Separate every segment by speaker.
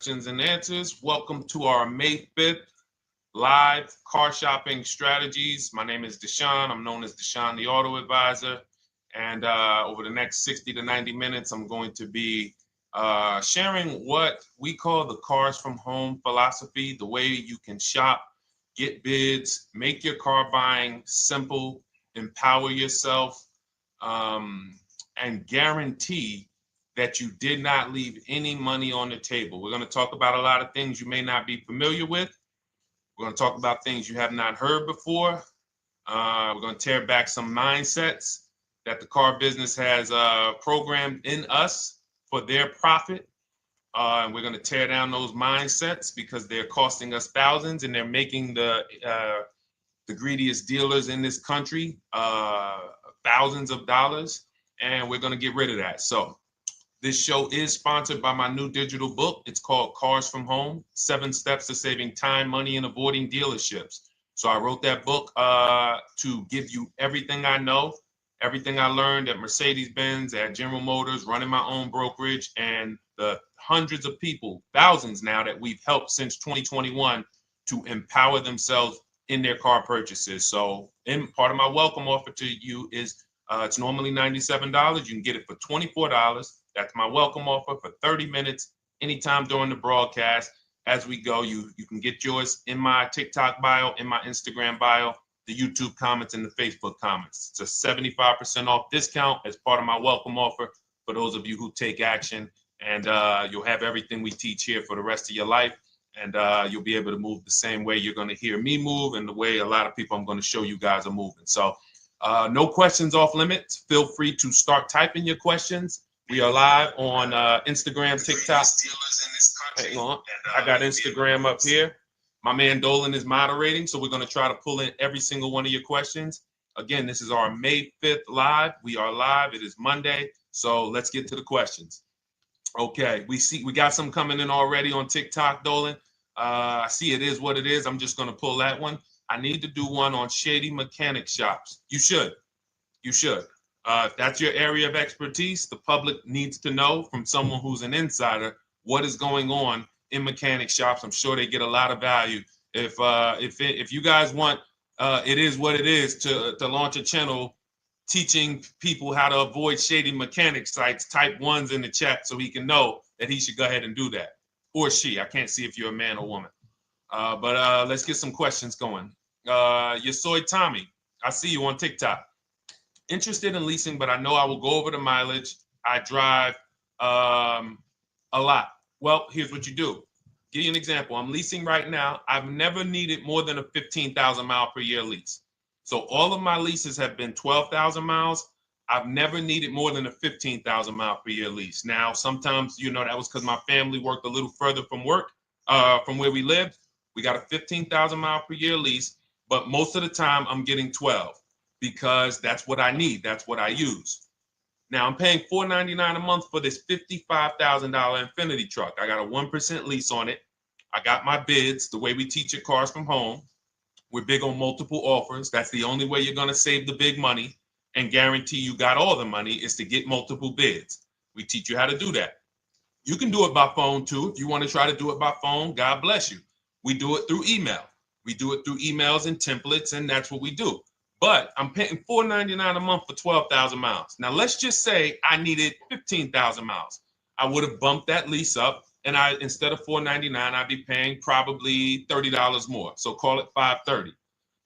Speaker 1: Questions and answers. Welcome to our May 5th live car shopping strategies. My name is Deshone. I'm known as Deshone the Auto Advisor. And over the next 60 to 90 minutes, I'm going to be sharing what we call the cars from home philosophy, the way you can shop, get bids, make your car buying simple, empower yourself, and guarantee that you did not leave any money on the table. We're going to talk about a lot of things you may not be familiar with. We're going to talk about things you have not heard before. We're going to tear back some mindsets that the car business has programmed in us for their profit. And we're going to tear down those mindsets because they're costing us thousands and they're making the greediest dealers in this country thousands of dollars. And we're going to get rid of that. So this show is sponsored by my new digital book. It's called Cars from Home, 7 Steps to Saving Time, Money, and Avoiding Dealerships. So I wrote that book to give you everything I know, everything I learned at Mercedes-Benz, at General Motors, running my own brokerage, and the hundreds of people, thousands now, that we've helped since 2021 to empower themselves in their car purchases. So part of my welcome offer to you is it's normally $97. You can get it for $24. That's my welcome offer for 30 minutes, anytime during the broadcast. As we go, you can get yours in my TikTok bio, in my Instagram bio, the YouTube comments, and the Facebook comments. It's a 75% off discount as part of my welcome offer for those of you who take action. And you'll have everything we teach here for the rest of your life. And you'll be able to move the same way you're going to hear me move and the way a lot of people I'm going to show you guys are moving. So no questions off limits. Feel free to start typing your questions. We are live on Instagram, TikTok. Hang on. I got Instagram up here. My man Dolan is moderating, so we're going to try to pull in every single one of your questions. Again, this is our May 5th live. We are live. It is Monday, so let's get to the questions. Okay, we got some coming in already on TikTok, Dolan. I see it is what it is. I'm just going to pull that one. I need to do one on shady mechanic shops. You should. If that's your area of expertise, the public needs to know from someone who's an insider what is going on in mechanic shops. I'm sure they get a lot of value. If you guys want, it is what it is to launch a channel teaching people how to avoid shady mechanic sites, type ones in the chat so he can know that he should go ahead and do that. Or she. I can't see if you're a man or woman. But let's get some questions going. Yosoy Tommy, I see you on TikTok. Interested in leasing, but I know I will go over the mileage. I drive a lot. Well, here's what you do. Give you an example. I'm leasing right now. I've never needed more than a 15,000 mile per year lease. So all of my leases have been 12,000 miles. I've never needed more than a 15,000 mile per year lease. Now, sometimes, that was because my family worked a little further from where we lived. We got a 15,000 mile per year lease, but most of the time I'm getting 12 because that's what I need. That's what I use. Now I'm paying $499 a month for this $55,000 Infinity truck. I got a 1% lease on it. I got my bids, the way we teach at Cars from Home. We're big on multiple offers. That's the only way you're going to save the big money and guarantee you got all the money is to get multiple bids. We teach you how to do that. You can do it by phone too. If you want to try to do it by phone, God bless you. We do it through email. We do it through emails and templates, and that's what we do. But I'm paying $499 a month for 12,000 miles. Now, let's just say I needed 15,000 miles. I would have bumped that lease up, and instead of $499, I'd be paying probably $30 more. So call it $530.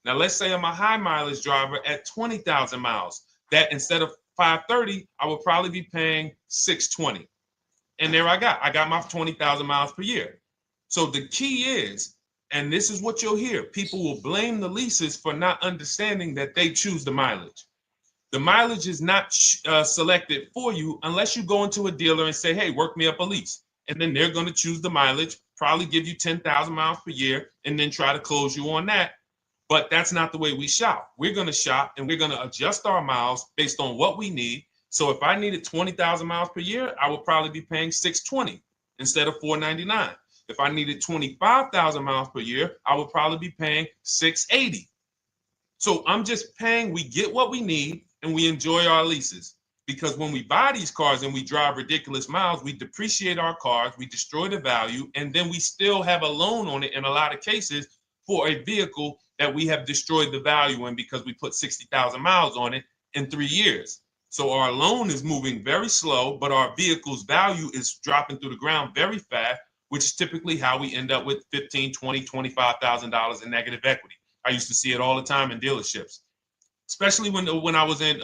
Speaker 1: Now, let's say I'm a high mileage driver at 20,000 miles. That instead of $530, I would probably be paying $620. And there I got my 20,000 miles per year. So the key is, and this is what you'll hear, people will blame the leases for not understanding that they choose the mileage. The mileage is not selected for you unless you go into a dealer and say, hey, work me up a lease. And then they're going to choose the mileage, probably give you 10,000 miles per year, and then try to close you on that. But that's not the way we shop. We're going to shop and we're going to adjust our miles based on what we need. So if I needed 20,000 miles per year, I would probably be paying $620 instead of $499. If I needed 25,000 miles per year, I would probably be paying $680. So I'm just paying, we get what we need and we enjoy our leases. because when we buy these cars and we drive ridiculous miles, we depreciate our cars, we destroy the value, and then we still have a loan on it in a lot of cases for a vehicle that we have destroyed the value in because we put 60,000 miles on it in 3 years. So our loan is moving very slow, but our vehicle's value is dropping through the ground very fast, which is typically how we end up with $15,000, $20,000, $25,000 in negative equity. I used to see it all the time in dealerships, especially when I was in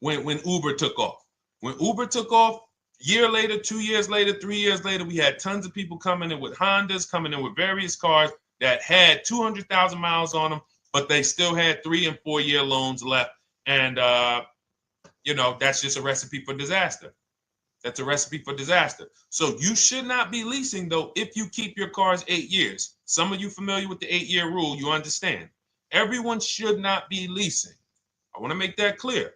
Speaker 1: when Uber took off. When Uber took off, year later, 2 years later, 3 years later, we had tons of people coming in with Hondas, coming in with various cars that had 200,000 miles on them, but they still had 3 and 4 year loans left. And, that's just a recipe for disaster. That's a recipe for disaster. So you should not be leasing, though, if you keep your cars 8 years. Some of you familiar with the 8-year rule, you understand. Everyone should not be leasing. I want to make that clear.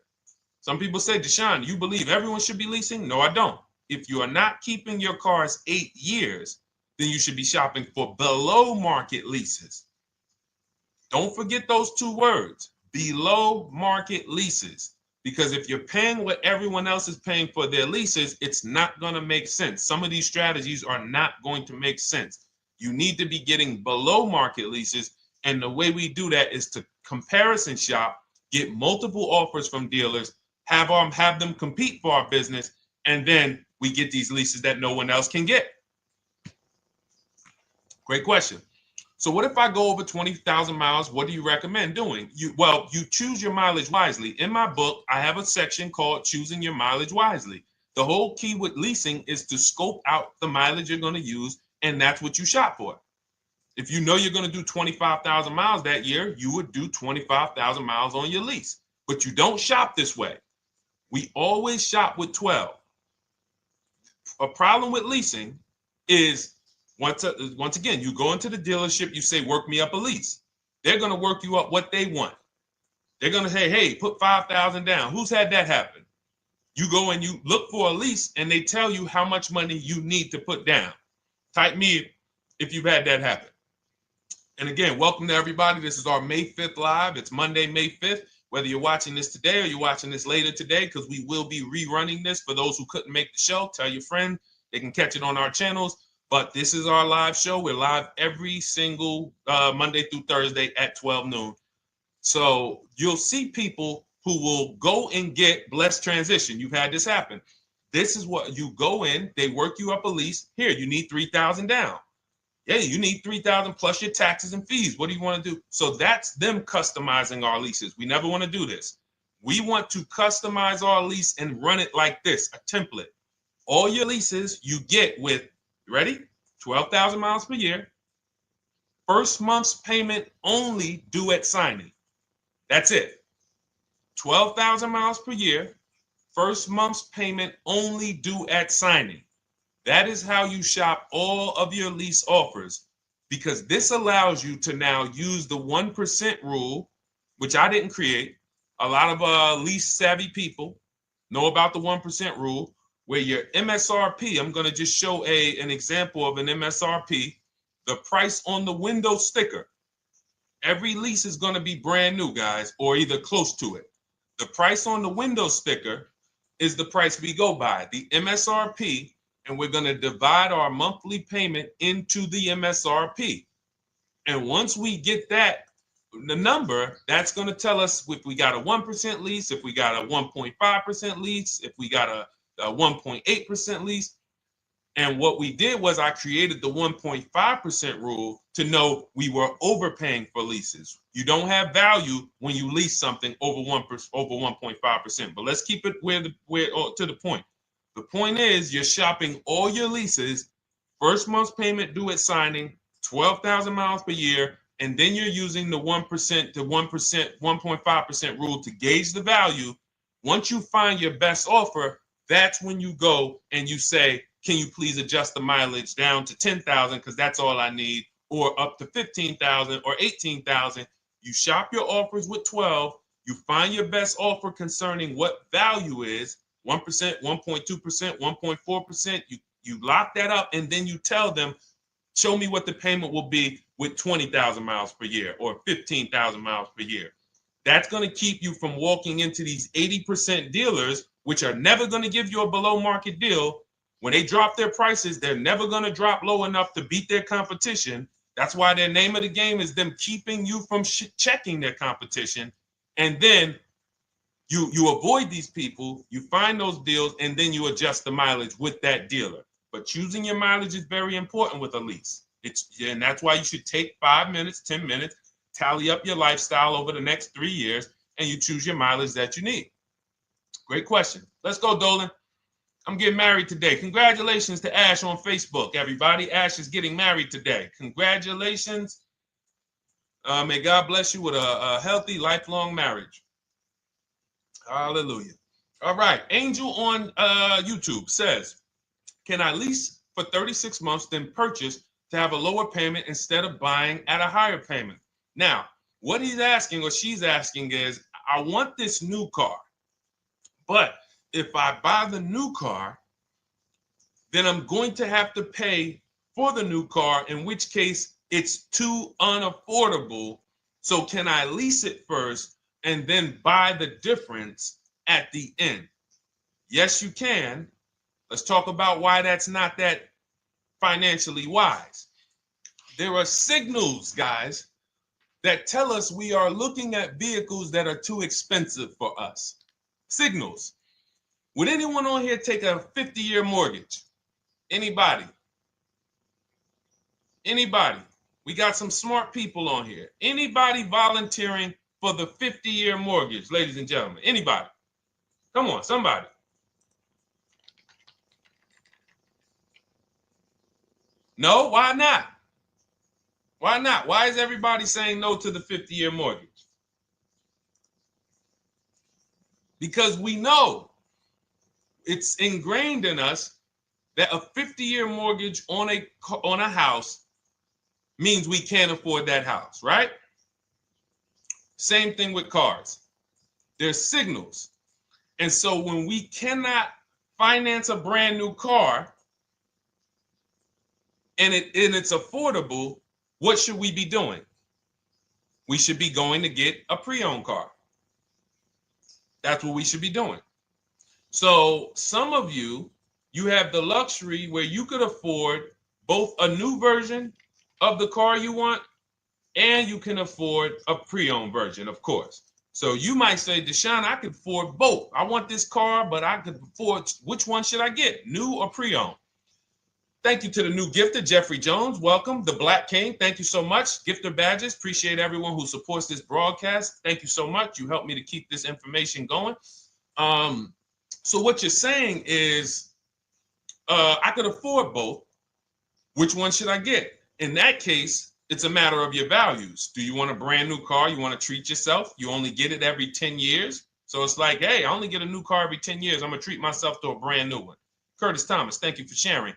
Speaker 1: Some people say, Deshone, you believe everyone should be leasing? No, I don't. If you are not keeping your cars 8 years, then you should be shopping for below market leases. Don't forget those 2 words, below market leases. Because if you're paying what everyone else is paying for their leases, it's not going to make sense. Some of these strategies are not going to make sense. You need to be getting below market leases. And the way we do that is to comparison shop, get multiple offers from dealers, have them compete for our business, and then we get these leases that no one else can get. Great question. So what if I go over 20,000 miles? What do you recommend doing? You choose your mileage wisely. In my book, I have a section called Choosing Your Mileage Wisely. The whole key with leasing is to scope out the mileage you're going to use, and that's what you shop for. If you know you're going to do 25,000 miles that year, you would do 25,000 miles on your lease. But you don't shop this way. We always shop with 12. A problem with leasing is once again, you go into the dealership, you say, work me up a lease. They're going to work you up what they want. They're going to say, hey, put 5,000 down. Who's had that happen? You go and you look for a lease and they tell you how much money you need to put down. Type me if you've had that happen. And again, welcome to everybody. This is our May 5th live. It's Monday, May 5th. Whether you're watching this today or you're watching this later today, because we will be rerunning this for those who couldn't make the show. Tell your friend they can catch it on our channels. But this is our live show. We're live every single Monday through Thursday at 12 noon. So you'll see people who will go and get blessed transition. You've had this happen. This is what you go in. They work you up a lease. Here, you need 3,000 down. Yeah, you need 3,000 plus your taxes and fees. What do you want to do? So that's them customizing our leases. We never want to do this. We want to customize our lease and run it like this, a template. All your leases you get with, ready? 12,000 miles per year. First month's payment only due at signing. That's it. 12,000 miles per year. First month's payment only due at signing. That is how you shop all of your lease offers, because this allows you to now use the 1% rule, which I didn't create. A lot of lease savvy people know about the 1% rule, where your MSRP, I'm going to just show an example of an MSRP, the price on the window sticker. Every lease is going to be brand new, guys, or either close to it. The price on the window sticker is the price we go by, the MSRP, and we're going to divide our monthly payment into the MSRP. And once we get that, the number, that's going to tell us if we got a 1% lease, if we got a 1.5% lease, if we got a 1.8% lease. And what we did was I created the 1.5% rule to know we were overpaying for leases. You don't have value when you lease something over 1.5%. But let's keep it to the point. The point is you're shopping all your leases, first month's payment due at signing, 12,000 miles per year, and then you're using the 1% to 1.5% rule to gauge the value. Once you find your best offer, that's when you go and you say, can you please adjust the mileage down to 10,000 because that's all I need, or up to 15,000 or 18,000. You shop your offers with 12. You find your best offer concerning what value is, 1%, 1.2%, 1.4%. You lock that up, and then you tell them, show me what the payment will be with 20,000 miles per year or 15,000 miles per year. That's going to keep you from walking into these 80% dealers which are never going to give you a below market deal, when they drop their prices, they're never going to drop low enough to beat their competition. That's why their name of the game is them keeping you from checking their competition. And then you avoid these people, you find those deals, and then you adjust the mileage with that dealer. But choosing your mileage is very important with a lease. And that's why you should take 5 minutes, 10 minutes, tally up your lifestyle over the next 3 years, and you choose your mileage that you need. Great question. Let's go, Dolan. I'm getting married today. Congratulations to Ash on Facebook, everybody. Ash is getting married today. Congratulations. May God bless you with a healthy, lifelong marriage. Hallelujah. All right. Angel on YouTube says, can I lease for 36 months, then purchase to have a lower payment instead of buying at a higher payment? Now, what he's asking or she's asking is, I want this new car, but if I buy the new car, then I'm going to have to pay for the new car, in which case it's too unaffordable. So can I lease it first and then buy the difference at the end? Yes, you can. Let's talk about why that's not that financially wise. There are signals, guys, that tell us we are looking at vehicles that are too expensive for us. Signals. Would anyone on here take a 50-year mortgage? Anybody? Anybody? We got some smart people on here. Anybody volunteering for the 50-year mortgage, ladies and gentlemen? Anybody? Come on, somebody. No, why not? Why not? Why is everybody saying no to the 50-year mortgage? Because we know it's ingrained in us that a 50-year mortgage on a house means we can't afford that house, right? Same thing with cars. There's signals. And so when we cannot finance a brand new car and it's affordable, what should we be doing? We should be going to get a pre-owned car. That's what we should be doing. So some of you have the luxury where you could afford both a new version of the car you want, and you can afford a pre-owned version, of course. So you might say, Deshone, I could afford both. I want this car, but I could afford, which one should I get, new or pre-owned? Thank you to the new gifter, Jeffrey Jones. Welcome, the Black King. Thank you so much. Gifter badges. Appreciate everyone who supports this broadcast. Thank you so much. You helped me to keep this information going. So what you're saying is, I could afford both. Which one should I get? In that case, it's a matter of your values. Do you want a brand new car? You want to treat yourself? You only get it every 10 years. So it's like, hey, I only get a new car every 10 years. I'm going to treat myself to a brand new one. Curtis Thomas, thank you for sharing.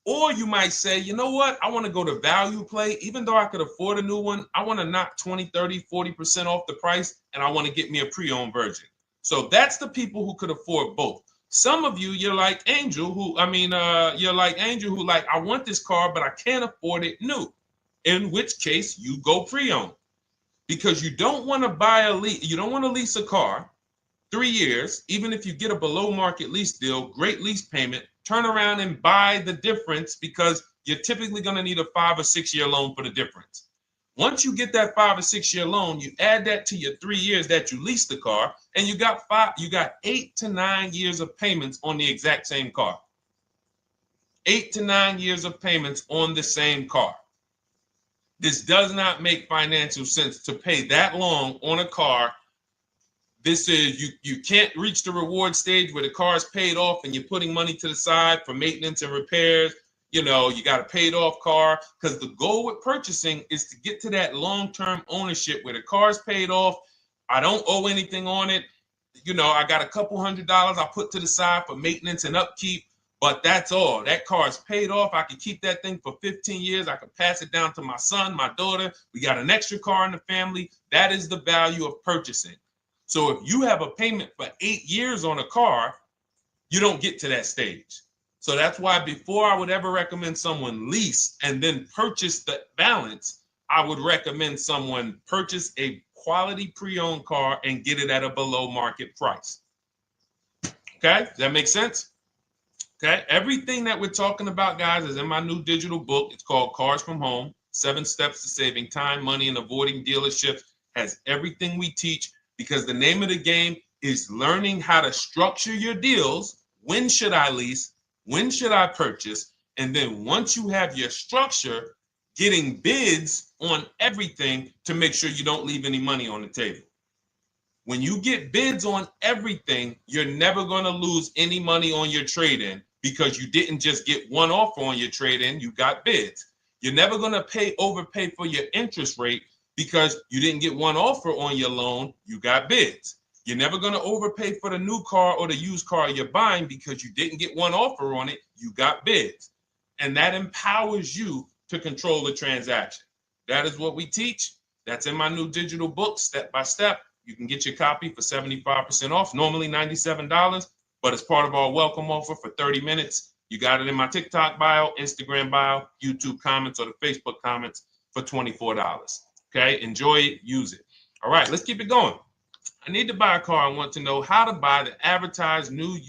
Speaker 1: Or you might say, you know what? I want to go to value play. Even though I could afford a new one, I want to knock 20, 30, 40% off the price, and I want to get me a pre-owned version. So that's the people who could afford both. Some of you, you're like Angel, who like, I want this car, but I can't afford it new. In which case you go pre-owned, because you don't want to lease a car 3 years, even if you get a below market lease deal, great lease payment, turn around and buy the difference, because you're typically going to need a 5 or 6 year loan for the difference. Once you get that 5 or 6 year loan, you add that to your 3 years that you leased the car, and you got 8 to 9 years of payments on the exact same car. 8 to 9 years of payments on the same car. This does not make financial sense to pay that long on a car. This is, you can't reach the reward stage where the car is paid off and you're putting money to the side for maintenance and repairs. You know, you got a paid off car, because the goal with purchasing is to get to that long-term ownership where the car is paid off. I don't owe anything on it. You know, I got a couple $100 I put to the side for maintenance and upkeep, but that's all. That car is paid off. I can keep that thing for 15 years. I can pass it down to my son, my daughter. We got an extra car in the family. That is the value of purchasing. So if you have a payment for 8 years on a car, you don't get to that stage. So that's why before I would ever recommend someone lease and then purchase the balance, I would recommend someone purchase a quality pre-owned car and get it at a below market price. Okay, does that make sense? Okay, everything that we're talking about, guys, is in my new digital book. It's called Cars from Home, 7 Steps to Saving Time, Money, and Avoiding Dealerships. Has everything we teach, because the name of the game is learning how to structure your deals. When should I lease? When should I purchase? And then once you have your structure, getting bids on everything to make sure you don't leave any money on the table. When you get bids on everything, you're never going to lose any money on your trade-in, because you didn't just get one offer on your trade-in, you got bids. You're never going to overpay for your interest rate, because you didn't get one offer on your loan, you got bids. You're never going to overpay for the new car or the used car you're buying, because you didn't get one offer on it, you got bids. And that empowers you to control the transaction. That is what we teach. That's in my new digital book, step by step. You can get your copy for 75% off, normally $97, but it's part of our welcome offer for 30 minutes. You got it in my TikTok bio, Instagram bio, YouTube comments, or the Facebook comments for $24. Okay, enjoy it, use it. All right, let's keep it going. I need to buy a car. I want to know how to buy the advertised new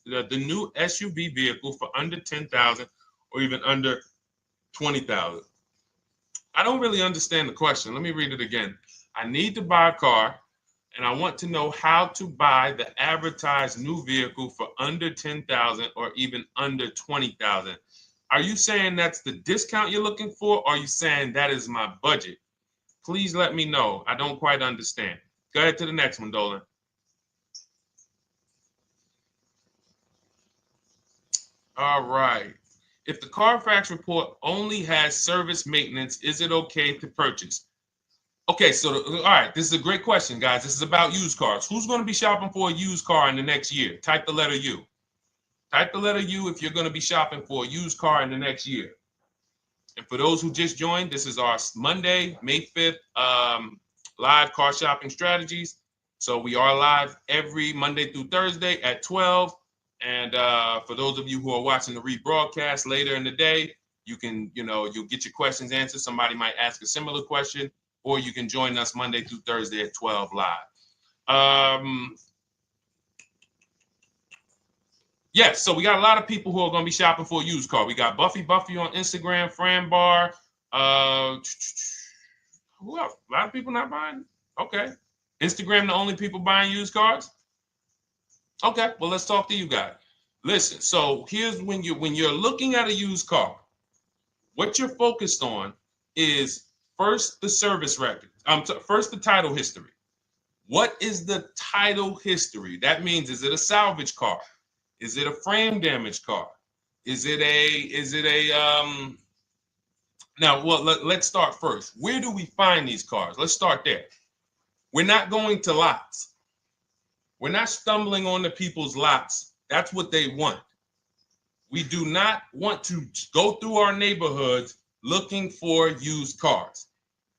Speaker 1: the new SUV vehicle for under $10,000 or even under $20,000. I don't really understand the question. Let me read it again. I need to buy a car, and I want to know how to buy the advertised new vehicle for under $10,000 or even under $20,000. Are you saying that's the discount you're looking for, or are you saying that is my budget? Please let me know. I don't quite understand. Go ahead to the next one, Dolan. All right. If the Carfax report only has service maintenance, is it okay to purchase? Okay, so all right, this is a great question, guys. This is about used cars. Who's going to be shopping for a used car in the next year? Type the letter U. Type the letter U if you're going to be shopping for a used car in the next year. And for those who just joined, this is our Monday, May 5th, live car shopping strategies. So we are live every Monday through Thursday at 12. And for those of you who are watching the rebroadcast later in the day, you can, you'll get your questions answered. Somebody might ask a similar question, or you can join us Monday through Thursday at 12 live. Yes, so we got a lot of people who are going to be shopping for a used car. We got Buffy on Instagram, Fran Bar. Who else? A lot of people not buying? Okay. Instagram, the only people buying used cars? Okay, well, let's talk to you guys. Listen, so here's when you're looking at a used car, what you're focused on is first the service record. First the title history. What is the title history? That means, is it a salvage car? Is it a frame damage car? Is it a now, well, let's start first. Where do we find these cars? Let's start there. We're not going to lots. We're not stumbling onto people's lots. That's what they want. We do not want to go through our neighborhoods looking for used cars.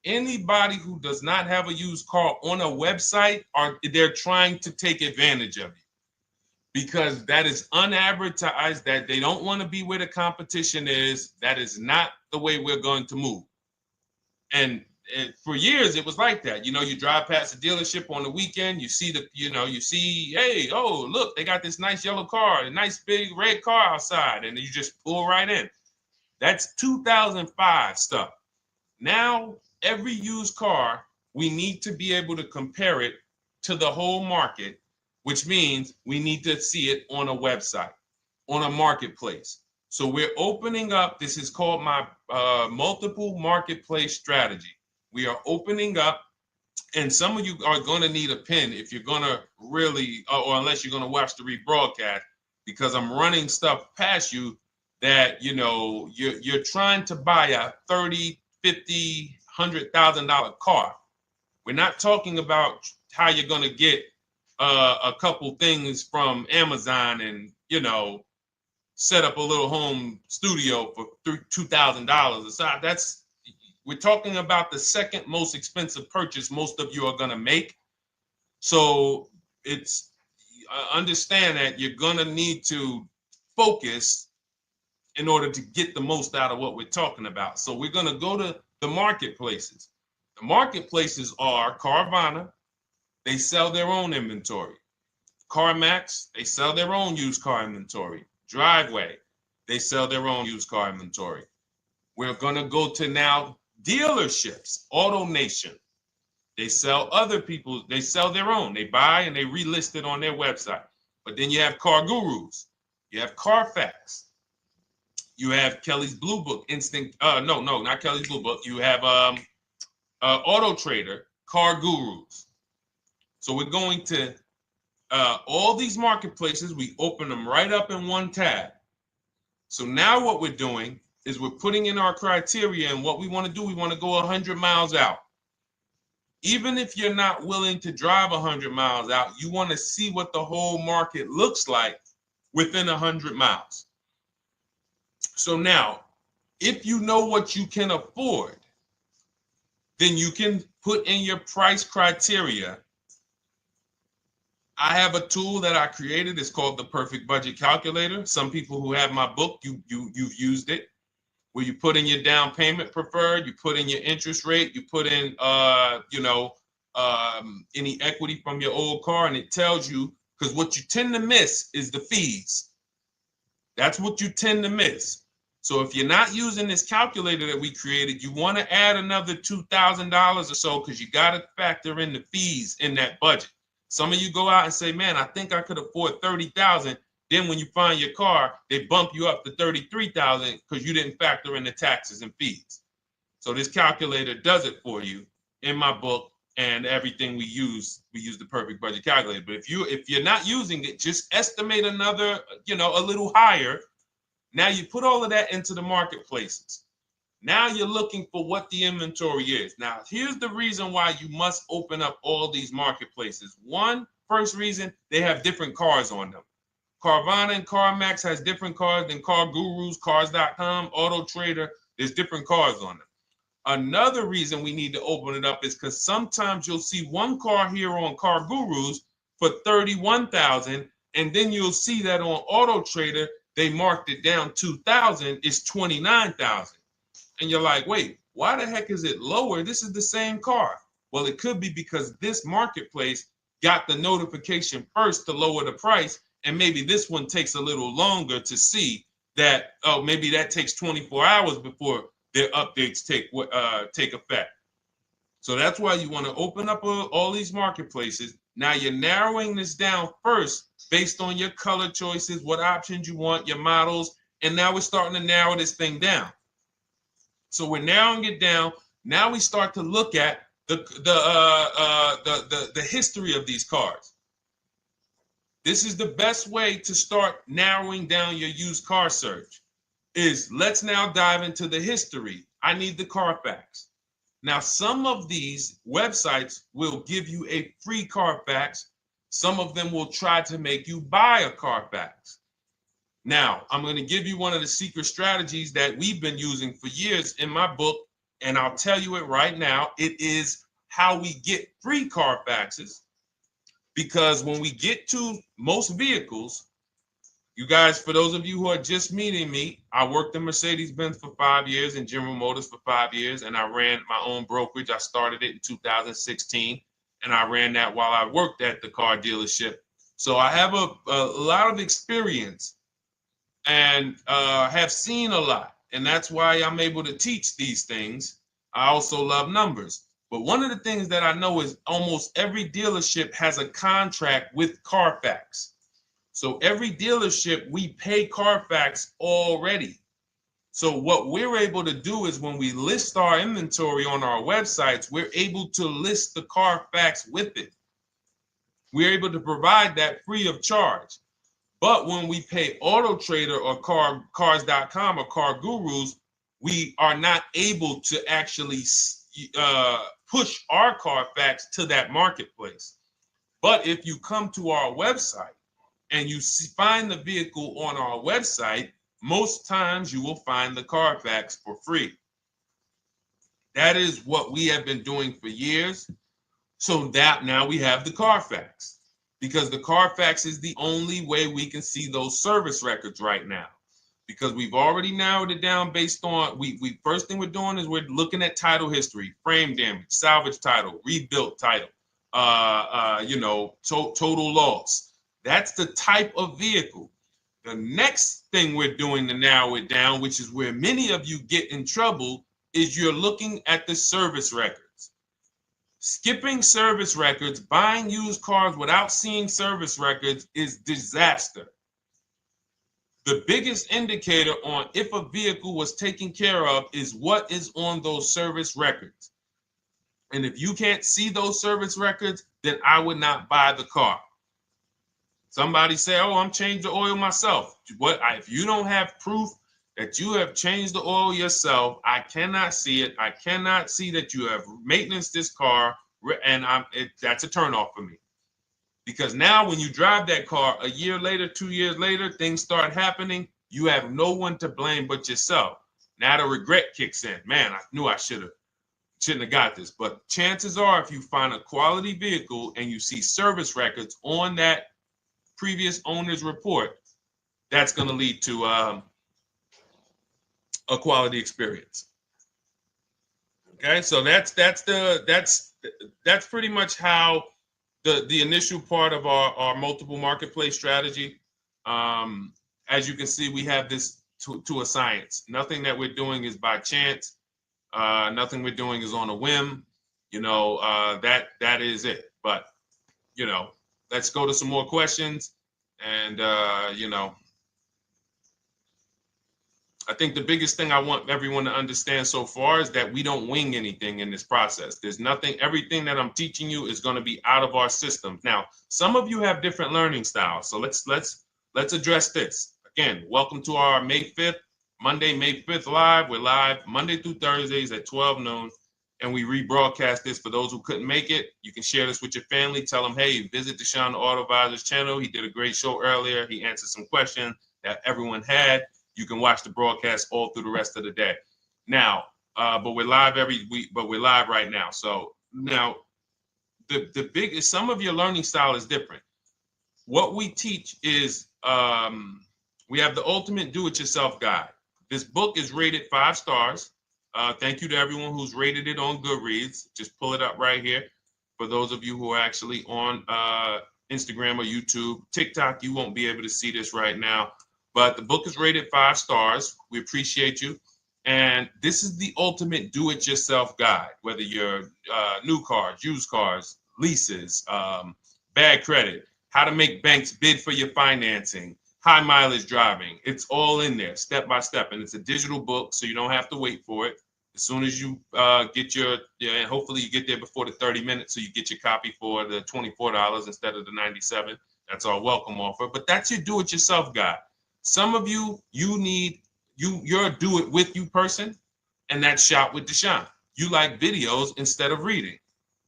Speaker 1: Anybody who does not have a used car on a website, they're trying to take advantage of you, because that is unadvertised, that they don't want to be where the competition is. That is not the way we're going to move. And for years, it was like that. You drive past a dealership on the weekend, you see hey, oh, look, they got this nice yellow car, a nice big red car outside, and you just pull right in. That's 2005 stuff. Now, every used car, we need to be able to compare it to the whole market, which means we need to see it on a website, on a marketplace. So we're opening up, this is called my multiple marketplace strategy. We are opening up, and some of you are going to need a pen if you're going to really, or unless you're going to watch the rebroadcast, because I'm running stuff past you that, you're trying to buy a $30,000, $50,000, $100,000 car. We're not talking about how you're going to get a couple things from Amazon and, set up a little home studio for $2,000. We're talking about the second most expensive purchase most of you are going to make. So it's understand that you're going to need to focus in order to get the most out of what we're talking about. So we're going to go to the marketplaces. The marketplaces are Carvana. They sell their own inventory. CarMax, they sell their own used car inventory. Driveway, they sell their own used car inventory. We're going to go to now dealerships. AutoNation, they sell other people's, they sell their own. They buy and they relist it on their website. But then you have Car Gurus, you have Carfax, you have Kelly's Blue Book, no, not Kelly's Blue Book. You have Auto Trader, Car Gurus. So we're going to all these marketplaces, we open them right up in one tab. So now what we're doing is we're putting in our criteria, and what we want to do, we want to go 100 miles out. Even if you're not willing to drive 100 miles out, you want to see what the whole market looks like within 100 miles. So now, if you know what you can afford, then you can put in your price criteria. I have a tool that I created. It's called the Perfect Budget Calculator. Some people who have my book, you've used it, where you put in your down payment preferred, you put in your interest rate, you put in any equity from your old car, and it tells you, because what you tend to miss is the fees. That's what you tend to miss. So if you're not using this calculator that we created, you want to add another $2,000 or so, because you got to factor in the fees in that budget. Some of you go out and say, man, I think I could afford $30,000. Then when you find your car, they bump you up to $33,000 because you didn't factor in the taxes and fees. So this calculator does it for you in my book, and everything we use the Perfect Budget Calculator. But if you're not using it, just estimate another, a little higher. Now you put all of that into the marketplaces. Now you're looking for what the inventory is. Now, here's the reason why you must open up all these marketplaces. First reason, they have different cars on them. Carvana and CarMax has different cars than Car Gurus, Cars.com, Auto Trader. There's different cars on them. Another reason we need to open it up is because sometimes you'll see one car here on Car Gurus for $31,000, and then you'll see that on Auto Trader, they marked it down $2,000, it's $29,000. And you're like, wait, why the heck is it lower? This is the same car. Well, it could be because this marketplace got the notification first to lower the price, and maybe this one takes a little longer to see that, oh, maybe that takes 24 hours before their updates take effect. So that's why you want to open up all these marketplaces. Now you're narrowing this down first based on your color choices, what options you want, your models, and now we're starting to narrow this thing down. So we're narrowing it down. Now we start to look at the history of these cars. This is the best way to start narrowing down your used car search. Let's now dive into the history. I need the Carfax. Now, some of these websites will give you a free Carfax. Some of them will try to make you buy a Carfax. Now, I'm going to give you one of the secret strategies that we've been using for years in my book, and I'll tell you it right now. It is how we get free Carfaxes, because when we get to most vehicles, you guys, for those of you who are just meeting me, I worked in Mercedes-Benz for 5 years and General Motors for 5 years, and I ran my own brokerage. I started it in 2016, and I ran that while I worked at the car dealership. So I have a lot of experience and have seen a lot, and that's why I'm able to teach these things. I also love numbers. But one of the things that I know is almost every dealership has a contract with Carfax. So every dealership, we pay Carfax already. So what we're able to do is when we list our inventory on our websites, we're able to list the Carfax with it. We're able to provide that free of charge. But when we pay Auto Trader or Cars.com or Car Gurus, we are not able to actually push our Carfax to that marketplace. But if you come to our website and you find the vehicle on our website, most times you will find the Carfax for free. That is what we have been doing for years. So that now we have the Carfax, because the Carfax is the only way we can see those service records right now, because we've already narrowed it down based on, first thing we're doing is we're looking at title history, frame damage, salvage title, rebuilt title, total loss. That's the type of vehicle. The next thing we're doing to narrow it down, which is where many of you get in trouble, is you're looking at the service records. Skipping service records, buying used cars without seeing service records is disaster. The biggest indicator on if a vehicle was taken care of is what is on those service records. And if you can't see those service records, then I would not buy the car. Somebody say, oh, I'm changing the oil myself. If you don't have proof that you have changed the oil yourself, I cannot see it. I cannot see that you have maintenance this car, and that's a turnoff for me. Because now when you drive that car a year later, 2 years later, things start happening. You have no one to blame but yourself. Now the regret kicks in. Man, I knew I shouldn't have got this. But chances are, if you find a quality vehicle and you see service records on that previous owner's report, that's going to lead to a quality experience. Okay, so that's pretty much how the initial part of our multiple marketplace strategy. As you can see, we have this to a science. Nothing that we're doing is by chance. Nothing we're doing is on a whim. That is it. But let's go to some more questions. And I think the biggest thing I want everyone to understand so far is that we don't wing anything in this process. There's nothing, everything that I'm teaching you is going to be out of our systems. Now, some of you have different learning styles. So let's address this. Again, welcome to our May 5th, Monday, May 5th live. We're live Monday through Thursdays at 12 noon. And we rebroadcast this for those who couldn't make it. You can share this with your family. Tell them, hey, visit Deshone the Auto Advisor's channel. He did a great show earlier. He answered some questions that everyone had. You can watch the broadcast all through the rest of the day. Now, but we're live every week, but we're live right now. So now the biggest, some of your learning style is different. What we teach is we have the ultimate do-it-yourself guide. This book is rated 5 stars. Thank you to everyone who's rated it on Goodreads. Just pull it up right here. For those of you who are actually on Instagram or YouTube, TikTok, you won't be able to see this right now. But the book is rated 5 stars. We appreciate you. And this is the ultimate do-it-yourself guide, whether you're new cars, used cars, leases, bad credit, how to make banks bid for your financing, high mileage driving. It's all in there, step by step. And it's a digital book, so you don't have to wait for it. As soon as you get and hopefully you get there before the 30 minutes, so you get your copy for the $24 instead of the $97. That's our welcome offer. But that's your do-it-yourself guide. Some of you, you're a do-it-with-you person, and that's Shop with Deshone. You like videos instead of reading.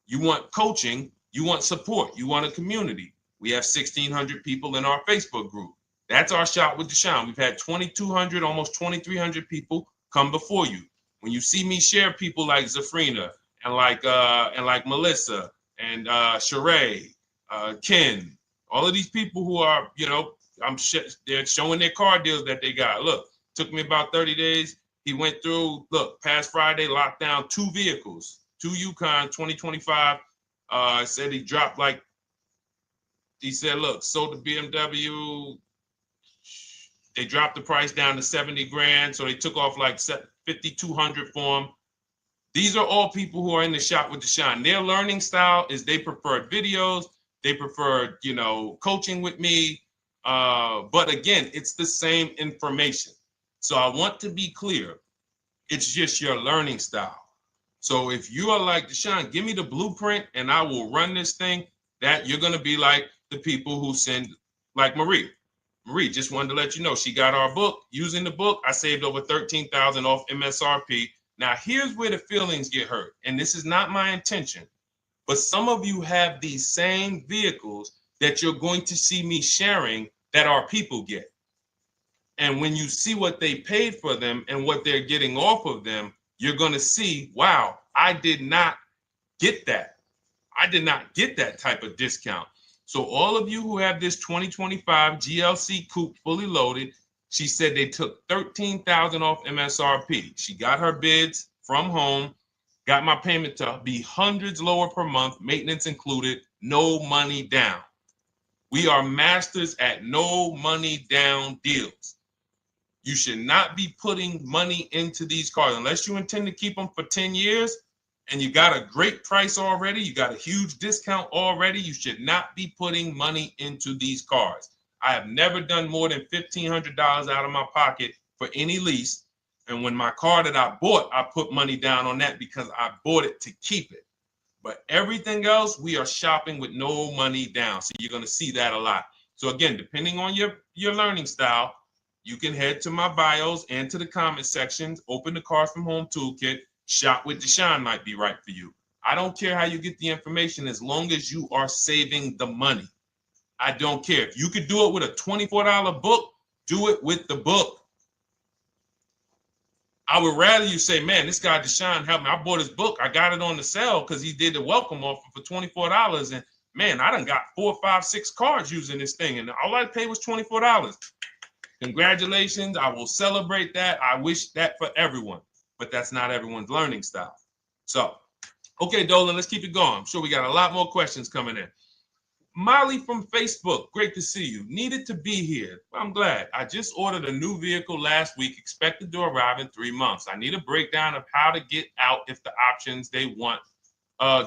Speaker 1: You want coaching. You want support. You want a community. We have 1,600 people in our Facebook group. That's our Shop with Deshone. We've had 2,200, almost 2,300 people come before you. When you see me share people like Zafrina and like Melissa and Sheree, Ken, all of these people who are, they're showing their car deals that they got. Look, took me about 30 days. He went through, past Friday, locked down 2 vehicles, 2 Yukon 2025. Said he dropped sold the BMW. They dropped the price down to 70 grand. So they took off like 5,200 for him. These are all people who are in the Shop with Deshone. Their learning style is they prefer videos. They prefer, coaching with me. But again, it's the same information. So I want to be clear. It's just your learning style. So if you are like Deshone, give me the blueprint and I will run this thing. That you're going to be like the people who send, like Marie. Marie just wanted to let you know she got our book. Using the book, I saved over $13,000 off MSRP. Now, here's where the feelings get hurt. And this is not my intention. But some of you have these same vehicles that you're going to see me sharing that our people get. And when you see what they paid for them and what they're getting off of them, you're going to see, wow, I did not get that. I did not get that type of discount. So all of you who have this 2025 GLC coupe fully loaded, she said they took $13,000 off MSRP. She got her bids from home, got my payment to be hundreds lower per month, maintenance included, no money down. We are masters at no money down deals. You should not be putting money into these cars unless you intend to keep them for 10 years and you got a great price already. You got a huge discount already. You should not be putting money into these cars. I have never done more than $1,500 out of my pocket for any lease. And when my car that I bought, I put money down on that because I bought it to keep it. But everything else, we are shopping with no money down. So you're going to see that a lot. So again, depending on your learning style, you can head to my bios and to the comment sections, open the Cars from Home Toolkit, Shop with Deshone might be right for you. I don't care how you get the information as long as you are saving the money. I don't care. If you could do it with a $24 book, do it with the book. I would rather you say, man, this guy Deshone helped me. I bought his book. I got it on the sale because he did the welcome offer for $24. And man, I done got 4, 5, 6 cars using this thing. And all I paid was $24. Congratulations. I will celebrate that. I wish that for everyone. But that's not everyone's learning style. So, okay, Dolan, let's keep it going. I'm sure we got a lot more questions coming in. Molly from Facebook, great to see you. Needed to be here. I'm glad. I just ordered a new vehicle last week, expected to arrive in 3 months. I need a breakdown of how to get out if the options they want,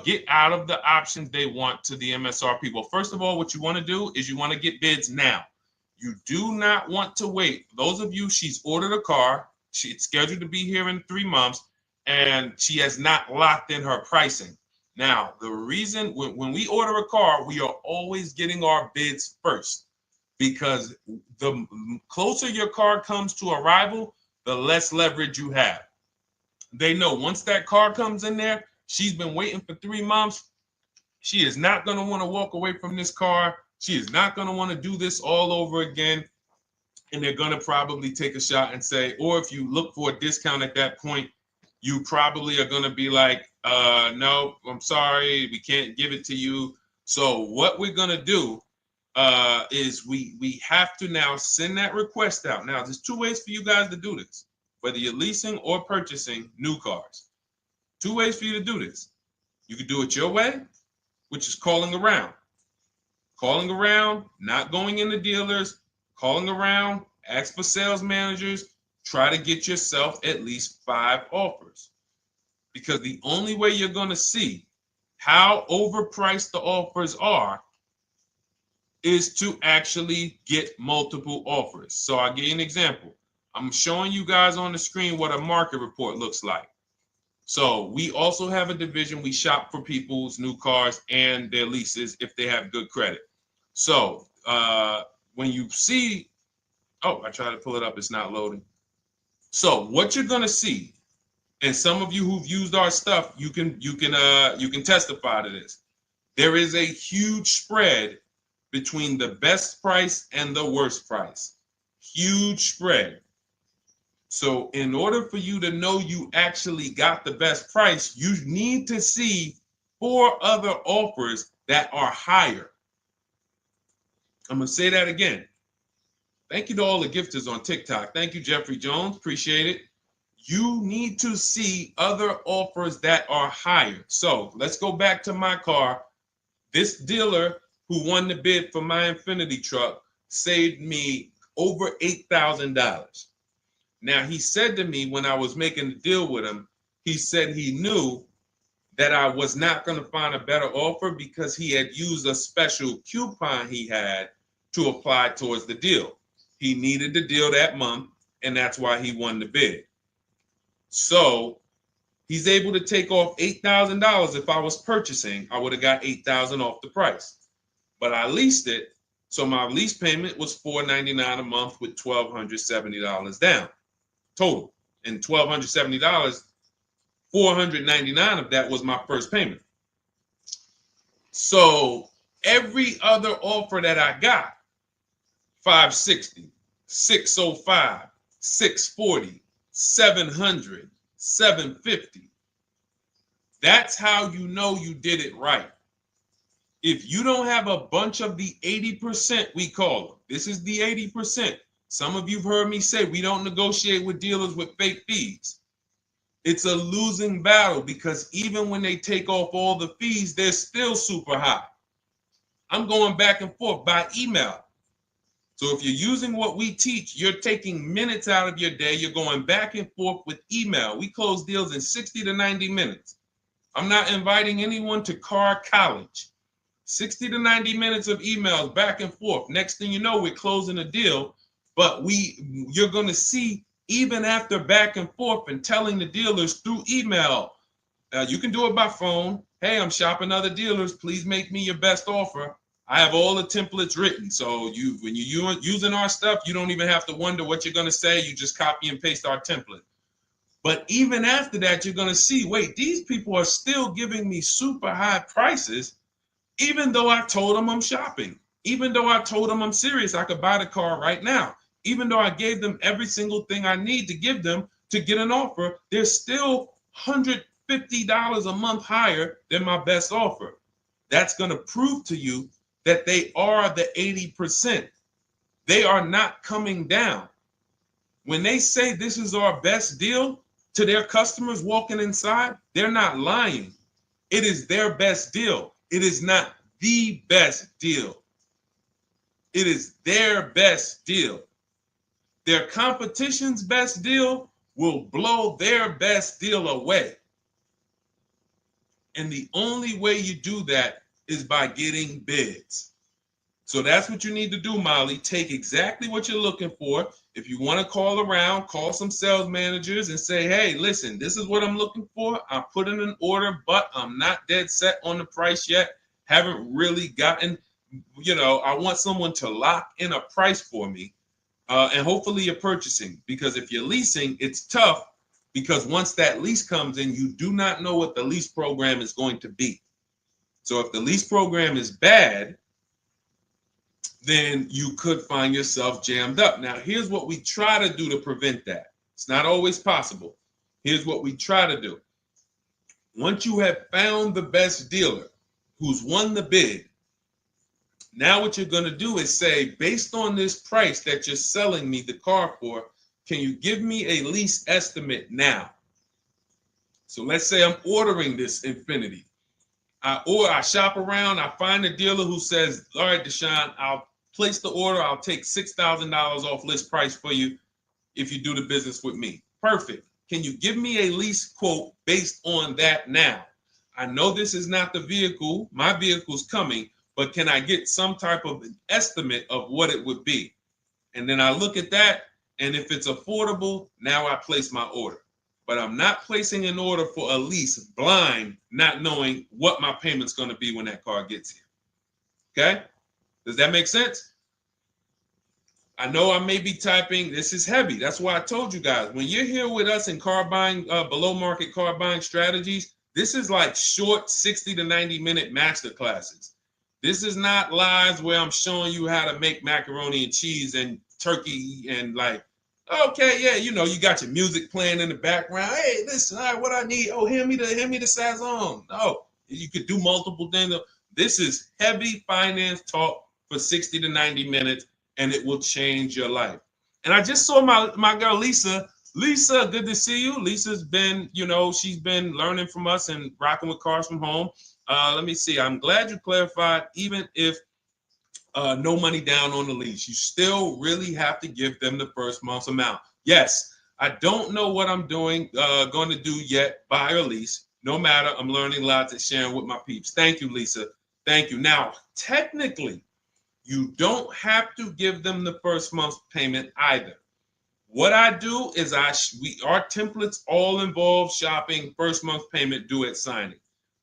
Speaker 1: get out of the options they want to the MSRP. Well, first of all, what you want to do is you want to get bids now. You do not want to wait. For those of you, she's ordered a car. She's scheduled to be here in 3 months, and she has not locked in her pricing. Now, the reason when we order a car, we are always getting our bids first because the closer your car comes to arrival, the less leverage you have. They know once that car comes in there, she's been waiting for 3 months. She is not going to want to walk away from this car. She is not going to want to do this all over again. And they're going to probably take a shot and say, or if you look for a discount at that point, you probably are going to be like, no, I'm sorry, we can't give it to you. So what we're going to do is we have to now send that request out. Now, there's 2 ways for you guys to do this, whether you're leasing or purchasing new cars. 2 ways for you to do this. You can do it your way, which is calling around. Calling around, not going into dealers, calling around, ask for sales managers, try to get yourself at least 5 offers. Because the only way you're going to see how overpriced the offers are is to actually get multiple offers. So I'll give you an example. I'm showing you guys on the screen what a market report looks like. So we also have a division. We shop for people's new cars and their leases if they have good credit. So when you see, oh, I tried to pull it up. It's not loading. So what you're going to see, and some of you who've used our stuff, you can testify to this. There is a huge spread between the best price and the worst price. Huge spread. So in order for you to know you actually got the best price, you need to see 4 other offers that are higher. I'm going to say that again. Thank you to all the gifters on TikTok. Thank you, Jeffrey Jones. Appreciate it. You need to see other offers that are higher. So let's go back to my car. This dealer who won the bid for my Infinity truck saved me over $8,000. Now, he said to me when I was making the deal with him, he said he knew that I was not going to find a better offer because he had used a special coupon he had to apply towards the deal. He needed the deal that month, and that's why he won the bid. So he's able to take off $8,000. If I was purchasing, I would have got $8,000 off the price. But I leased it, so my lease payment was $499 a month with $1,270 down total. And $1,270, $499 of that was my first payment. So every other offer that I got, $560, $605, $640, $700, $750. That's how you know you did it right. If you don't have a bunch of the 80%, we call them. This is the 80%. Some of you've heard me say we don't negotiate with dealers with fake fees. It's a losing battle because even when they take off all the fees, they're still super high. I'm going back and forth by email. So if you're using what we teach, you're taking minutes out of your day. You're going back and forth with email. We close deals in 60 to 90 minutes. I'm not inviting anyone to car college. 60 to 90 minutes of emails back and forth. Next thing you know, we're closing a deal. But you're going to see, even after back and forth and telling the dealers through email, you can do it by phone. Hey, I'm shopping other dealers. Please make me your best offer. I have all the templates written. So when you're using our stuff, you don't even have to wonder what you're going to say. You just copy and paste our template. But even after that, you're going to see, wait, these people are still giving me super high prices, even though I told them I'm shopping, even though I told them I'm serious, I could buy the car right now, even though I gave them every single thing I need to give them to get an offer, they're still $150 a month higher than my best offer. That's going to prove to you that they are the 80%. They are not coming down. When they say this is our best deal to their customers walking inside, they're not lying. It is their best deal. It is not the best deal. It is their best deal. Their competition's best deal will blow their best deal away. And the only way you do that is by getting bids. So that's what you need to do, Molly. Take exactly what you're looking for. If you want to call around, call some sales managers and say, hey, listen, this is what I'm looking for. I put in an order, but I'm not dead set on the price yet. Haven't really gotten, I want someone to lock in a price for me. And hopefully you're purchasing, because if you're leasing, it's tough, because once that lease comes in, you do not know what the lease program is going to be. So if the lease program is bad, then you could find yourself jammed up. Now, here's what we try to do to prevent that. It's not always possible. Here's what we try to do. Once you have found the best dealer who's won the bid, now what you're going to do is say, based on this price that you're selling me the car for, can you give me a lease estimate now? So let's say I'm ordering this Infiniti. I shop around, I find a dealer who says, all right, Deshone, I'll place the order. I'll take $6,000 off list price for you if you do the business with me. Perfect. Can you give me a lease quote based on that now? I know this is not the vehicle. My vehicle's coming, but can I get some type of an estimate of what it would be? And then I look at that, and if it's affordable, now I place my order. But I'm not placing an order for a lease blind, not knowing what my payment's going to be when that car gets here. Okay? Does that make sense? I know I may be typing. This is heavy. That's why I told you guys, when you're here with us in car buying, below market car buying strategies, this is like short 60 to 90 minute master classes. This is not lives where I'm showing you how to make macaroni and cheese and turkey and like, okay, yeah, you got your music playing in the background. Hey, listen, all right, what I need? Oh, hand me the Sazon. No, you could do multiple things. This is heavy finance talk for 60 to 90 minutes, and it will change your life. And I just saw my girl, Lisa. Lisa, good to see you. Lisa's been, she's been learning from us and rocking with Cars from Home. Let me see. I'm glad you clarified, even if no money down on the lease, you still really have to give them the first month's amount. Yes, I don't know what I'm going to do yet, buy or lease. No matter, I'm learning lots and sharing with my peeps. Thank you, Lisa. Thank you. Now, technically, you don't have to give them the first month's payment either. What I do is our templates all involve shopping, first month payment due at signing.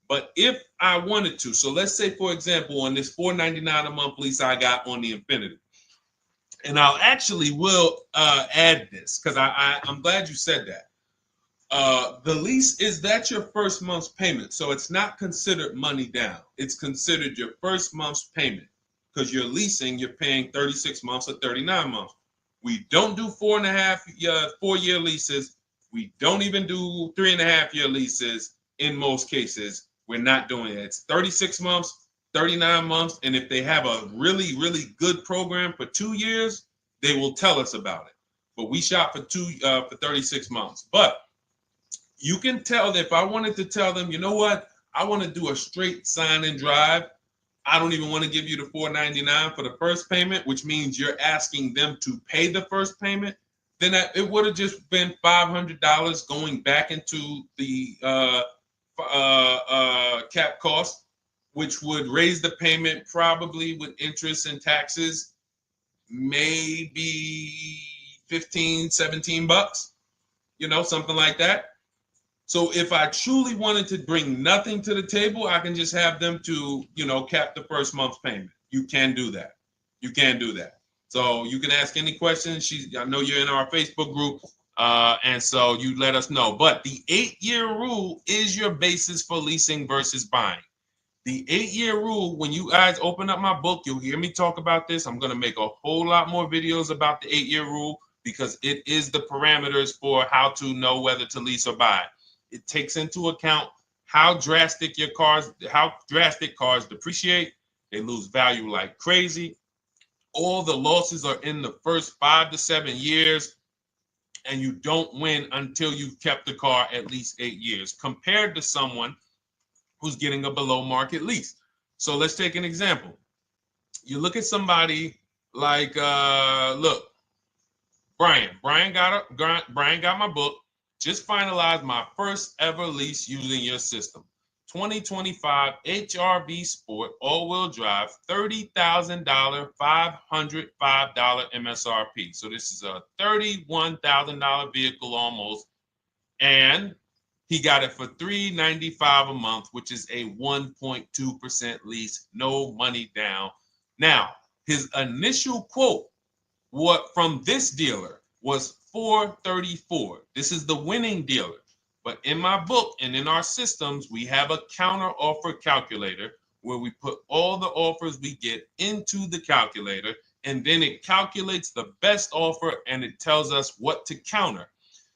Speaker 1: But if I wanted to, so let's say, for example, on this $499 a month lease I got on the Infiniti, and I'll actually will add this because I'm glad you said that. The lease, is that your first month's payment? So it's not considered money down. It's considered your first month's payment because you're leasing, you're paying 36 months or 39 months. We don't do 4-year leases. We don't even do 3.5-year leases in most cases. We're not doing it. It's 36 months, 39 months. And if they have a really, really good program for 2 years, they will tell us about it. But we shop for 36 months. But you can tell that if I wanted to tell them, you know what, I want to do a straight sign and drive I don't even want to give you the $499 for the first payment, which means you're asking them to pay the first payment, then it would have just been $500 going back into the cap cost, which would raise the payment probably with interest and taxes, maybe 15, 17 bucks, something like that. So if I truly wanted to bring nothing to the table, I can just have them to, cap the first month's payment. You can do that. You can do that. So you can ask any questions. I know you're in our Facebook group, and so you let us know. But the 8-year rule is your basis for leasing versus buying. The 8-year rule, when you guys open up my book, you'll hear me talk about this. I'm going to make a whole lot more videos about the 8-year rule because it is the parameters for how to know whether to lease or buy. It takes into account how drastic cars depreciate. They lose value like crazy. All the losses are in the first 5 to 7 years, and you don't win until you've kept the car at least 8 years, compared to someone who's getting a below market lease. So let's take an example. You look at somebody like, look, Brian. Brian got my book. Just finalized my first ever lease using your system. 2025 HRV Sport all-wheel drive, $30,000, $505 MSRP. So this is a $31,000 vehicle almost, and he got it for $395 a month, which is a 1.2% lease, no money down. Now, his initial quote from this dealer was $434. This is the winning dealer. But in my book and in our systems, we have a counter offer calculator where we put all the offers we get into the calculator, and then it calculates the best offer and it tells us what to counter.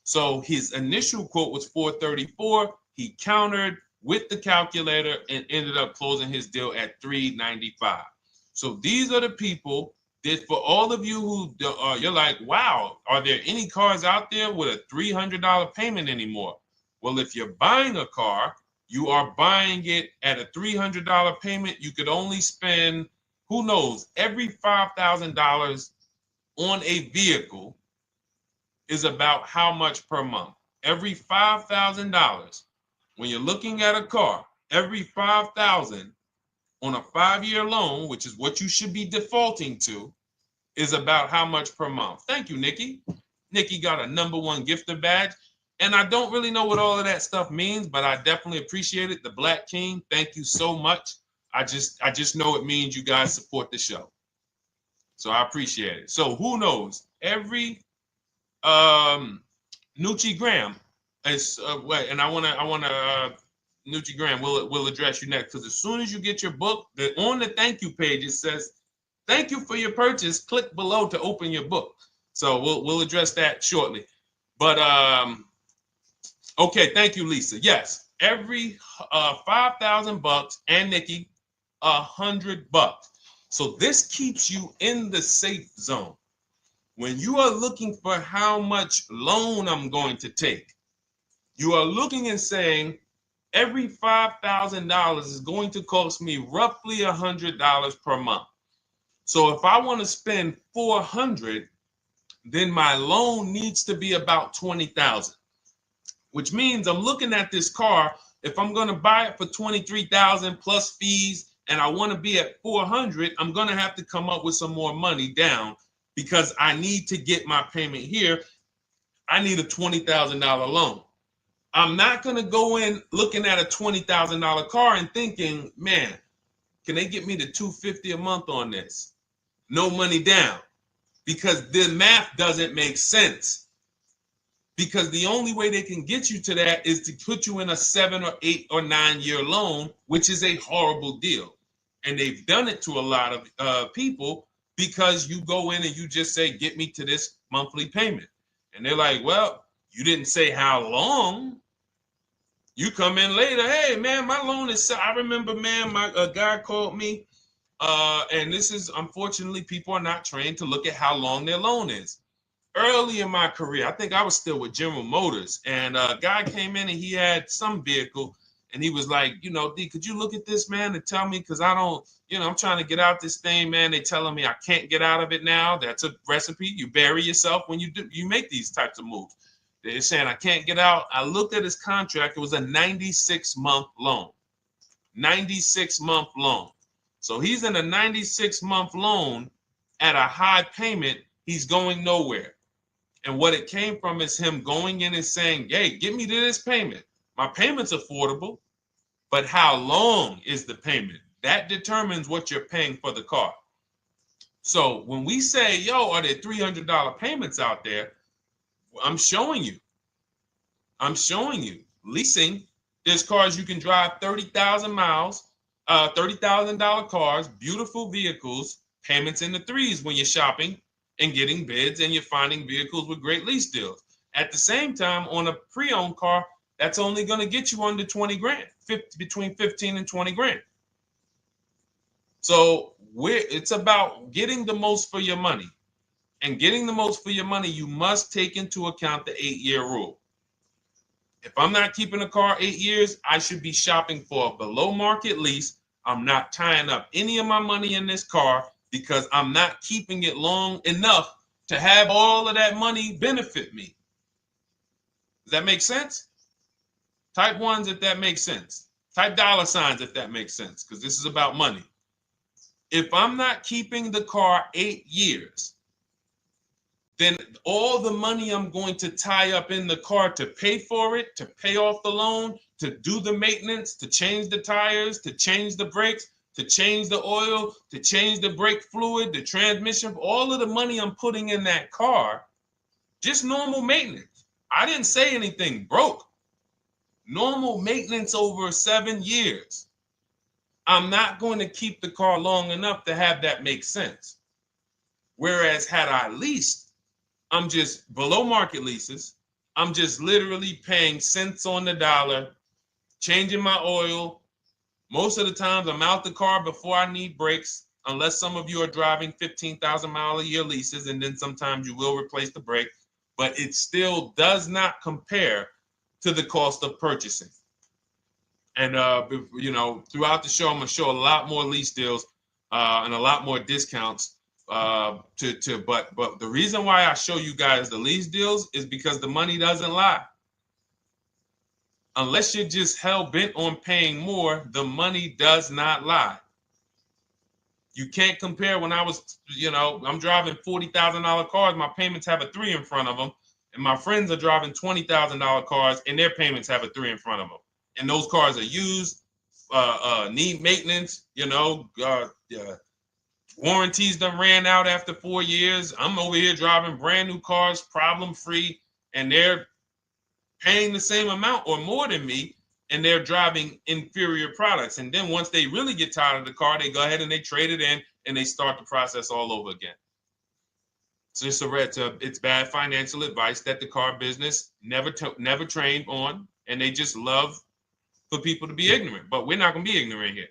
Speaker 1: So his initial quote was $434. He countered with the calculator and ended up closing his deal at $395. So these are the people that, for all of you who you're like, wow, are there any cars out there with a $300 payment anymore? Well, if you're buying a car, you are buying it at a $300 payment. You could only spend, who knows, every $5,000 on a vehicle is about how much per month. Every $5,000, when you're looking at a car, every $5,000 on a 5-year loan, which is what you should be defaulting to, is about how much per month. Thank you, Nikki. Nikki got a #1 gifter badge. And I don't really know what all of that stuff means, but I definitely appreciate it. The Black King, thank you so much. I just know it means you guys support the show. So I appreciate it. So who knows? Every Nucci Graham is and I wanna Nucci Graham will address you next, because as soon as you get your book, on the thank you page it says, "Thank you for your purchase. Click below to open your book." So we'll address that shortly. But okay, thank you, Lisa. Yes, every $5,000, and Nikki, $100. So this keeps you in the safe zone. When you are looking for how much loan I'm going to take, you are looking and saying, every $5,000 is going to cost me roughly $100 per month. So if I want to spend $400, then my loan needs to be about $20,000, which means I'm looking at this car. If I'm going to buy it for $23,000 plus fees, and I want to be at $400, I'm going to have to come up with some more money down, because I need to get my payment here. I need a $20,000 loan. I'm not going to go in looking at a $20,000 car and thinking, man, can they get me to $250 a month on this? No money down, because the math doesn't make sense. Because the only way they can get you to that is to put you in a 7 or 8 or 9 year loan, which is a horrible deal. And they've done it to a lot of people, because you go in and you just say, get me to this monthly payment. And they're like, well, you didn't say how long. You come in later, hey, man, my loan is, I remember, man, a guy called me, and this is, unfortunately, people are not trained to look at how long their loan is. Early in my career, I think I was still with General Motors, and a guy came in and he had some vehicle, And he was like, D, could you look at this, man, and tell me, because I don't, I'm trying to get out this thing, man. They telling me I can't get out of it now. That's a recipe. You bury yourself when you make these types of moves. They're saying I can't get out. I looked at his contract. It was a 96-month loan. 96-month loan. So he's in a 96-month loan at a high payment. He's going nowhere. And what it came from is him going in and saying, hey, get me to this payment. My payment's affordable, but how long is the payment? That determines what you're paying for the car. So when we say, yo, are there $300 payments out there? I'm showing you. Leasing, there's cars you can drive 30,000 miles, $30,000 cars, beautiful vehicles, payments in the threes when you're shopping and getting bids, and you're finding vehicles with great lease deals. At the same time, on a pre-owned car, that's only going to get you under 20 grand, between 15 and 20 grand. So it's about getting the most for your money. And getting the most for your money, you must take into account the 8-year rule. If I'm not keeping a car 8 years, I should be shopping for a below market lease. I'm not tying up any of my money in this car because I'm not keeping it long enough to have all of that money benefit me. Does that make sense? Type ones if that makes sense. Type dollar signs if that makes sense, because this is about money. If I'm not keeping the car 8 years, then all the money I'm going to tie up in the car to pay for it, to pay off the loan, to do the maintenance, to change the tires, to change the brakes, to change the oil, to change the brake fluid, the transmission, all of the money I'm putting in that car, just normal maintenance. I didn't say anything broke. Normal maintenance over 7 years. I'm not going to keep the car long enough to have that make sense. Whereas had I leased, I'm just below market leases. I'm just literally paying cents on the dollar, changing my oil. Most of the times I'm out the car before I need brakes, unless some of you are driving 15,000 mile a year leases, and then sometimes you will replace the brake, but it still does not compare to the cost of purchasing. And throughout the show, I'm gonna show a lot more lease deals and a lot more discounts. But the reason why I show you guys the lease deals is because the money doesn't lie. Unless you're just hell bent on paying more, the money does not lie. You can't compare when I was, I'm driving $40,000 cars, my payments have a 3 in front of them, and my friends are driving $20,000 cars and their payments have a 3 in front of them. And those cars are used, need maintenance, warranties done ran out after 4 years. I'm over here driving brand new cars, problem free, and they're paying the same amount or more than me, and they're driving inferior products. And then once they really get tired of the car, they go ahead and they trade it in and they start the process all over again. So it's bad financial advice that the car business never trained on, and they just love for people to be ignorant. But we're not going to be ignorant here.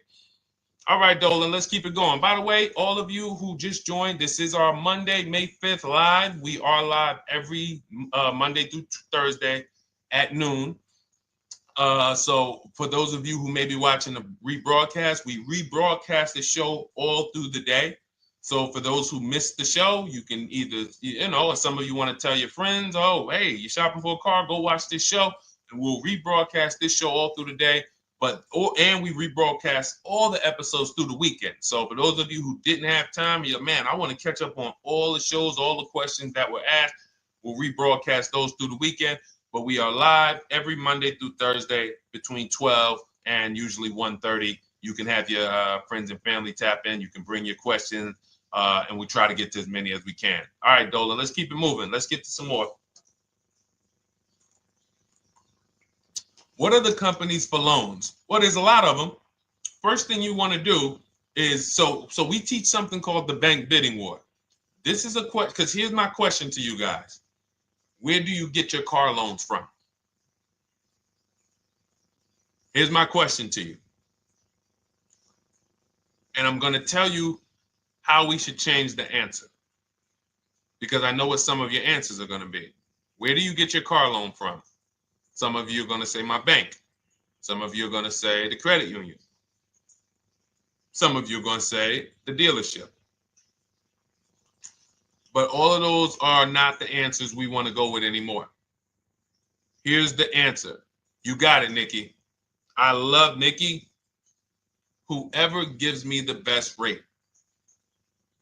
Speaker 1: All right, Dolan, let's keep it going. By the way, all of you who just joined, this is our Monday, May 5th live. We are live every Monday through Thursday at noon. So for those of you who may be watching the rebroadcast, we rebroadcast the show all through the day. So for those who missed the show, you can either, or some of you want to tell your friends, oh, hey, you're shopping for a car, go watch this show. And we'll rebroadcast this show all through the day. And we rebroadcast all the episodes through the weekend. So for those of you who didn't have time, you're like, man, I want to catch up on all the shows, all the questions that were asked. We'll rebroadcast those through the weekend. But we are live every Monday through Thursday between 12 and usually 1:30. You can have your friends and family tap in. You can bring your questions, and we try to get to as many as we can. All right, Dolan, let's keep it moving. Let's get to some more. What are the companies for loans? Well, there's a lot of them. First thing you want to do is, so we teach something called the bank bidding war. This is a question, because here's my question to you guys. Where do you get your car loans from? Here's my question to you. And I'm going to tell you how we should change the answer, because I know what some of your answers are going to be. Where do you get your car loan from? Some of you are going to say my bank. Some of you are going to say the credit union. Some of you are going to say the dealership. But all of those are not the answers we want to go with anymore. Here's the answer. You got it, Nikki. I love Nikki. Whoever gives me the best rate.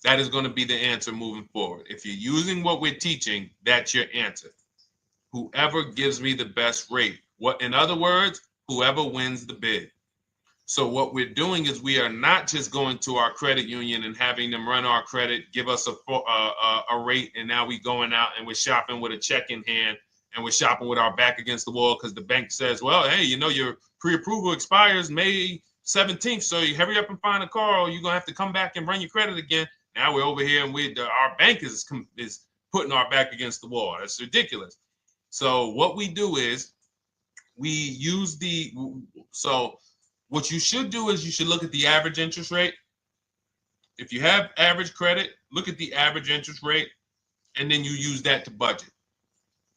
Speaker 1: That is going to be the answer moving forward. If you're using what we're teaching, that's your answer. Whoever gives me the best rate. What, in other words, whoever wins the bid. So what we're doing is we are not just going to our credit union and having them run our credit, give us a rate, and now we going out and we're shopping with a check in hand and we're shopping with our back against the wall because the bank says, well, hey, you know, your pre-approval expires May 17th, so you hurry up and find a car or you're going to have to come back and run your credit again. Now we're over here and our bank is putting our back against the wall. That's ridiculous. So what we do is we use what you should do is you should look at the average interest rate. If you have average credit, look at the average interest rate, and then you use that to budget.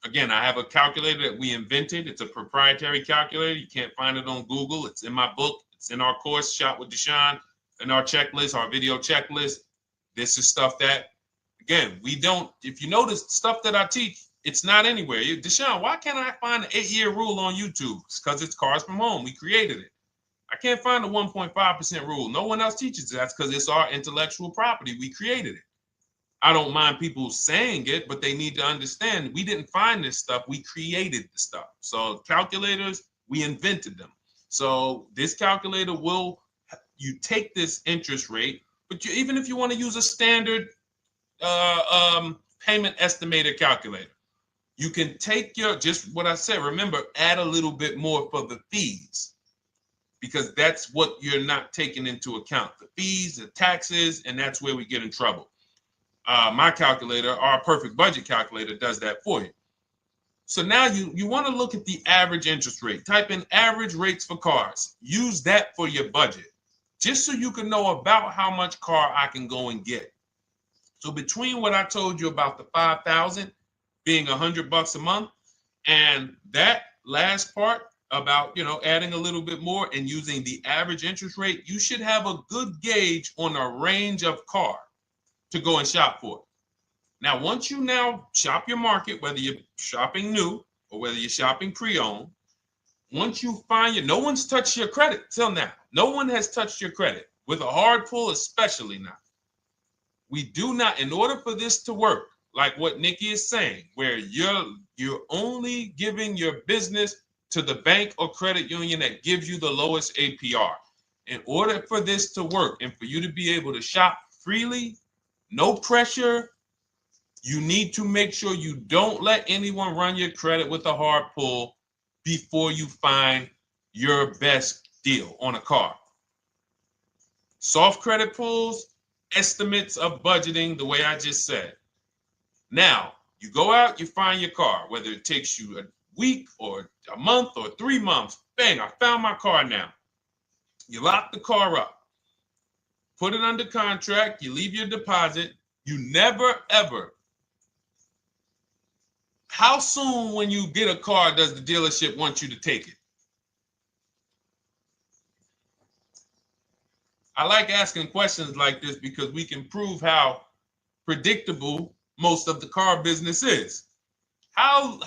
Speaker 1: Again, I have a calculator that we invented. It's a proprietary calculator. You can't find it on Google. It's in my book. It's in our course, Shop with Deshone, in our checklist, our video checklist. This is stuff that, again, we don't, if you notice stuff that I teach, it's not anywhere. Deshone, why can't I find an 8-year rule on YouTube? It's because it's Cars from Home. We created it. I can't find the 1.5% rule. No one else teaches that because it's our intellectual property. We created it. I don't mind people saying it, but they need to understand we didn't find this stuff. We created the stuff. So calculators, we invented them. So this calculator you take this interest rate, but even if you want to use a standard payment estimator calculator, you can take just what I said. Remember, add a little bit more for the fees, because that's what you're not taking into account. The fees, the taxes, and that's where we get in trouble. My calculator, our perfect budget calculator, does that for you. So now you want to look at the average interest rate. Type in average rates for cars. Use that for your budget, just so you can know about how much car I can go and get. So between what I told you about the $5,000 being $100 a month, and that last part about, adding a little bit more and using the average interest rate, you should have a good gauge on a range of car to go and shop for. Now, once you now shop your market, whether you're shopping new or whether you're shopping pre-owned, once you find no one's touched your credit till now. No one has touched your credit with a hard pull, especially not. We do not, in order for this to work, like what Nikki is saying, where you're only giving your business to the bank or credit union that gives you the lowest APR. In order for this to work and for you to be able to shop freely, no pressure, you need to make sure you don't let anyone run your credit with a hard pull before you find your best deal on a car. Soft credit pulls, estimates of budgeting, the way I just said. Now, you go out, you find your car, whether it takes you a week or a month or 3 months. Bang, I found my car now. You lock the car up, put it under contract, you leave your deposit. You never, ever. How soon when you get a car does the dealership want you to take it? I like asking questions like this because we can prove how predictable most of the car business is. How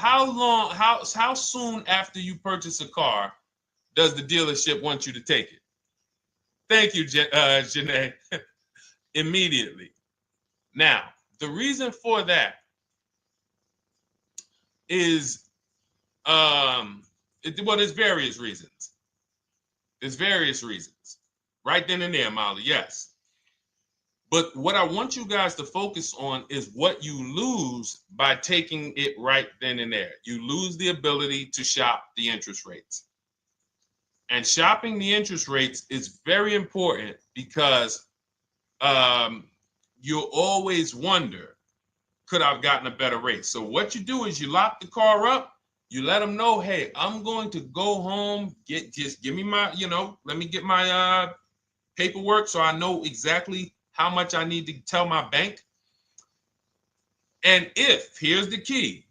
Speaker 1: soon after you purchase a car does the dealership want you to take it? Thank you, Janae. Immediately. Now, the reason for that is, there's various reasons. There's various reasons. Right then and there, Molly, yes. But what I want you guys to focus on is what you lose by taking it right then and there. You lose the ability to shop the interest rates. And shopping the interest rates is very important because you'll always wonder, could I have gotten a better rate? So what you do is you lock the car up, you let them know, hey, I'm going to go home, just give me my, let me get my paperwork so I know exactly how much I need to tell my bank. And here's the key,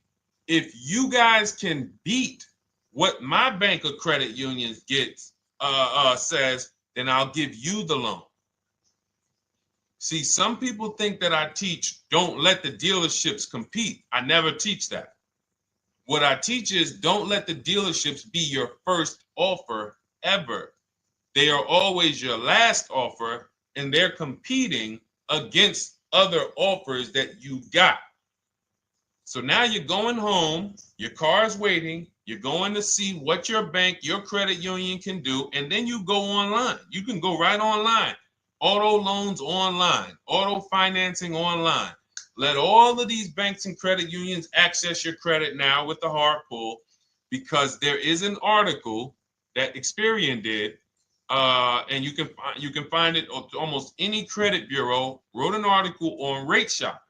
Speaker 1: if you guys can beat what my bank or credit union gets says, then I'll give you the loan. See, some people think that I teach don't let the dealerships compete. I never teach that. What I teach is don't let the dealerships be your first offer ever. They are always your last offer, and they're competing against other offers that you got. So now you're going home, your car's waiting, you're going to see what your bank, your credit union can do, and then you go online. You can go right online. Auto loans online, auto financing online. Let all of these banks and credit unions access your credit now with the hard pull, because there is an article that Experian did, and you can find it on almost any credit bureau, wrote an article on rate shopping.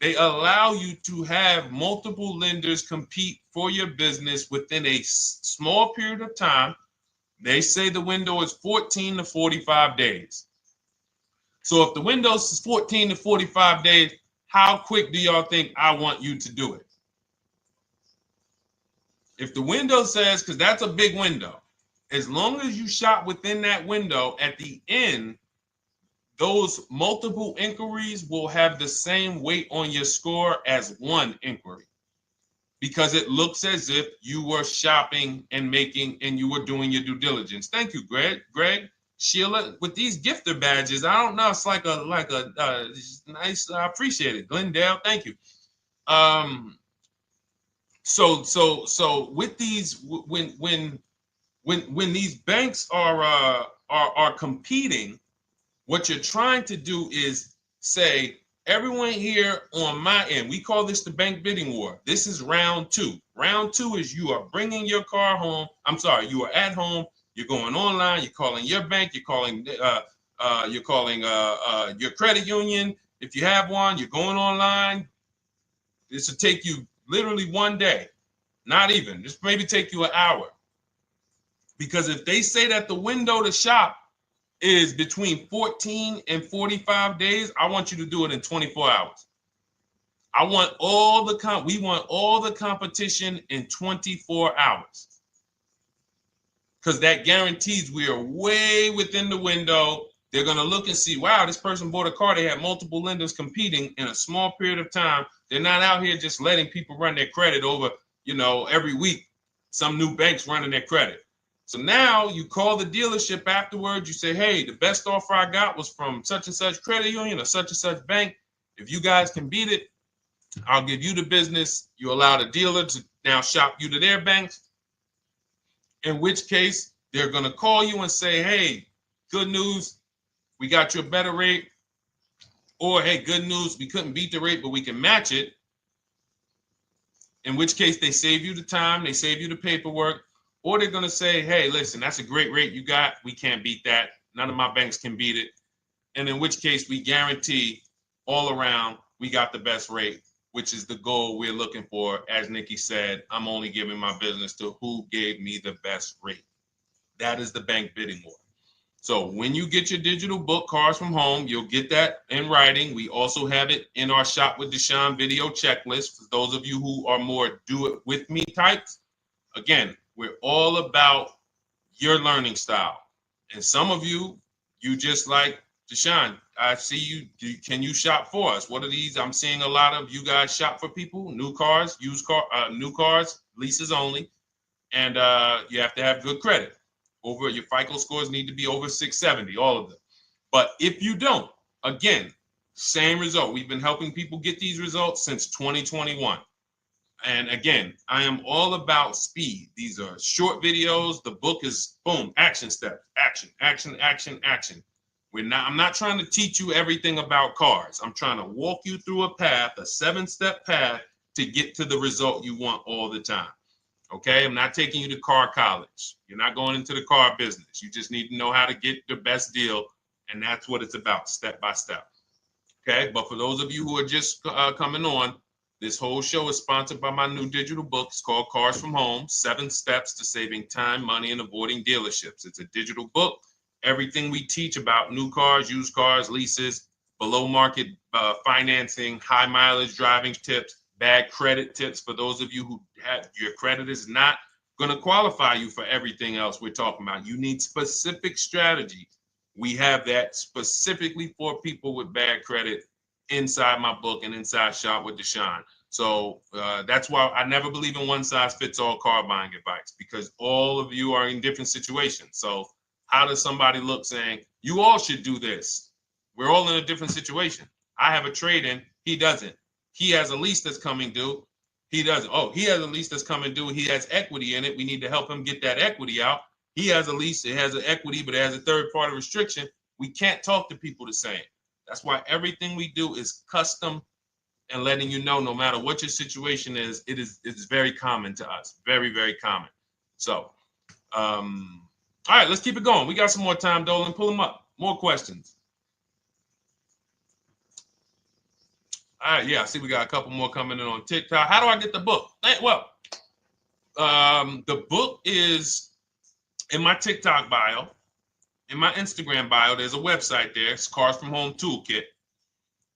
Speaker 1: They allow you to have multiple lenders compete for your business within a small period of time. They say the window is 14 to 45 days. So if the window is 14 to 45 days, how quick do y'all think I want you to do it? If the window says, because that's a big window, as long as you shop within that window, at the end, those multiple inquiries will have the same weight on your score as one inquiry, because it looks as if you were shopping and you were doing your due diligence. Thank you, Greg, Sheila, with these gifter badges. I don't know. It's like a nice. I appreciate it, Glendale. Thank you. So with these, when these banks are competing, what you're trying to do is say, everyone here on my end, we call this the bank bidding war. This is round two. Round two is you are bringing your car home. I'm sorry, you are at home. You're going online. You're calling your bank. You're calling your credit union. If you have one, you're going online. This will take you literally one day, not even. This maybe take you an hour. Because if they say that the window to shop is between 14 and 45 days, I want you to do it in 24 hours. We want all the competition in 24 hours. Because that guarantees we are way within the window. They're going to look and see, wow, this person bought a car. They had multiple lenders competing in a small period of time. They're not out here just letting people run their credit over, every week. Some new banks running their credit. So now you call the dealership afterwards. You say, hey, the best offer I got was from such and such credit union or such and such bank. If you guys can beat it, I'll give you the business. You allow the dealer to now shop you to their banks. In which case, they're going to call you and say, hey, good news, we got you a better rate. Or, hey, good news, we couldn't beat the rate, but we can match it. In which case, they save you the time, they save you the paperwork. Or they're going to say, hey, listen, that's a great rate you got. We can't beat that. None of my banks can beat it. And in which case, we guarantee all around we got the best rate, which is the goal we're looking for. As Nikki said, I'm only giving my business to who gave me the best rate. That is the bank bidding war. So when you get your digital book, Cars from Home, you'll get that in writing. We also have it in our Shop with Deshone video checklist. For those of you who are more do-it-with-me types, again, we're all about your learning style. And some of you just like, Deshone, I see you. Can you shop for us? What are these? I'm seeing a lot of you guys shop for people, new cars, new cars, leases only. And you have to have good credit. Your FICO scores need to be over 670, all of them. But if you don't, again, same result. We've been helping people get these results since 2021. And again, I am all about speed. These are short videos. The book is boom, action steps, action, action, action, action. I'm not trying to teach you everything about cars. I'm trying to walk you through a path, a 7-step path to get to the result you want all the time. Okay, I'm not taking you to car college. You're not going into the car business. You just need to know how to get the best deal. And that's what it's about, step by step. Okay, but for those of you who are just coming on, this whole show is sponsored by my new digital book. It's called Cars from Home, 7 Steps to Saving Time, Money, and Avoiding Dealerships. It's a digital book. Everything we teach about new cars, used cars, leases, below market financing, high mileage driving tips, bad credit tips for those of you who have your credit is not going to qualify you for everything else we're talking about. You need specific strategy. We have that specifically for people with bad credit inside my book and inside Shop with Deshone. So that's why I never believe in one size fits all car buying advice, because all of you are in different situations. So how does somebody look saying, you all should do this? We're all in a different situation. I have a trade-in. He doesn't. He has a lease that's coming due. He doesn't. Oh, he has a lease that's coming due. He has equity in it. We need to help him get that equity out. He has a lease. It has an equity, but it has a third-party restriction. We can't talk to people the same. That's why everything we do is custom and letting you know, no matter what your situation is, it's very common to us. Very, very common. So, all right, let's keep it going. We got some more time, Dolan. Pull them up. More questions. All right, yeah, I see we got a couple more coming in on TikTok. How do I get the book? Well, the book is in my TikTok bio. In my Instagram bio, there's a website there. It's Cars from Home Toolkit.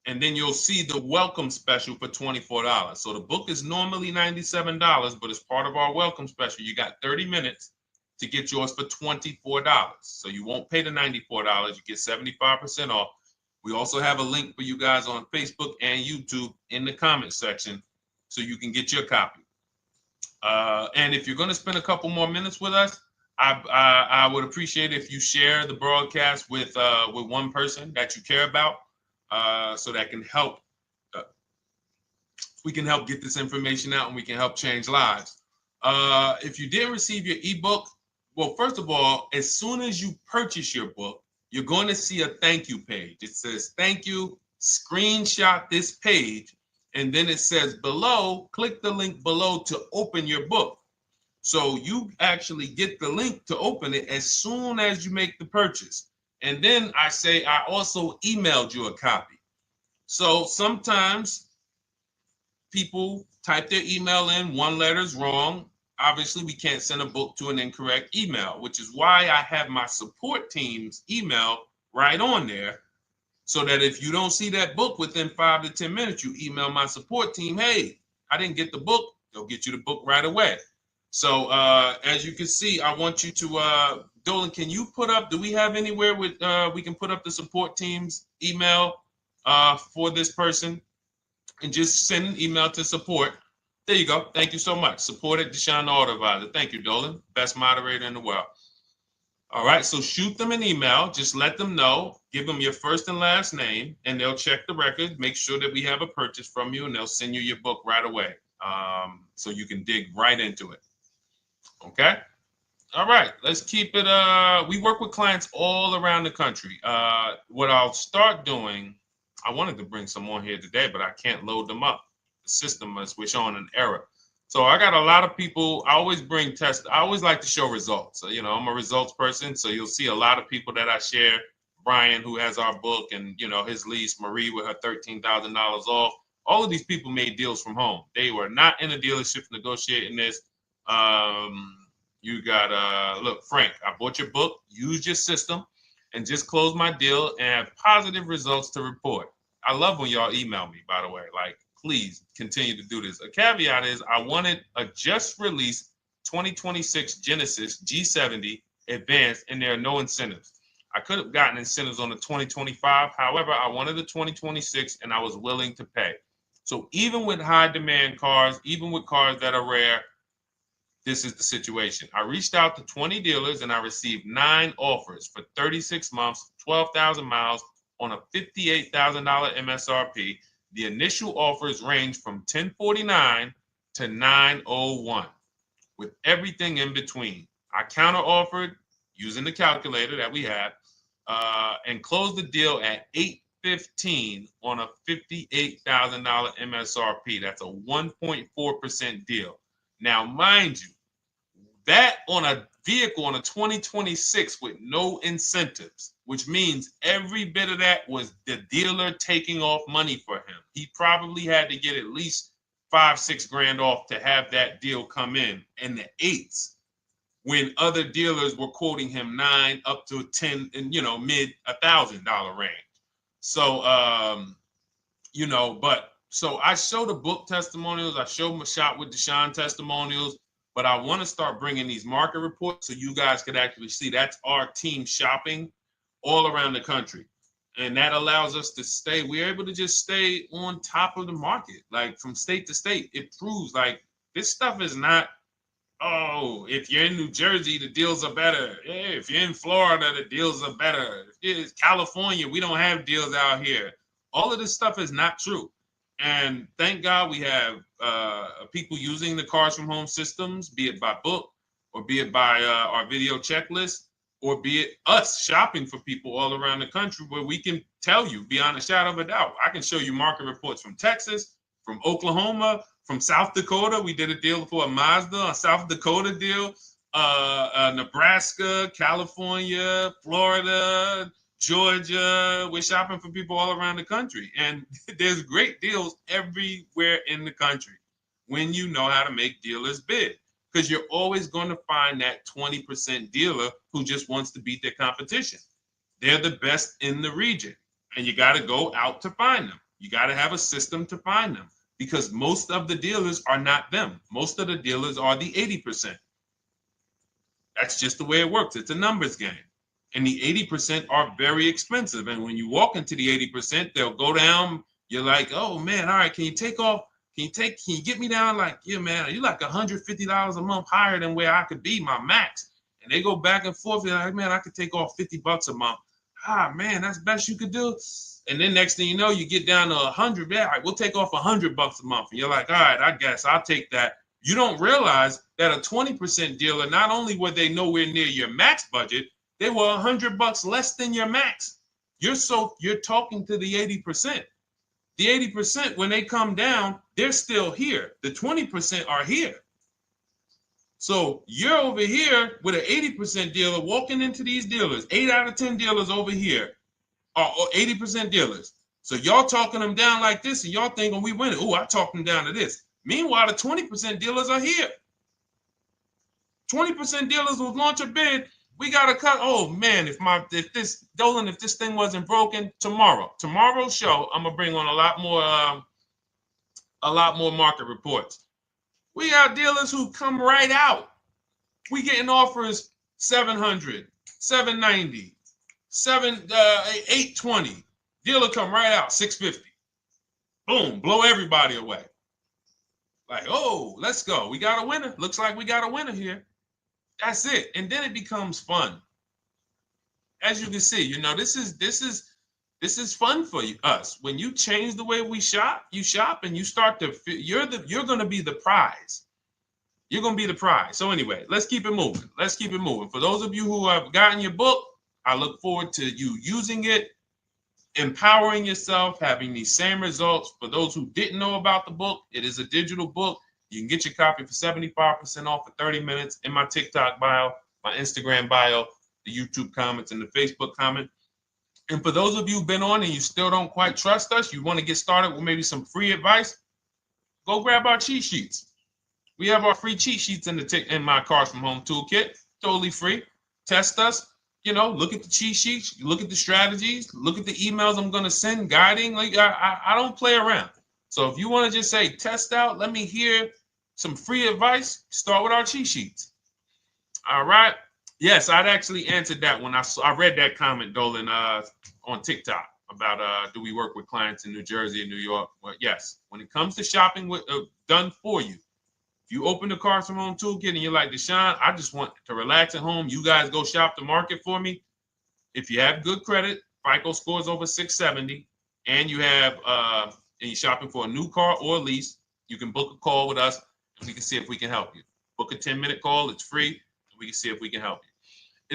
Speaker 1: And then you'll see the welcome special for $24. So the book is normally $97, but as part of our welcome special, you got 30 minutes to get yours for $24. So you won't pay the $94. You get 75% off. We also have a link for you guys on Facebook and YouTube in the comment section so you can get your copy. And if you're going to spend a couple more minutes with us, I would appreciate if you share the broadcast with one person that you care about, so that can help. We can help get this information out, and we can help change lives. If you didn't receive your ebook, well, first of all, as soon as you purchase your book, you're going to see a thank you page. It says thank you. Screenshot this page, and then it says below, click the link below to open your book. So you actually get the link to open it as soon as you make the purchase. And then I say I also emailed you a copy. So sometimes people type their email in, one letter's wrong. Obviously, we can't send a book to an incorrect email, which is why I have my support team's email right on there, so that if you don't see that book within 5 to 10 minutes, you email my support team, hey, I didn't get the book. They'll get you the book right away. So as you can see, I want you to, Dolan, can you put up, do we have anywhere with, we can put up the support team's email for this person, and just send an email to support. There you go. Thank you so much. Support at Deshone the Auto Advisor. Thank you, Dolan. Best moderator in the world. All right, so shoot them an email. Just let them know. Give them your first and last name, and they'll check the record, make sure that we have a purchase from you, and they'll send you your book right away, so you can dig right into it. Okay? All right, let's keep it. We work with clients all around the country. What I'll start doing, I wanted to bring some on here today, but I can't load them up. The system is showing an error. So I got a lot of people. I always bring tests. I always like to show results. So, I'm a results person. So you'll see a lot of people that I share. Brian, who has our book, and his lease. Marie with her $13,000 off. All of these people made deals from home. They were not in a dealership negotiating this. You got look, Frank. I bought your book. Use your system, and just close my deal and have positive results to report. I love when y'all email me, by the way. Like, please continue to do this. A caveat is I wanted a just released 2026 Genesis G70 Advanced, and there are no incentives. I could have gotten incentives on the 2025. However, I wanted the 2026, and I was willing to pay. So even with high demand cars, even with cars that are rare, this is the situation. I reached out to 20 dealers, and I received 9 offers for 36 months, 12,000 miles on a $58,000 MSRP. The initial offers range from $1049 to $901, with everything in between. I counter offered using the calculator that we have, and closed the deal at $815 on a $58,000 MSRP. That's a 1.4% deal. Now, mind you, that on a vehicle on a 2026 with no incentives, which means every bit of that was the dealer taking off money for him. He probably had to get at least $5-6 grand off to have that deal come in the 8s, when other dealers were quoting him 9 up to 10 and mid $1,000 range. So but so I show the book testimonials, I show my Shop with Deshone testimonials. But I want to start bringing these market reports so you guys could actually see that's our team shopping all around the country. And that allows us to stay, we're able to just stay on top of the market, like from state to state. It proves like this stuff is not, oh, if you're in New Jersey, the deals are better. Yeah, if you're in Florida, the deals are better. If it's California, we don't have deals out here. All of this stuff is not true. And thank God we have people using the Cars from Home systems, be it by book or be it by our video checklist, or be it us shopping for people all around the country where we can tell you beyond a shadow of a doubt. I can show you market reports from Texas, from Oklahoma, from South Dakota. We did a deal for a Mazda, a South Dakota deal, Nebraska, California, Florida, Georgia. We're shopping for people all around the country. And there's great deals everywhere in the country when you know how to make dealers bid. Because you're always going to find that 20% dealer who just wants to beat their competition. They're the best in the region. And you got to go out to find them. You got to have a system to find them. Because most of the dealers are not them. Most of the dealers are the 80%. That's just the way it works. It's a numbers game. And the 80% are very expensive. And when you walk into the 80%, they'll go down. You're like, oh, man, all right, can you take off? Can you get me down like, yeah, man, you're like $150 a month higher than where I could be, my max. And they go back and forth. They're like, man, I could take off $50 a month. Ah, man, that's the best you could do. And then next thing you know, you get down to 100. Yeah, all right, we'll take off $100 a month. And you're like, all right, I guess I'll take that. You don't realize that a 20% dealer, not only were they nowhere near your max budget, they were $100 less than your max. You're talking to the 80%. The 80%, when they come down, they're still here. The 20% are here. So you're over here with an 80% dealer walking into these dealers. 8 out of 10 dealers over here are 80% dealers. So y'all talking them down like this, and y'all thinking we winning. Oh, I talked them down to this. Meanwhile, the 20% dealers are here. 20% dealers will launch a bid. We gotta cut. Oh man, if this thing wasn't broken, tomorrow's show, I'm gonna bring on a lot more market reports. We got dealers who come right out. We getting offers 700, 790, 820. Dealer come right out 650. Boom, blow everybody away. Like, oh, let's go. We got a winner. Looks like we got a winner here. That's it. And then it becomes fun. As you can see, this is fun for us. When you change the way we shop, you shop and you start to you're going to be the prize. You're going to be the prize. So anyway, let's keep it moving. For those of you who have gotten your book, I look forward to you using it, empowering yourself, having these same results. For those who didn't know about the book, it is a digital book. You can get your copy for 75% off for 30 minutes in my TikTok bio, my Instagram bio, the YouTube comments, and the Facebook comment. And for those of you who've been on and you still don't quite trust us, you want to get started with maybe some free advice, go grab our cheat sheets. We have our free cheat sheets in my Cars from Home toolkit, totally free. Test us, look at the cheat sheets, look at the strategies, look at the emails I'm going to send, guiding. Like I don't play around. So if you want to just say, test out, let me hear some free advice, start with our cheat sheets. All right. Yes, I'd actually answered that when I read that comment, Dolan, on TikTok about do we work with clients in New Jersey and New York? Well, yes. When it comes to shopping done for you, if you open the Cars from Home toolkit and you're like, Deshone, I just want to relax at home. You guys go shop the market for me. If you have good credit, FICO scores over 670, and you have and you're shopping for a new car or a lease, you can book a call with us. We can see if we can help you. Book a 10-minute call. It's free. And we can see if we can help you.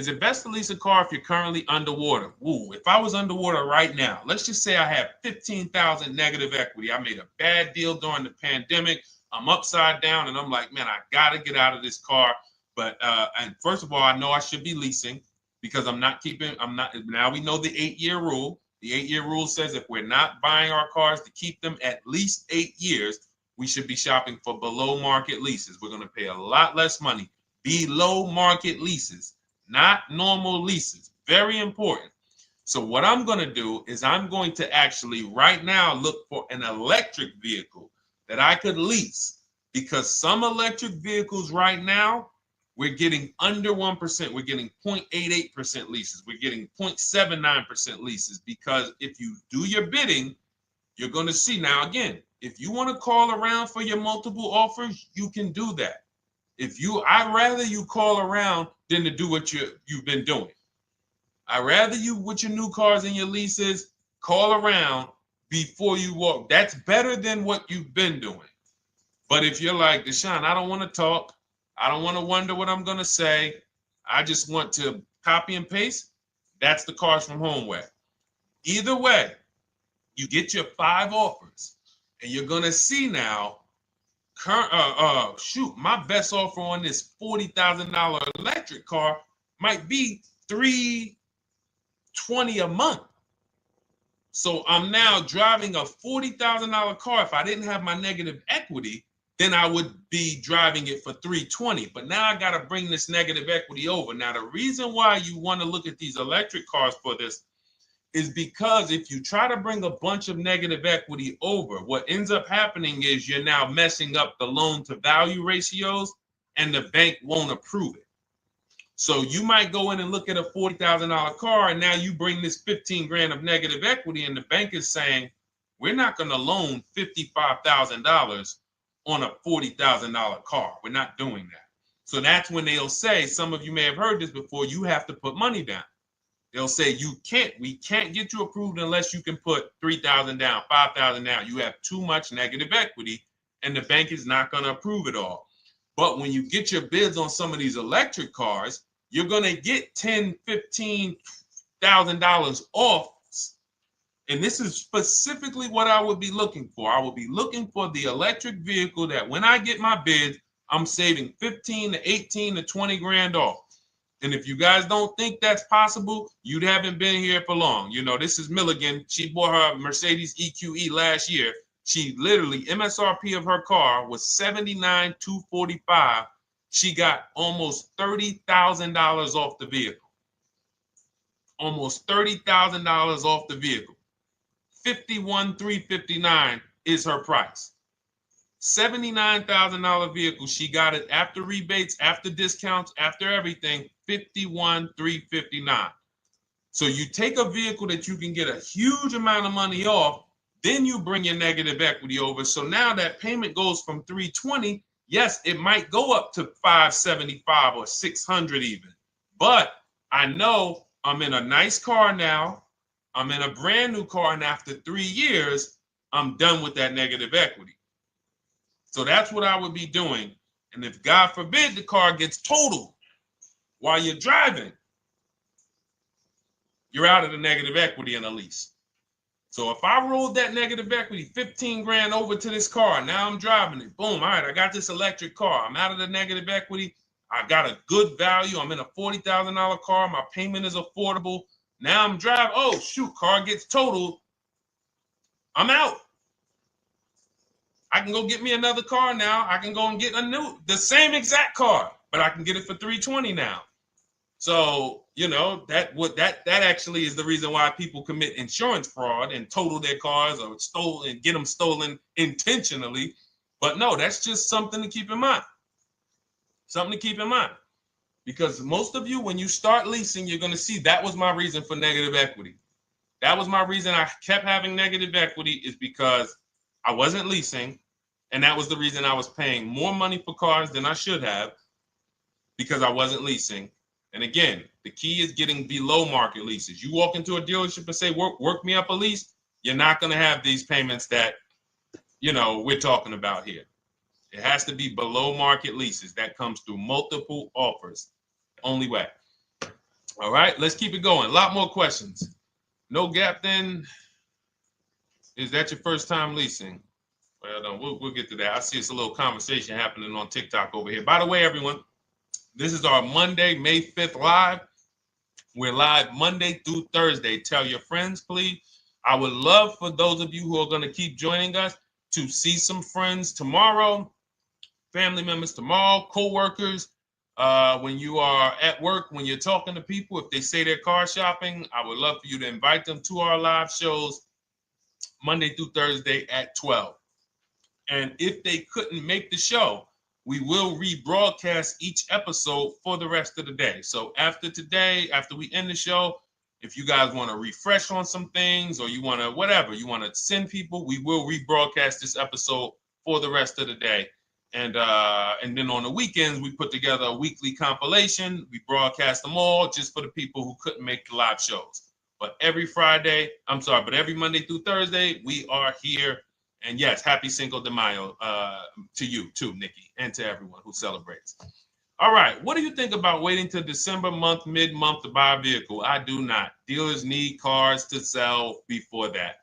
Speaker 1: Is it best to lease a car if you're currently underwater? Ooh, if I was underwater right now, let's just say I have 15,000 negative equity. I made a bad deal during the pandemic. I'm upside down and I'm like, man, I got to get out of this car. But and first of all, I know I should be leasing because now we know the 8-year rule. The 8-year rule says if we're not buying our cars to keep them at least 8 years, we should be shopping for below market leases. We're going to pay a lot less money. Below market leases, not normal leases. Very important. So what I'm going to do is I'm going to actually right now look for an electric vehicle that I could lease because some electric vehicles right now, we're getting under 1%. We're getting 0.88% leases. We're getting 0.79% leases, because if you do your bidding, you're going to see. Now, again, if you want to call around for your multiple offers, you can do that. I'd rather you call around than to do what you've been doing. I'd rather you, with your new cars and your leases, call around before you walk. That's better than what you've been doing. But if you're like, Deshone, I don't want to talk. I don't want to wonder what I'm going to say. I just want to copy and paste. That's the Cars from Home way. Either way, you get your 5 offers, and you're going to see now, my best offer on this $40,000 electric car might be $320 a month. So I'm now driving a $40,000 car. If I didn't have my negative equity, then I would be driving it for $320. But now I got to bring this negative equity over. Now, the reason why you want to look at these electric cars for this is because if you try to bring a bunch of negative equity over, what ends up happening is you're now messing up the loan to value ratios, and the bank won't approve it. So you might go in and look at a $40,000 car, and now you bring this 15 grand of negative equity, and the bank is saying, we're not going to loan $55,000 on a $40,000 car. We're not doing that. So that's when they'll say, some of you may have heard this before, you have to put money down. They'll say, we can't get you approved unless you can put $3,000 down, $5,000 down. You have too much negative equity, and the bank is not going to approve it all. But when you get your bids on some of these electric cars, you're going to get $10,000, $15,000 off. And this is specifically what I would be looking for. I would be looking for the electric vehicle that when I get my bids, I'm saving 15 to 18 to 20 grand off. And if you guys don't think that's possible, you haven't been here for long. You know, this is Milligan. She bought her Mercedes EQE last year. She literally, MSRP of her car was $79,245. She got almost $30,000 off the vehicle. Almost $30,000 off the vehicle. $51,359 is her price. $79,000 vehicle. She got it after rebates, after discounts, after everything. $51,359. So you take a vehicle that you can get a huge amount of money off, then you bring your negative equity over. So now that payment goes from $320. Yes, it might go up to $575 or $600 even. But I know I'm in a nice car now. I'm in a brand new car, and after 3 years, I'm done with that negative equity. So that's what I would be doing. And if God forbid the car gets totaled while you're driving, you're out of the negative equity in a lease. So if I rolled that negative equity, 15 grand over to this car, now I'm driving it. Boom. All right, I got this electric car. I'm out of the negative equity. I got a good value. I'm in a $40,000 car. My payment is affordable. Now I'm driving. Oh, shoot, car gets totaled. I'm out. I can go get me another car now. I can go and get the same exact car, but I can get it for $320 now. So, you know, that actually is the reason why people commit insurance fraud and total their cars or get them stolen intentionally. But no, that's just something to keep in mind. Something to keep in mind. Because most of you, when you start leasing, you're going to see that was my reason for negative equity. That was my reason I kept having negative equity, is because I wasn't leasing. And that was the reason I was paying more money for cars than I should have, because I wasn't leasing. And again, the key is getting below market leases. You walk into a dealership and say, work me up a lease, you're not going to have these payments that, you know, we're talking about here. It has to be below market leases. That comes through multiple offers. Only way. All right, let's keep it going. A lot more questions. No gap then. Is that your first time leasing? Well, no, we'll get to that. I see it's a little conversation happening on TikTok over here. By the way, everyone, this is our Monday, May 5th live. We're live Monday through Thursday. Tell your friends, please. I would love for those of you who are going to keep joining us to see some friends tomorrow, family members tomorrow, co-workers. When you are at work, when you're talking to people, if they say they're car shopping, I would love for you to invite them to our live shows Monday through Thursday at 12. And if they couldn't make the show, we will rebroadcast each episode for the rest of the day. So after today, after we end the show, if you guys want to refresh on some things or you want to whatever, you want to send people, we will rebroadcast this episode for the rest of the day. And then on the weekends, we put together a weekly compilation. We broadcast them all just for the people who couldn't make the live shows. But every Monday through Thursday, we are here. And yes, happy Cinco de Mayo to you too, Nikki, and to everyone who celebrates. All right, what do you think about waiting till December month, mid-month to buy a vehicle? I do not. Dealers need cars to sell before that.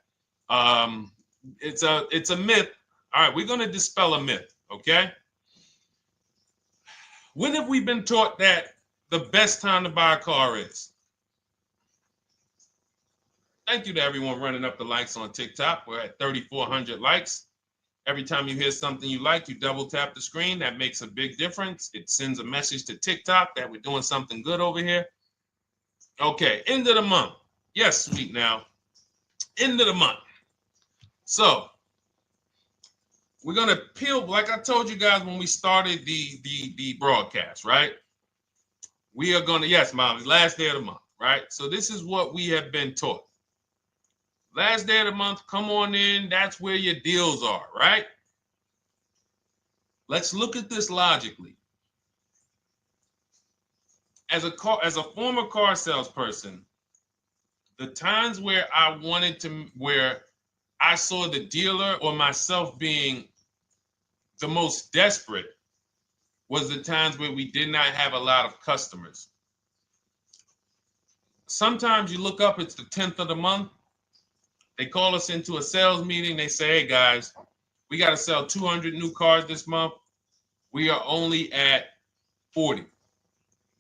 Speaker 1: It's a myth. All right, we're going to dispel a myth, okay? When have we been taught that the best time to buy a car is? Thank you to everyone running up the likes on TikTok. We're at 3,400 likes. Every time you hear something you like, you double tap the screen. That makes a big difference. It sends a message to TikTok that we're doing something good over here. Okay, end of the month. Yes, sweet now. End of the month. So we're gonna peel, like I told you guys when we started the broadcast, right? We are gonna, yes, Molly, last day of the month, right? So this is what we have been taught. Last day of the month, come on in. That's where your deals are, right? Let's look at this logically. As a former car salesperson, the times where where I saw the dealer or myself being the most desperate was the times where we did not have a lot of customers. Sometimes you look up, it's the 10th of the month. They call us into a sales meeting. They say, hey, guys, we got to sell 200 new cars this month. We are only at 40.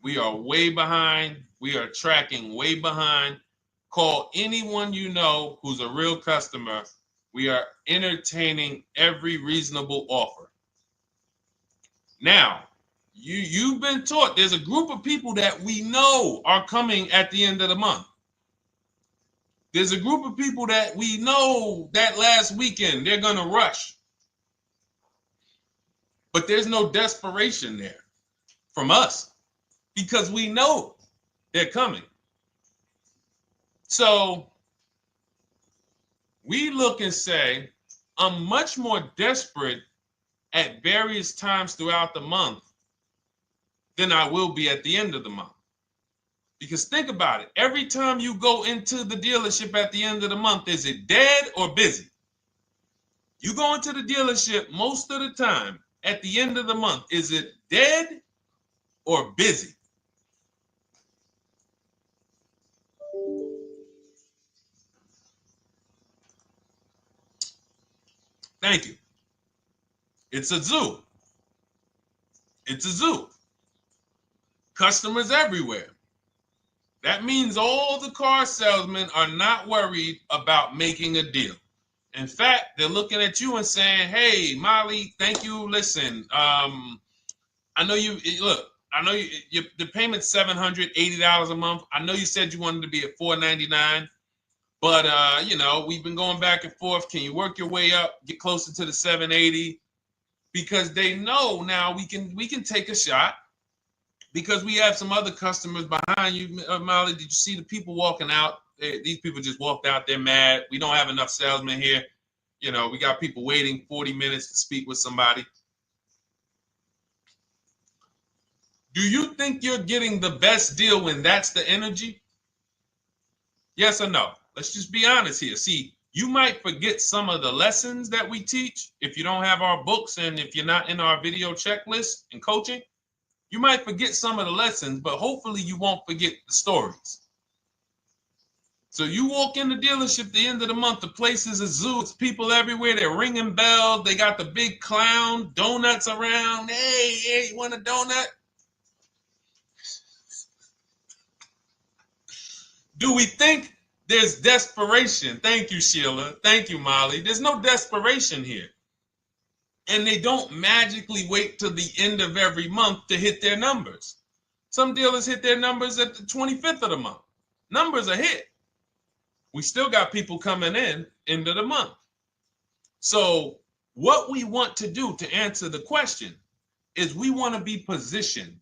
Speaker 1: We are way behind. We are tracking way behind. Call anyone you know who's a real customer. We are entertaining every reasonable offer. Now, you've been taught there's a group of people that we know are coming at the end of the month. There's a group of people that we know that last weekend they're going to rush. But there's no desperation there from us because we know they're coming. So we look and say, I'm much more desperate at various times throughout the month than I will be at the end of the month. Because think about it. Every time you go into the dealership at the end of the month, is it dead or busy? You go into the dealership most of the time at the end of the month, is it dead or busy? Thank you. It's a zoo. It's a zoo. Customers everywhere. That means all the car salesmen are not worried about making a deal. In fact, they're looking at you and saying, hey, Molly, thank you. Listen, I know the payment's $780 a month. I know you said you wanted to be at $499, but we've been going back and forth. Can you work your way up, get closer to the $780? Because they know now we can take a shot. Because we have some other customers behind you, Molly. Did you see the people walking out? These people just walked out. They're mad. We don't have enough salesmen here. We got people waiting 40 minutes to speak with somebody. Do you think you're getting the best deal when that's the energy? Yes or no? Let's just be honest here. See, you might forget some of the lessons that we teach if you don't have our books and if you're not in our video checklist and coaching. You might forget some of the lessons, but hopefully you won't forget the stories. So you walk in the dealership at the end of the month, the place is a zoo. It's people everywhere. They're ringing bells. They got the big clown, donuts around. Hey, you want a donut? Do we think there's desperation? Thank you, Sheila. Thank you, Molly. There's no desperation here. And they don't magically wait till the end of every month to hit their numbers. Some dealers hit their numbers at the 25th of the month. Numbers are hit. We still got people coming in end of the month. So What we want to do to answer the question is we want to be positioned.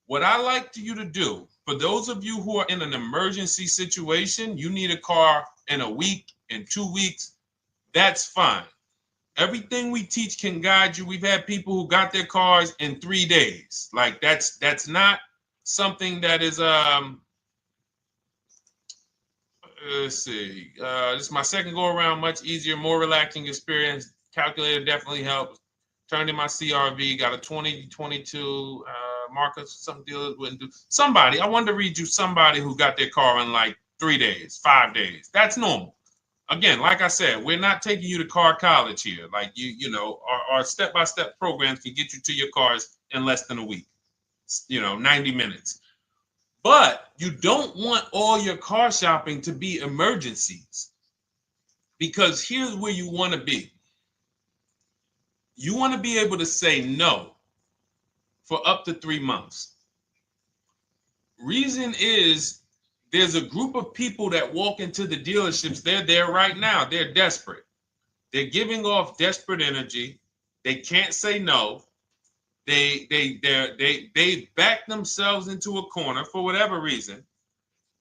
Speaker 1: What I like you to do, for those of you who are in an emergency situation, you need a car in a week, in 2 weeks, that's fine. Everything we teach can guide you. We've had people who got their cars in 3 days. Like that's not something that is let's see. This is my second go around, much easier, more relaxing experience. Calculator definitely helps. Turned in my CRV, got a 2022 Marcus, some dealers wouldn't do. Somebody, I wanted to read you somebody who got their car in like 3 days, 5 days. That's normal. Again, like I said, we're not taking you to car college here. Like you know, our step-by-step programs can get you to your cars in less than a week, 90 minutes. But you don't want all your car shopping to be emergencies, because here's where you want to be. You want to be able to say no for up to 3 months. Reason is, there's a group of people that walk into the dealerships. They're there right now. They're desperate. They're giving off desperate energy. They can't say no. They back themselves into a corner for whatever reason.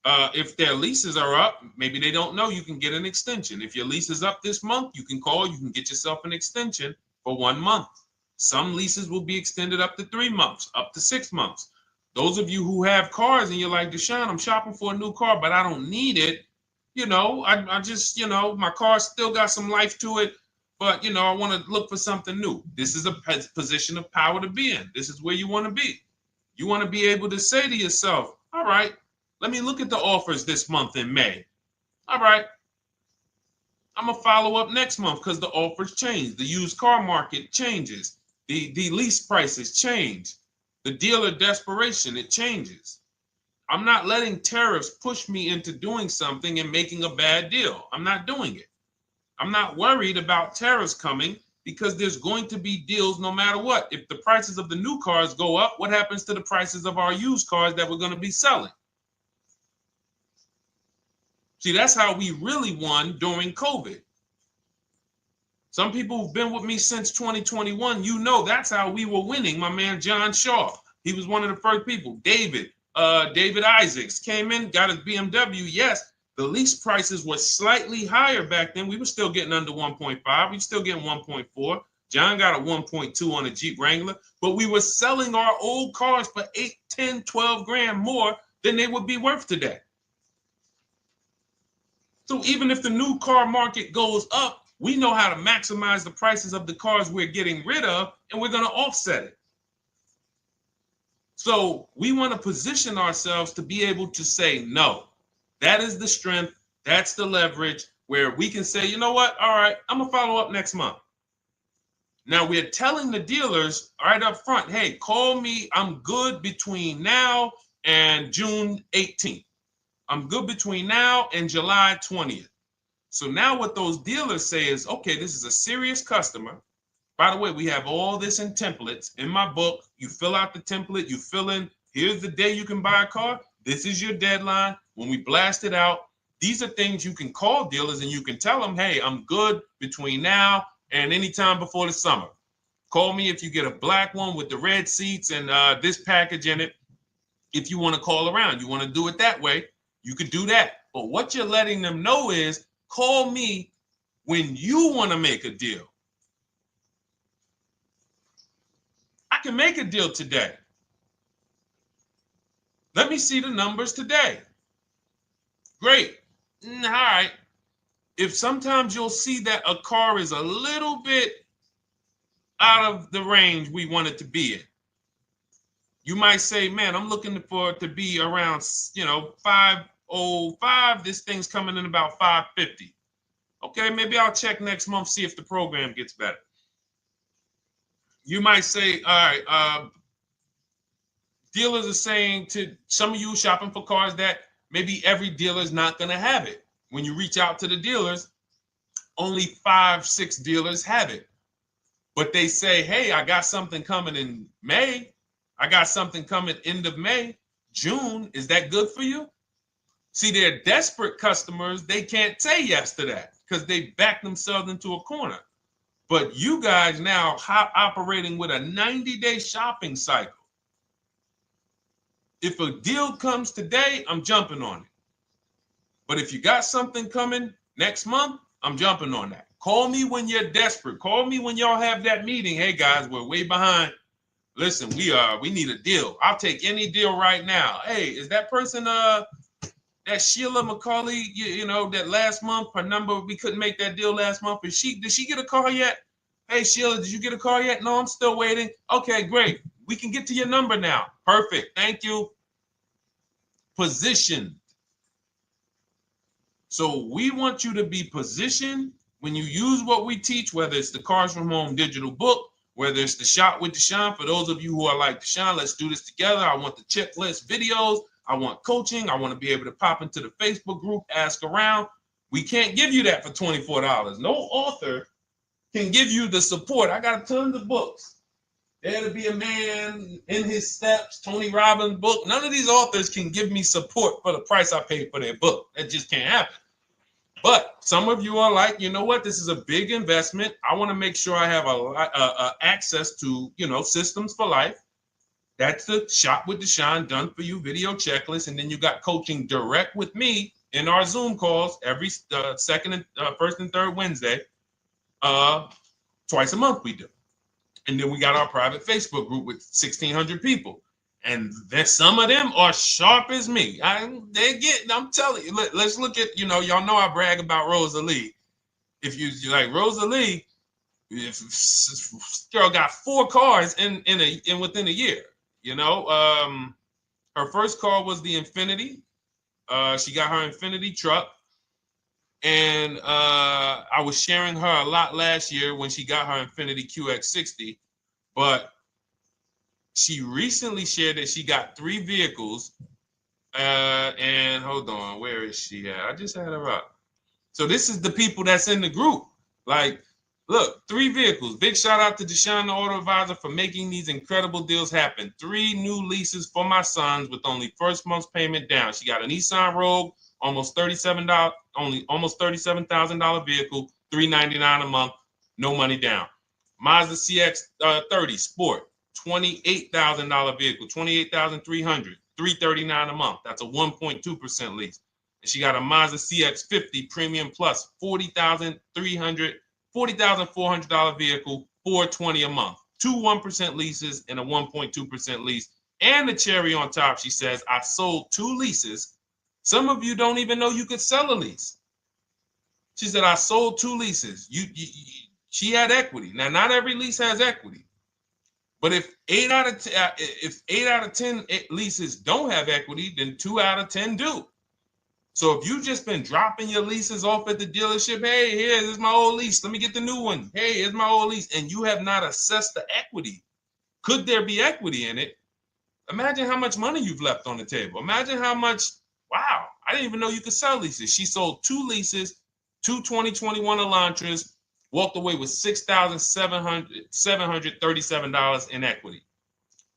Speaker 1: If their leases are up, maybe they don't know you can get an extension. If your lease is up this month, you can call. You can get yourself an extension for 1 month. Some leases will be extended up to 3 months, up to 6 months. Those of you who have cars and you're like, Deshone, I'm shopping for a new car, but I don't need it. I just, my car still got some life to it, but, I want to look for something new. This is a position of power to be in. This is where you want to be. You want to be able to say to yourself, all right, let me look at the offers this month in May. All right, I'm going to follow up next month because the offers change. The used car market changes. The lease prices change. The dealer desperation, it changes. I'm not letting tariffs push me into doing something and making a bad deal. I'm not doing it. I'm not worried about tariffs coming, because there's going to be deals no matter what. If the prices of the new cars go up, what happens to the prices of our used cars that we're going to be selling? See, that's how we really won during COVID. Some people who've been with me since 2021, that's how we were winning. My man John Shaw, he was one of the first people. David Isaacs came in, got his BMW. Yes, the lease prices were slightly higher back then. We were still getting under 1.5. We were still getting 1.4. John got a 1.2 on a Jeep Wrangler, but we were selling our old cars for 8, 10, 12 grand more than they would be worth today. So even if the new car market goes up, we know how to maximize the prices of the cars we're getting rid of, and we're going to offset it. So we want to position ourselves to be able to say no. That is the strength. That's the leverage where we can say, you know what? All right, I'm going to follow up next month. Now we're telling the dealers right up front, hey, call me. I'm good between now and June 18th. I'm good between now and July 20th. So now what those dealers say is, okay, this is a serious customer. By the way, we have all this in templates. In my book, you fill out the template, you fill in, here's the day you can buy a car. This is your deadline. When we blast it out, these are things you can call dealers and you can tell them, hey, I'm good between now and anytime before the summer. Call me if you get a black one with the red seats and this package in it. If you want to call around, you want to do it that way, you could do that. But what you're letting them know is, call me when you want to make a deal. I can make a deal today. Let me see the numbers today. Great. All right. If sometimes you'll see that a car is a little bit out of the range we want it to be in, you might say, man, I'm looking for it to be around, 505. This thing's coming in about 550. Okay, maybe I'll check next month, see if the program gets better. You might say, all right, dealers are saying to some of you shopping for cars that maybe every dealer is not going to have it. When you reach out to the dealers, only 5, 6 dealers have it. But they say, hey, I got something coming in May. I got something coming end of May, June. Is that good for you? See, they're desperate customers. They can't say yes to that because they back themselves into a corner. But you guys now operating with a 90-day shopping cycle. If a deal comes today, I'm jumping on it. But if you got something coming next month, I'm jumping on that. Call me when you're desperate. Call me when y'all have that meeting. Hey guys, we're way behind. Listen, we need a deal. I'll take any deal right now. Hey, is that person that Sheila McCauley, you know, that last month, her number, we couldn't make that deal last month. Did she get a call yet? Hey Sheila, did you get a call yet? No, I'm still waiting. Okay, great. We can get to your number now. Perfect. Thank you. Positioned. So we want you to be positioned when you use what we teach, whether it's the Cars from Home digital book, whether it's the Shop with Deshone. For those of you who are like, Deshone, let's do this together. I want the checklist videos. I want coaching. I want to be able to pop into the Facebook group, ask around. We can't give you that for $24. No author can give you the support. I got tons of books. There to Be a Man, In His Steps, Tony Robbins' book. None of these authors can give me support for the price I paid for their book. That just can't happen. But some of you are like, you know what? This is a big investment. I want to make sure I have a access to, you know, systems for life. That's the Shop with Deshone done for you video checklist. And then you got coaching direct with me in our Zoom calls every first and third Wednesday. Twice a month we do. And then we got our private Facebook group with 1,600 people. And then some of them are sharp as me. I'm telling you, let's look at, you know, y'all know I brag about Rosalie. If you like Rosalie, if girl got 4 cars in within a year, you know. Her first car was the Infinity. She got her Infinity truck. And I was sharing her a lot last year when she got her Infinity QX60, but she recently shared that she got 3 vehicles. And hold on, where is she at? I just had her up. So this is the people that's in the group. Like, look, 3 vehicles. Big shout out to Deshone the Auto Advisor for making these incredible deals happen. 3 new leases for my sons with only first month's payment down. She got a Nissan Rogue, almost $37,000 vehicle, $399 a month, no money down. Mazda CX-30 Sport, $28,000 vehicle, $28,300, $339 a month. That's a 1.2% lease. And she got a Mazda CX-50 Premium Plus, $40,400 vehicle, $420 a month. 2 1% leases and a 1.2% lease. And the cherry on top, she says, I sold 2 leases. Some of you don't even know you could sell a lease. She said, I sold 2 leases. She had equity. Now, not every lease has equity. But if 8 out of 10 leases don't have equity, then 2 out of 10 do. So if you've just been dropping your leases off at the dealership, hey, here's my old lease. Let me get the new one. Hey, here's my old lease. And you have not assessed the equity. Could there be equity in it? Imagine how much money you've left on the table. Imagine how much, wow, I didn't even know you could sell leases. She sold 2 leases, 2 2021 Elantras, walked away with $6,737 in equity.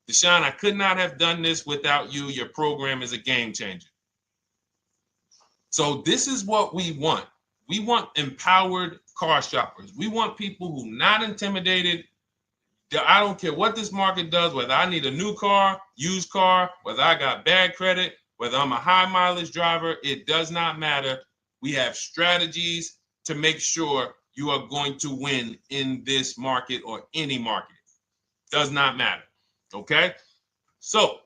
Speaker 1: Deshone, I could not have done this without you. Your program is a game changer. So this is what we want. We want empowered car shoppers. We want people who are not intimidated. I don't care what this market does, whether I need a new car, used car, whether I got bad credit, whether I'm a high mileage driver, it does not matter. We have strategies to make sure you are going to win in this market or any market. Does not matter. Okay? So,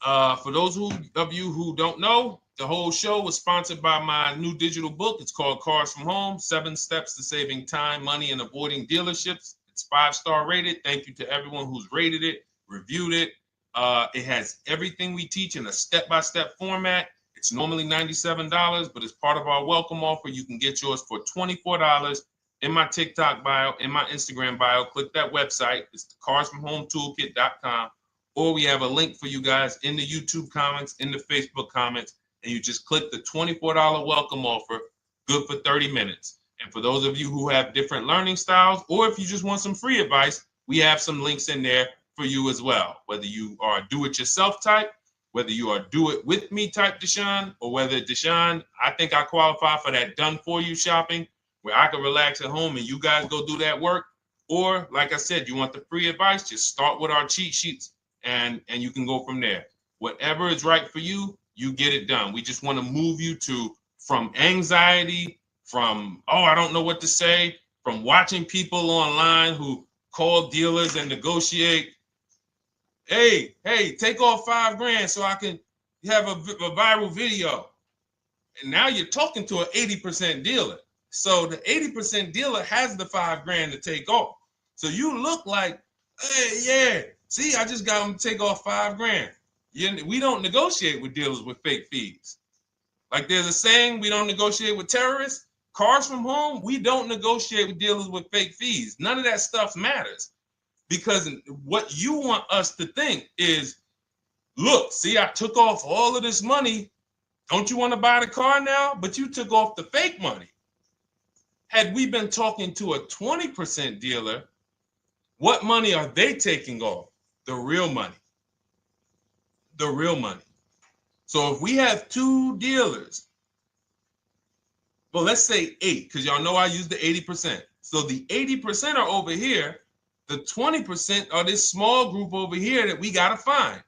Speaker 1: for those of you who don't know, the whole show was sponsored by my new digital book. It's called Cars from Home, 7 Steps to Saving Time, Money, and Avoiding Dealerships. It's 5-star rated. Thank you to everyone who's rated it, reviewed it. It has everything we teach in a step-by-step format. It's normally $97, but as part of our welcome offer, you can get yours for $24 in my TikTok bio, in my Instagram bio. Click that website. It's the carsfromhometoolkit.com. Or we have a link for you guys in the YouTube comments, in the Facebook comments, and you just click the $24 welcome offer, good for 30 minutes. And for those of you who have different learning styles, or if you just want some free advice, we have some links in there for you as well. Whether you are a do-it-yourself type, whether you are do-it-with-me type Deshone, or whether Deshone, I think I qualify for that done-for-you shopping, where I can relax at home and you guys go do that work. Or like I said, you want the free advice, just start with our cheat sheets and you can go from there. Whatever is right for you, you get it done. We just want to move you from anxiety, from, oh, I don't know what to say, from watching people online who call dealers and negotiate. Hey, take off $5,000 so I can have a viral video. And now you're talking to an 80% dealer. So the 80% dealer has the $5,000 to take off. So you look like, hey, yeah, see, I just got them to take off $5,000. We don't negotiate with dealers with fake fees. Like there's a saying, we don't negotiate with terrorists. Cars from home, we don't negotiate with dealers with fake fees. None of that stuff matters. Because what you want us to think is, look, see, I took off all of this money. Don't you want to buy the car now? But you took off the fake money. Had we been talking to a 20% dealer, what money are they taking off? The real money. The real money. So if we have 2 dealers, well, let's say 8, because y'all know I use the 80%. So the 80% are over here. The 20% are this small group over here that we got to find.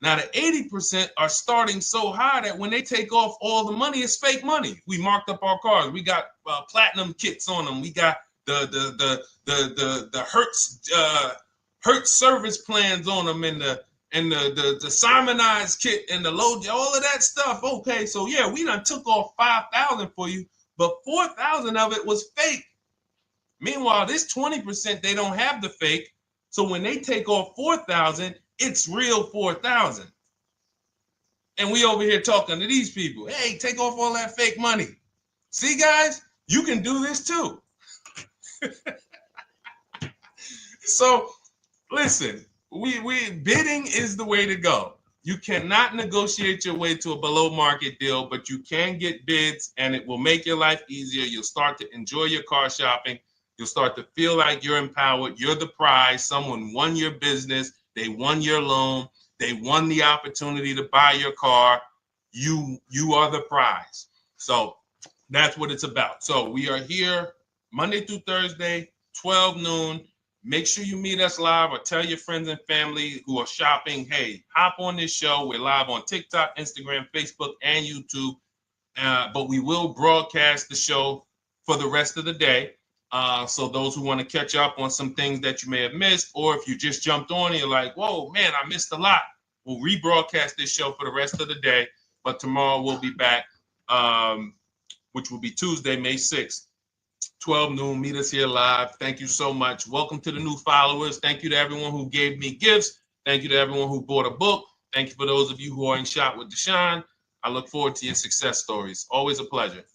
Speaker 1: Now, the 80% are starting so high that when they take off all the money, it's fake money. We marked up our cars. We got platinum kits on them. We got the Hertz service plans on them, and the Simonized kit and the low, all of that stuff. Okay, so yeah, we done took off 5,000 for you, but 4,000 of it was fake. Meanwhile, this 20%, they don't have the fake. So when they take off 4,000, it's real 4,000. And we over here talking to these people. Hey, take off all that fake money. See, guys, you can do this too. So listen, we bidding is the way to go. You cannot negotiate your way to a below market deal, but you can get bids and it will make your life easier. You'll start to enjoy your car shopping. You'll start to feel like you're empowered. You're the prize. Someone won your business. They won your loan. They won the opportunity to buy your car. You are the prize. So that's what it's about. So we are here Monday through Thursday, 12 noon. Make sure you meet us live or tell your friends and family who are shopping, hey, hop on this show. We're live on TikTok, Instagram, Facebook, and YouTube. But we will broadcast the show for the rest of the day. So those who want to catch up on some things that you may have missed, or if you just jumped on and you're like, whoa, man, I missed a lot. We'll rebroadcast this show for the rest of the day. But tomorrow we'll be back, which will be Tuesday, May 6th, 12 noon. Meet us here live. Thank you so much. Welcome to the new followers. Thank you to everyone who gave me gifts. Thank you to everyone who bought a book. Thank you for those of you who are in Shop with Deshone. I look forward to your success stories. Always a pleasure.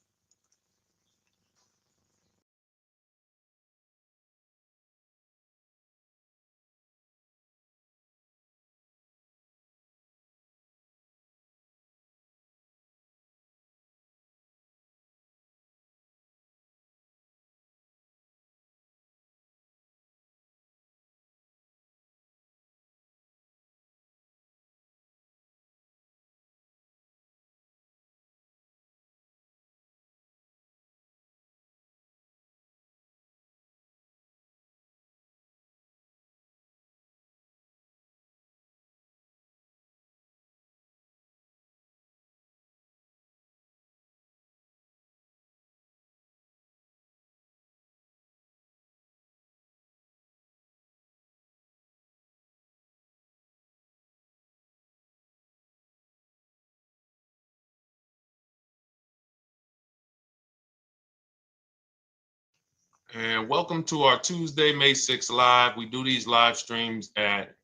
Speaker 1: And welcome to our Tuesday, May 6th live. We do these live streams at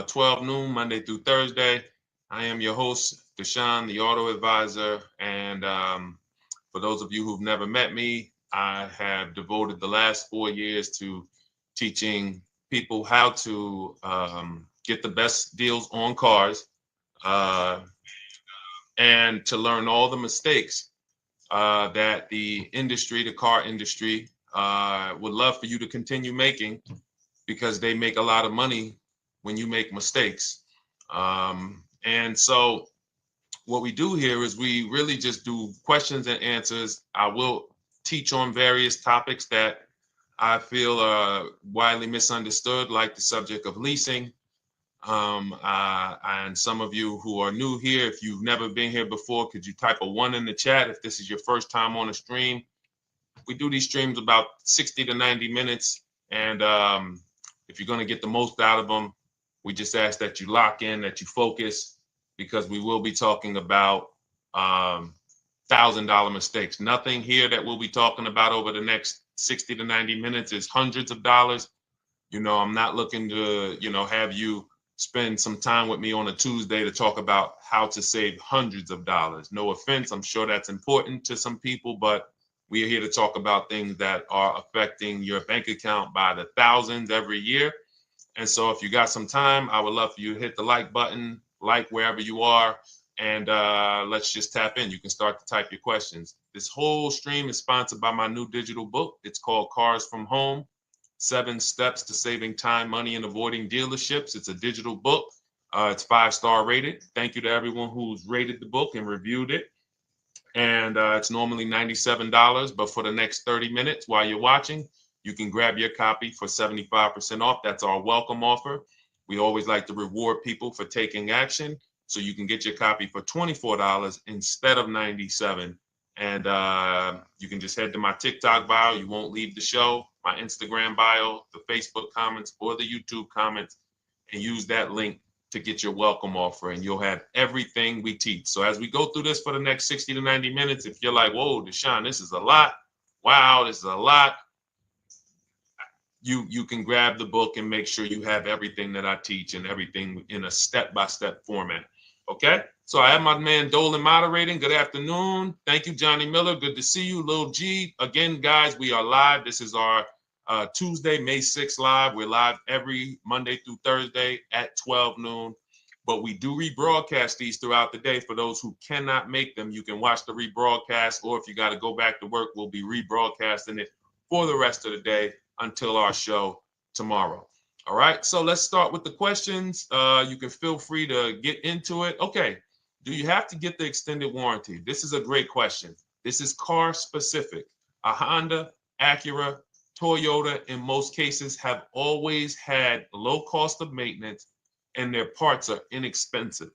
Speaker 1: 12 noon, Monday through Thursday. I am your host, Deshone the Auto Advisor. And for those of you who've never met me, I have devoted the last 4 years to teaching people how to get the best deals on cars and to learn all the mistakes that the industry, the car industry, would love for you to continue making, because they make a lot of money when you make mistakes. And so what we do here is we really just do questions and answers. I will teach on various topics that I feel are widely misunderstood, like the subject of leasing. And some of you who are new here, if you've never been here before, could you type a 1 in the chat if this is your first time on a stream? We do these streams about 60 to 90 minutes. And if you're going to get the most out of them, we just ask that you lock in, that you focus, because we will be talking about $1,000 mistakes. Nothing here that we'll be talking about over the next 60 to 90 minutes is hundreds of dollars. You know, I'm not looking to, have you spend some time with me on a Tuesday to talk about how to save hundreds of dollars. No offense, I'm sure that's important to some people, but we are here to talk about things that are affecting your bank account by the thousands every year. And so if you got some time, I would love for you to hit the like button, like wherever you are, and let's just tap in. You can start to type your questions. This whole stream is sponsored by my new digital book. It's called Cars from Home, 7 Steps to Saving Time, Money, and Avoiding Dealerships. It's a digital book. It's 5-star rated. Thank you to everyone who's rated the book and reviewed it. And it's normally $97, but for the next 30 minutes while you're watching, you can grab your copy for 75% off. That's our welcome offer. We always like to reward people for taking action. So you can get your copy for $24 instead of $97. And you can just head to my TikTok bio. You won't leave the show, my Instagram bio, the Facebook comments, or the YouTube comments, and use that link to get your welcome offer, and you'll have everything we teach. So as we go through this for the next 60 to 90 minutes, if you're like, whoa, Deshone, this is a lot. Wow, this is a lot. You can grab the book and make sure you have everything that I teach and everything in a step-by-step format. Okay? So I have my man Dolan moderating. Good afternoon. Thank you, Johnny Miller. Good to see you, Lil G. Again, guys, we are live. This is our Tuesday, May 6th live. We're live every Monday through Thursday at 12 noon. But we do rebroadcast these throughout the day. For those who cannot make them, you can watch the rebroadcast, or if you got to go back to work, we'll be rebroadcasting it for the rest of the day until our show tomorrow. All right, so let's start with the questions. You can feel free to get into it. Okay, do you have to get the extended warranty? This is a great question. This is car specific. A Honda, Acura, Toyota, in most cases, have always had low cost of maintenance and their parts are inexpensive.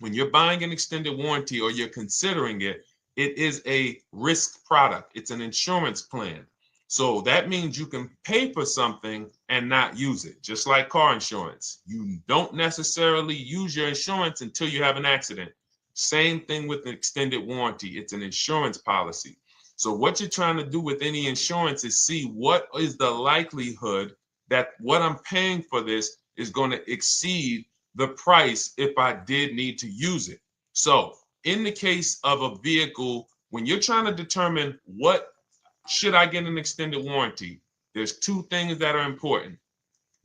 Speaker 1: When you're buying an extended warranty or you're considering it, it is a risk product. It's an insurance plan. So that means you can pay for something and not use it, just like car insurance. You don't necessarily use your insurance until you have an accident. Same thing with an extended warranty. It's an insurance policy. So what you're trying to do with any insurance is see what is the likelihood that what I'm paying for this is going to exceed the price if I did need to use it. So in the case of a vehicle, when you're trying to determine what should I get an extended warranty, there's 2 things that are important.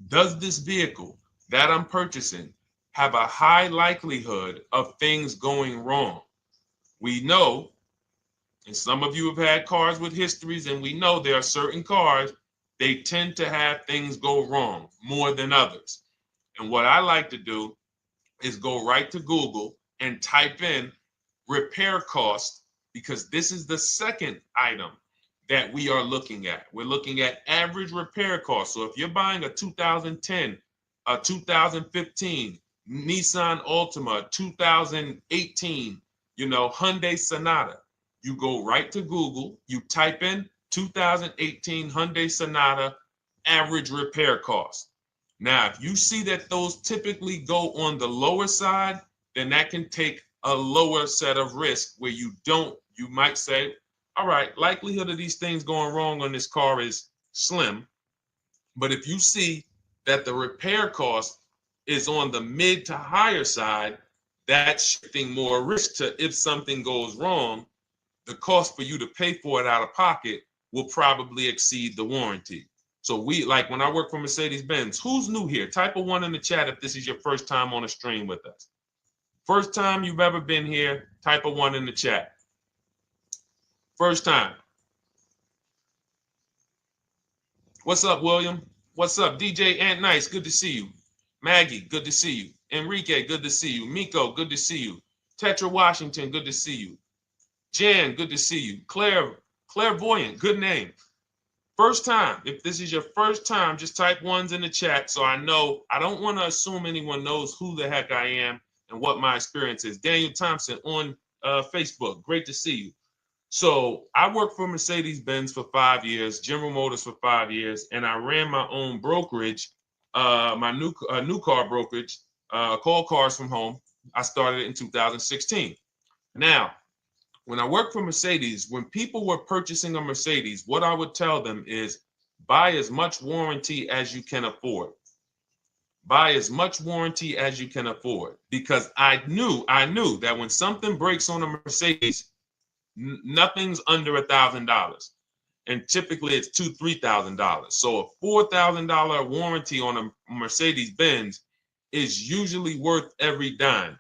Speaker 1: Does this vehicle that I'm purchasing have a high likelihood of things going wrong? We know, and some of you have had cars with histories, and we know there are certain cars, they tend to have things go wrong more than others. And what I like to do is go right to Google and type in repair cost, because this is the second item that we are looking at. We're looking at average repair cost. So if you're buying a 2010, a 2015 Nissan Altima, 2018, Hyundai Sonata, you go right to Google, you type in 2018 Hyundai Sonata average repair cost. Now, if you see that those typically go on the lower side, then that can take a lower set of risk where you might say, all right, likelihood of these things going wrong on this car is slim. But if you see that the repair cost is on the mid to higher side, that's shifting more risk to if something goes wrong, the cost for you to pay for it out of pocket will probably exceed the warranty. So like when I work for Mercedes-Benz, who's new here? Type a 1 in the chat if this is your first time on a stream with us. First time you've ever been here, type a 1 in the chat. First time. What's up, William? What's up, DJ Ant Nice? Good to see you. Maggie, good to see you. Enrique, good to see you. Miko, good to see you. Tetra Washington, good to see you. Jan, good to see you. Claire Clairvoyant, good name. First time, if this is your first time, just type ones in the chat so I know. I don't want to assume anyone knows who the heck I am and what my experience is. Daniel Thompson on Facebook, great to see you. So I worked for Mercedes-Benz for 5 years, General Motors for 5 years, and I ran my own brokerage, my new car brokerage, called Cars from Home. I started it in 2016. Now, when I worked for Mercedes, when people were purchasing a Mercedes, what I would tell them is buy as much warranty as you can afford. Buy as much warranty as you can afford, because I knew that when something breaks on a Mercedes, nothing's under $1,000, and typically it's $2,000-$3,000. So a $4,000 warranty on a Mercedes-Benz is usually worth every dime.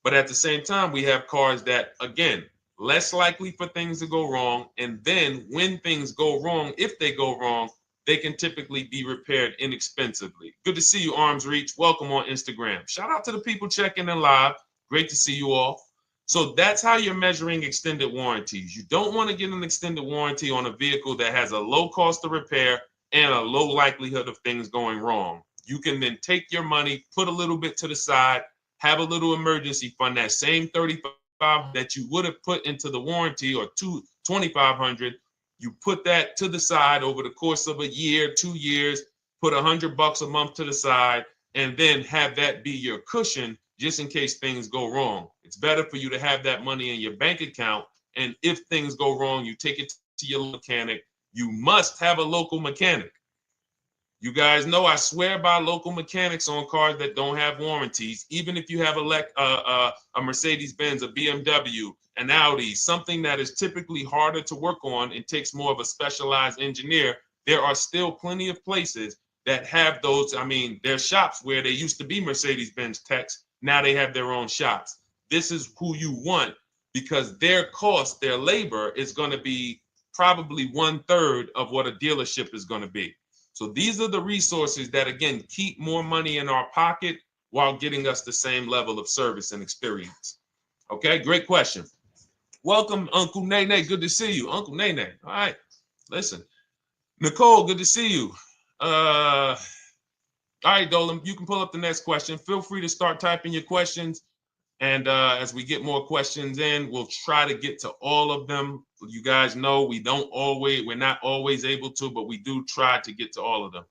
Speaker 1: But at the same time, we have cars that, again, less likely for things to go wrong. And then when things go wrong, if they go wrong, they can typically be repaired inexpensively. Good to see you, Arms Reach. Welcome on Instagram. Shout out to the people checking in live. Great to see you all. So that's how you're measuring extended warranties. You don't want to get an extended warranty on a vehicle that has a low cost of repair and a low likelihood of things going wrong. You can then take your money, put a little bit to the side, have a little emergency fund, that same $3,500 that you would have put into the warranty, or $2,500, you put that to the side over the course of a year, 2 years, put $100 a month to the side, and then have that be your cushion just in case things go wrong. It's better for you to have that money in your bank account, and if things go wrong, you take it to your mechanic. You must have a local mechanic. You guys know I swear by local mechanics on cars that don't have warranties. Even if you have a Mercedes-Benz, a BMW, an Audi, something that is typically harder to work on and takes more of a specialized engineer, there are still plenty of places that have those. I mean, there's shops where they used to be Mercedes-Benz techs. Now they have their own shops. This is who you want, because their cost, their labor is going to be probably 1/3 of what a dealership is going to be. So these are the resources that, again, keep more money in our pocket while getting us the same level of service and experience. Okay, great question. Welcome, Uncle Nene. Good to see you. Uncle Nene. All right, listen. Nicole, good to see you. All right, Dolan, you can pull up the next question. Feel free to start typing your questions. And as we get more questions in, we'll try to get to all of them. You guys know we're not always able to, but we do try to get to all of them.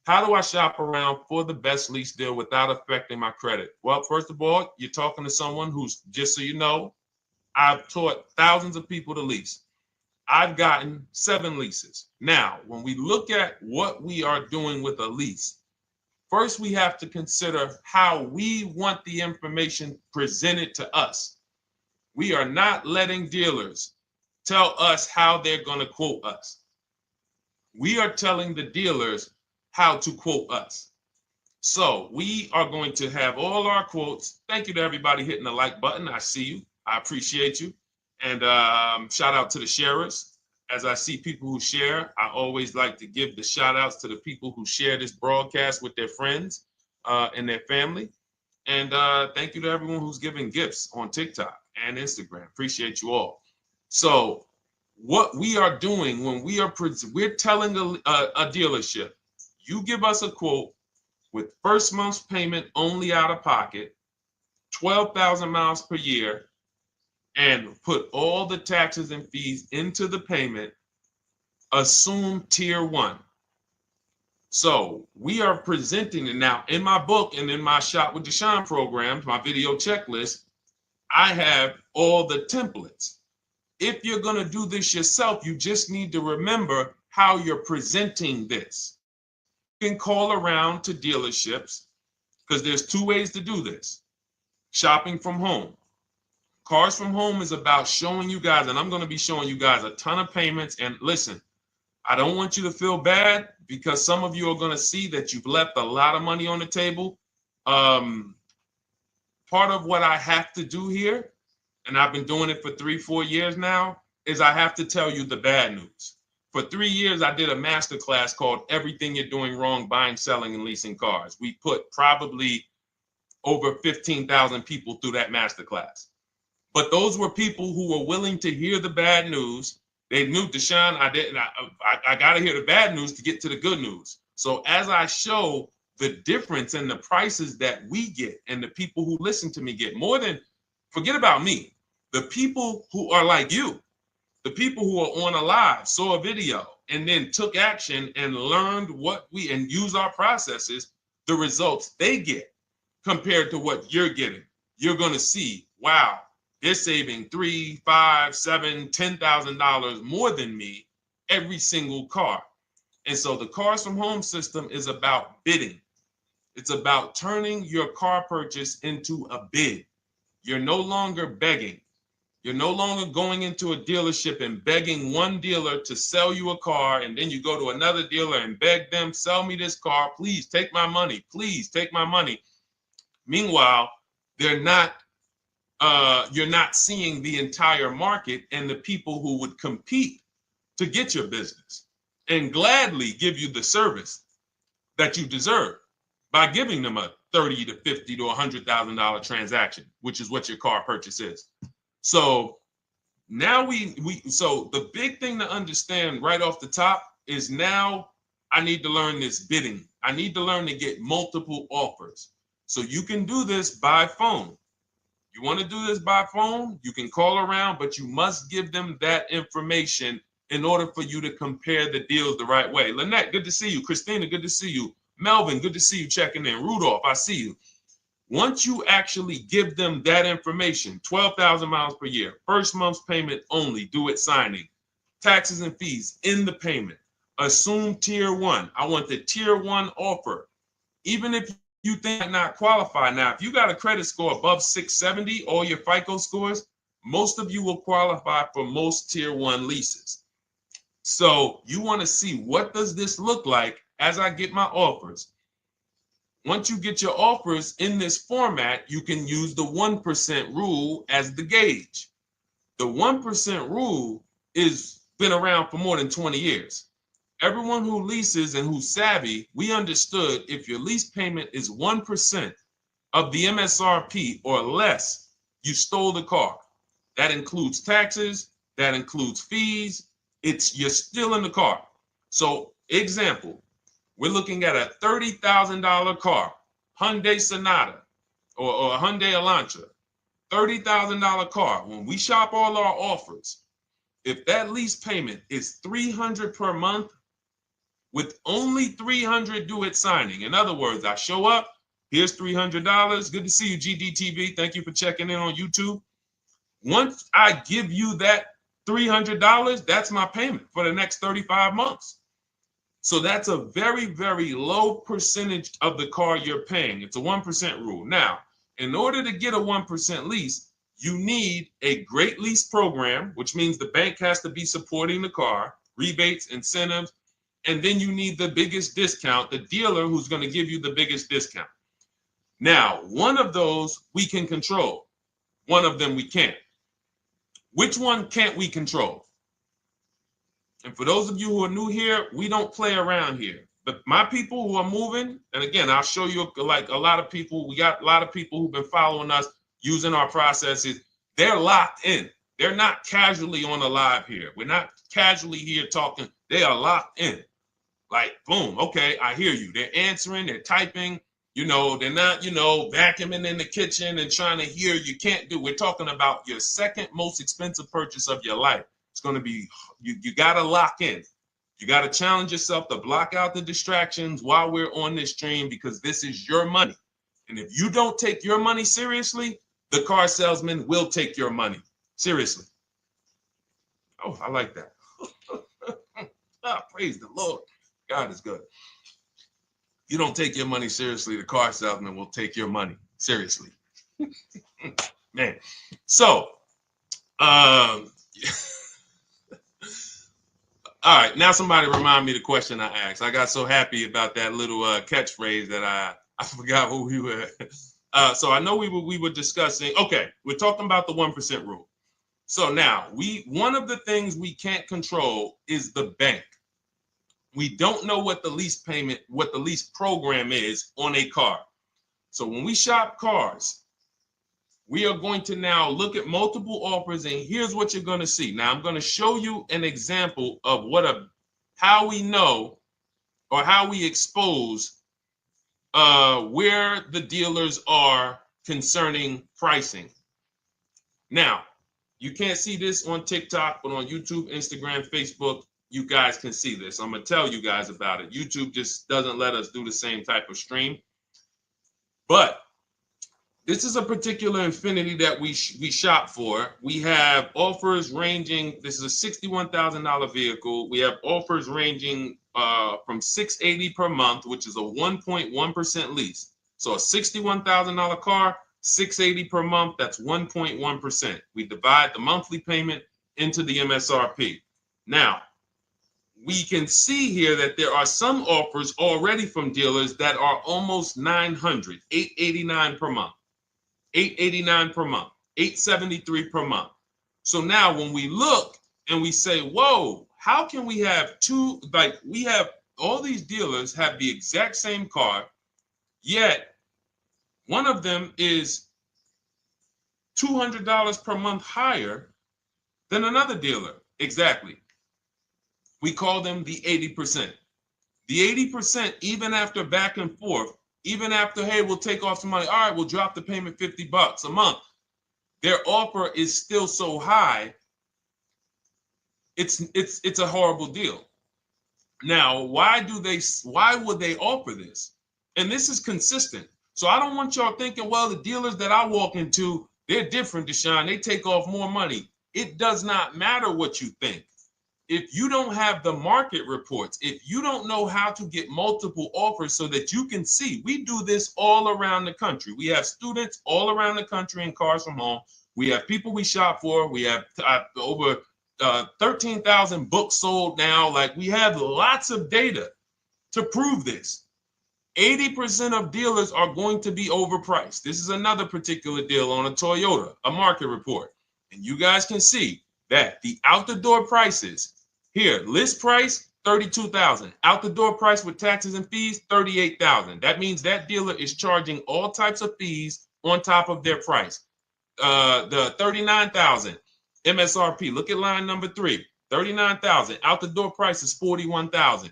Speaker 1: How do I shop around for the best lease deal without affecting my credit? Well, first of all, you're talking to someone who's, just so you know, I've taught thousands of people to lease. I've gotten 7 leases. Now, when we look at what we are doing with a lease, first, we have to consider how we want the information presented to us. We are not letting dealers tell us how they're going to quote us. We are telling the dealers how to quote us. So we are going to have all our quotes. Thank you to everybody hitting the like button. I see you. I appreciate you. And shout out to the sharers. As I see people who share, I always like to give the shout outs to the people who share this broadcast with their friends and their family. And thank you to everyone who's giving gifts on TikTok and Instagram. Appreciate you all. So what we are doing when we're telling a dealership, you give us a quote with first month's payment only out of pocket, 12,000 miles per year, and put all the taxes and fees into the payment, assume tier 1. So we are presenting it now in my book and in my Shop with Deshone programs, my video checklist. I have all the templates. If you're going to do this yourself, you just need to remember how you're presenting this. You can call around to dealerships, because there's 2 ways to do this. Shopping from home. Cars from Home is about showing you guys, and I'm going to be showing you guys a ton of payments. And listen, I don't want you to feel bad, because some of you are going to see that you've left a lot of money on the table. Part of what I have to do here, and I've been doing it for 3-4 years now, is I have to tell you the bad news. For 3 years, I did a masterclass called Everything You're Doing Wrong Buying, Selling, and Leasing Cars. We put probably over 15,000 people through that masterclass. But those were people who were willing to hear the bad news They knew, Deshone, I got to hear the bad news to get to the good news. So as I show the difference in the prices that we get and the people who listen to me get, more than, forget about me, the people who are like you, the people who are on a live, saw a video, and then took action and learned and use our processes, the results they get compared to what you're getting. You're going to see, wow, they're saving $3,000, $5,000, $7,000, $10,000 more than me every single car. And so the Cars from Home system is about bidding. It's about turning your car purchase into a bid. You're no longer begging. You're no longer going into a dealership and begging one dealer to sell you a car, and then you go to another dealer and beg them, sell me this car, please take my money, please take my money. Meanwhile, you're not seeing the entire market and the people who would compete to get your business and gladly give you the service that you deserve by giving them a $30,000 to $50,000 to $100,000 transaction, which is what your car purchase is. So now so the big thing to understand right off the top is, now I need to learn this bidding. I need to learn to get multiple offers. So you can do this by phone. You want to do this by phone, you can call around, but you must give them that information in order for you to compare the deals the right way. Lynette, good to see you. Christina, good to see you. Melvin, good to see you checking in. Rudolph, I see you. Once you actually give them that information, 12,000 miles per year, first month's payment only, due at signing, taxes and fees in the payment, assume tier one. I want the tier one offer. Even if you think I not qualify. Now, if you got a credit score above 670, all your FICO scores, most of you will qualify for most tier one leases. So you want to see, what does this look like as I get my offers? Once you get your offers in this format, you can use the 1% rule as the gauge. The 1% rule is been around for more than 20 years. Everyone who leases and who's savvy, we understood if your lease payment is 1% of the MSRP or less, you stole the car. That includes taxes, that includes fees. You're still in the car. So example, we're looking at a $30,000 car, Hyundai Sonata or a Hyundai Elantra, $30,000 car. When we shop all our offers, if that lease payment is $300 per month, with only $300 due at signing. In other words, I show up, here's $300. Good to see you, GDTV. Thank you for checking in on YouTube. Once I give you that $300, that's my payment for the next 35 months. So that's a very, very low percentage of the car you're paying. It's a 1% rule. Now, in order to get a 1% lease, you need a great lease program, which means the bank has to be supporting the car, rebates, incentives, and then you need the biggest discount, the dealer who's going to give you the biggest discount. Now, one of those we can control. One of them we can't. Which one can't we control? And for those of you who are new here, we don't play around here. But my people who are moving, and again, I'll show you, like a lot of people, we got a lot of people who've been following us, using our processes. They're locked in. They're not casually on a live here. We're not casually here talking. They are locked in. Like, boom, okay, I hear you. They're answering, they're typing, they're not, vacuuming in the kitchen and trying to hear. You can't do. We're talking about your second most expensive purchase of your life. It's going to be, you got to lock in. You got to challenge yourself to block out the distractions while we're on this stream, because this is your money. And if you don't take your money seriously, the car salesman will take your money seriously. Oh, I like that. Praise the Lord. God is good. You don't take your money seriously, the car salesman will take your money seriously. Man. So, all right, now somebody remind me the question I asked. I got so happy about that little catchphrase that I forgot who we were. So I know we were discussing, okay, we're talking about the 1% rule. So now one of the things we can't control is the bank. We don't know what the lease payment, what the lease program is on a car. So when we shop cars, We are going to now look at multiple offers, and here's what you're going to see. Now, I'm going to show you an example of how we know or how we expose where the dealers are concerning pricing. Now, you can't see this on TikTok, but on YouTube, Instagram, Facebook, you guys can see this. I'm going to tell you guys about it. YouTube just doesn't let us do the same type of stream. But this is a particular Infiniti that we shop for. We have offers ranging, this is a $61,000 vehicle. We have offers ranging from $680 per month, which is a 1.1% lease. So a $61,000 car, $680 per month, that's 1.1%. We divide the monthly payment into the MSRP. Now, we can see here that there are some offers already from dealers that are almost $900, $889 per month. $889 per month, $873 per month. So now when we look and we say, whoa, how can we have we have all these dealers have the exact same car, yet one of them is $200 per month higher than another dealer. Exactly. We call them the 80%. The 80%, even after back and forth, even after, hey, we'll take off some money. All right, we'll drop the payment $50 a month. Their offer is still so high. It's a horrible deal. Now, why would they offer this? And this is consistent. So I don't want y'all thinking, well, the dealers that I walk into, they're different, Deshone. They take off more money. It does not matter what you think. If you don't have the market reports, if you don't know how to get multiple offers so that you can see, we do this all around the country. We have students all around the country in Cars from Home. We have people we shop for. We have over 13,000 books sold now. Like, we have lots of data to prove this. 80% of dealers are going to be overpriced. This is another particular deal on a Toyota, a market report. And you guys can see that the out-the-door prices here, list price, $32,000. Out the door price with taxes and fees, $38,000. That means that dealer is charging all types of fees on top of their price. The $39,000 MSRP. Look at line number 3. $39,000. Out the door price is $41,000.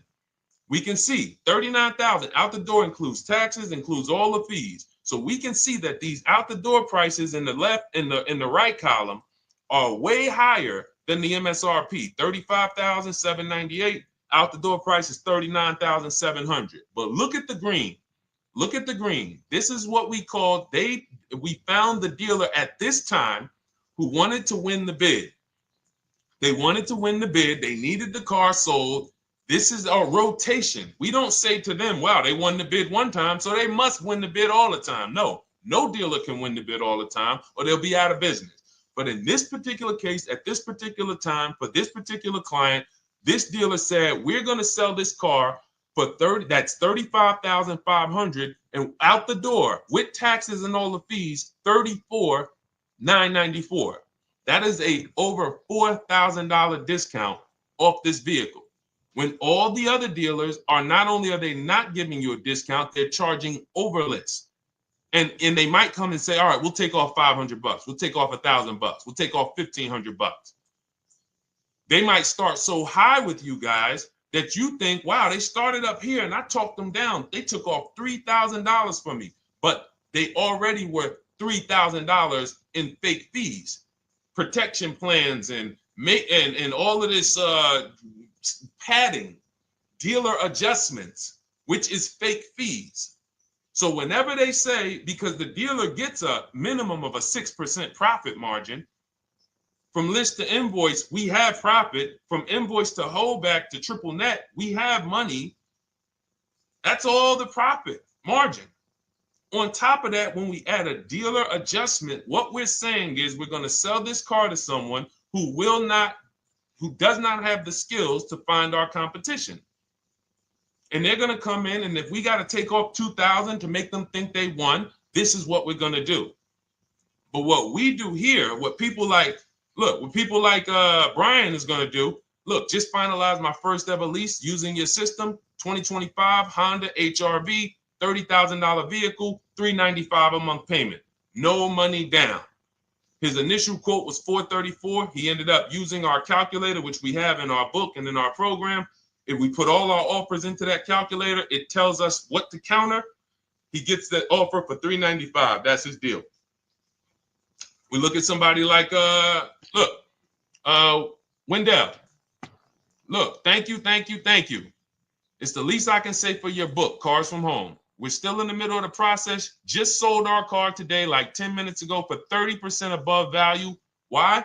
Speaker 1: We can see $39,000 out the door includes taxes, includes all the fees. So we can see that these out the door prices in the left, in the right column, are way higher than the MSRP, $35,798. Out the door price is $39,700. But look at the green. Look at the green. This is what we call, we found the dealer at this time who wanted to win the bid. They wanted to win the bid. They needed the car sold. This is a rotation. We don't say to them, wow, they won the bid one time, so they must win the bid all the time. No dealer can win the bid all the time, or they'll be out of business. But in this particular case, at this particular time, for this particular client, this dealer said, we're going to sell this car for that's $35,500, and out the door with taxes and all the fees, $34,994. That is a over $4,000 discount off this vehicle. When all the other dealers are, not only are they not giving you a discount, they're charging over list. And they might come and say, all right, we'll take off $500. We'll take off $1,000. We'll take off $1,500. They might start so high with you guys that you think, wow, they started up here and I talked them down. They took off $3,000 from me, but they already were $3,000 in fake fees, protection plans, and all of this padding, dealer adjustments, which is fake fees. So whenever they say, because the dealer gets a minimum of a 6% profit margin, from list to invoice, we have profit. From invoice to holdback to triple net, we have money. That's all the profit margin. On top of that, when we add a dealer adjustment, what we're saying is we're going to sell this car to someone who does not have the skills to find our competition. And they're going to come in, and if we got to take off $2,000 to make them think they won, this is what we're going to do. But what we do here, what people like Brian is going to do, look, just finalize my first ever lease using your system, 2025 Honda HRV, $30,000 vehicle, $395 a month payment. no money down. His initial quote was $434. He ended up using our calculator, which we have in our book and in our program. If we put all our offers into that calculator, it tells us what to counter. He gets that offer for $395. That's his deal. We look at somebody like Wendell. Look, thank you. It's the least I can say for your book, Cars from Home. We're still in the middle of the process. Just sold our car today, like 10 minutes ago, for 30% above value. Why?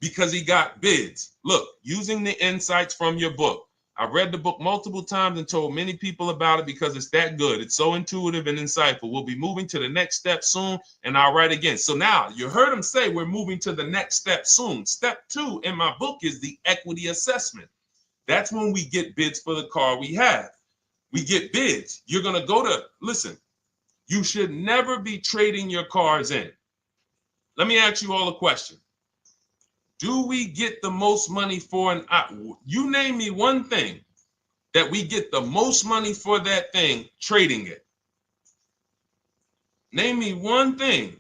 Speaker 1: Because he got bids. Look, using the insights from your book. I've read the book multiple times and told many people about it because it's that good. It's so intuitive and insightful. We'll be moving to the next step soon, and I'll write again. So now you heard him say we're moving to the next step soon. Step 2 in my book is the equity assessment. That's when we get bids for the car we have. We get bids. You're going to go to, listen, you should never be trading your cars in. Let me ask you all a question. Do we get the most money for you name me one thing that we get the most money for that thing trading it. Name me one thing.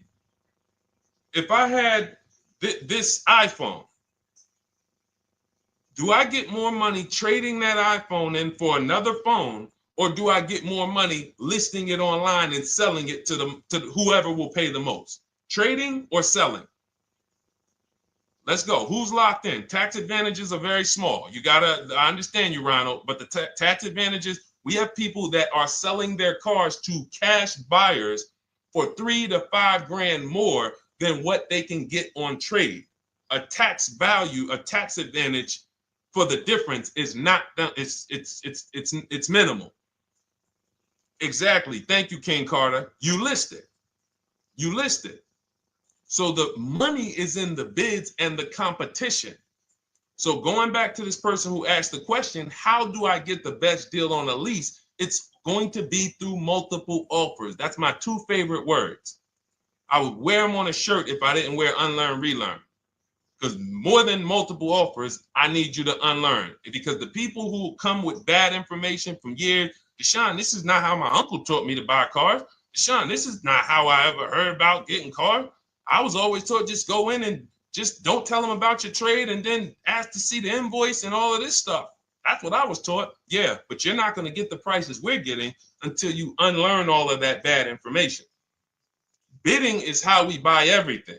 Speaker 1: If I had this iPhone, do I get more money trading that iPhone in for another phone, or do I get more money listing it online and selling it to whoever will pay the most? Trading or selling? Let's go. Who's locked in? Tax advantages are very small. I understand you, Ronald, but the tax advantages, we have people that are selling their cars to cash buyers for $3 to $5 grand more than what they can get on trade. A tax value, a tax advantage for the difference is not, it's minimal. Exactly. Thank you, King Carter. You listed. So the money is in the bids and the competition. So going back to this person who asked the question, how do I get the best deal on a lease? It's going to be through multiple offers. That's my 2 favorite words. I would wear them on a shirt if I didn't wear unlearn, relearn. Because more than multiple offers, I need you to unlearn. Because the people who come with bad information from years, Deshone, this is not how my uncle taught me to buy cars. Deshone, this is not how I ever heard about getting cars. I was always taught just go in and just don't tell them about your trade and then ask to see the invoice and all of this stuff. That's what I was taught. Yeah, but you're not going to get the prices we're getting until you unlearn all of that bad information. Bidding is how we buy everything.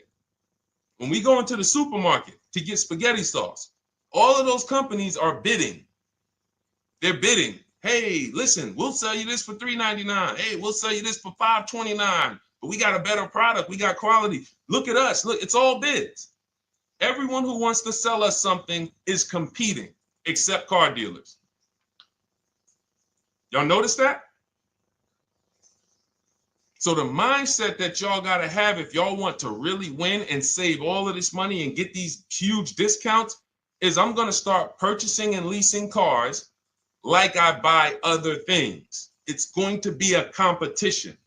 Speaker 1: When we go into the supermarket to get spaghetti sauce, all of those companies are bidding. They're bidding. Hey, listen, we'll sell you this for $3.99. Hey, we'll sell you this for $5.29. But we got a better product. We got quality. Look at us. Look, it's all bids. Everyone who wants to sell us something is competing, except car dealers. Y'all notice that? So the mindset that y'all got to have if y'all want to really win and save all of this money and get these huge discounts is I'm going to start purchasing and leasing cars like I buy other things. It's going to be a competition.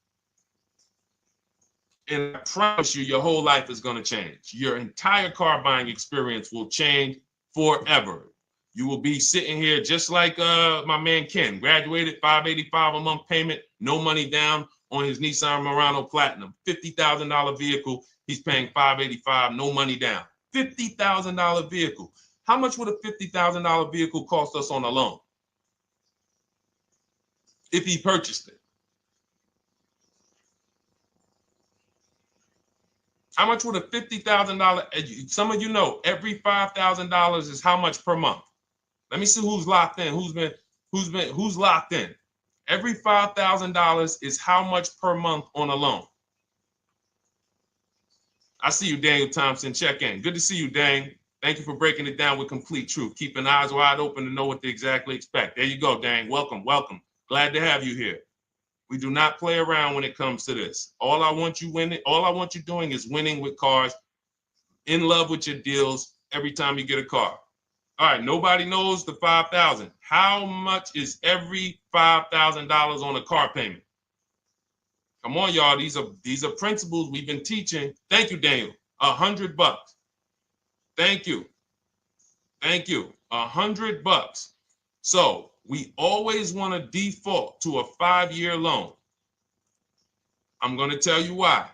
Speaker 1: And I promise you, your whole life is going to change. Your entire car buying experience will change forever. You will be sitting here just like my man Ken, graduated, $585 a month payment, no money down on his Nissan Murano Platinum, $50,000 vehicle. He's paying $585, no money down. $50,000 vehicle. How much would a $50,000 vehicle cost us on a loan if he purchased it? How much would a $50,000? Some of you know every $5,000 is how much per month. Let me see who's locked in. Who's locked in? Every $5,000 is how much per month on a loan. I see you, Daniel Thompson. Check in. Good to see you, Dane. Thank you for breaking it down with complete truth. Keeping eyes wide open to know what to exactly expect. There you go, Dane. Welcome. Glad to have you here. We do not play around when it comes to this. All I want you doing is winning with cars, in love with your deals every time you get a car. All right, nobody knows the 5,000. How much is every $5,000 on a car payment? Come on, y'all. These are principles we've been teaching. Thank you, Daniel. $100. Thank you. $100. So we always want to default to a 5-year loan. I'm going to tell you why.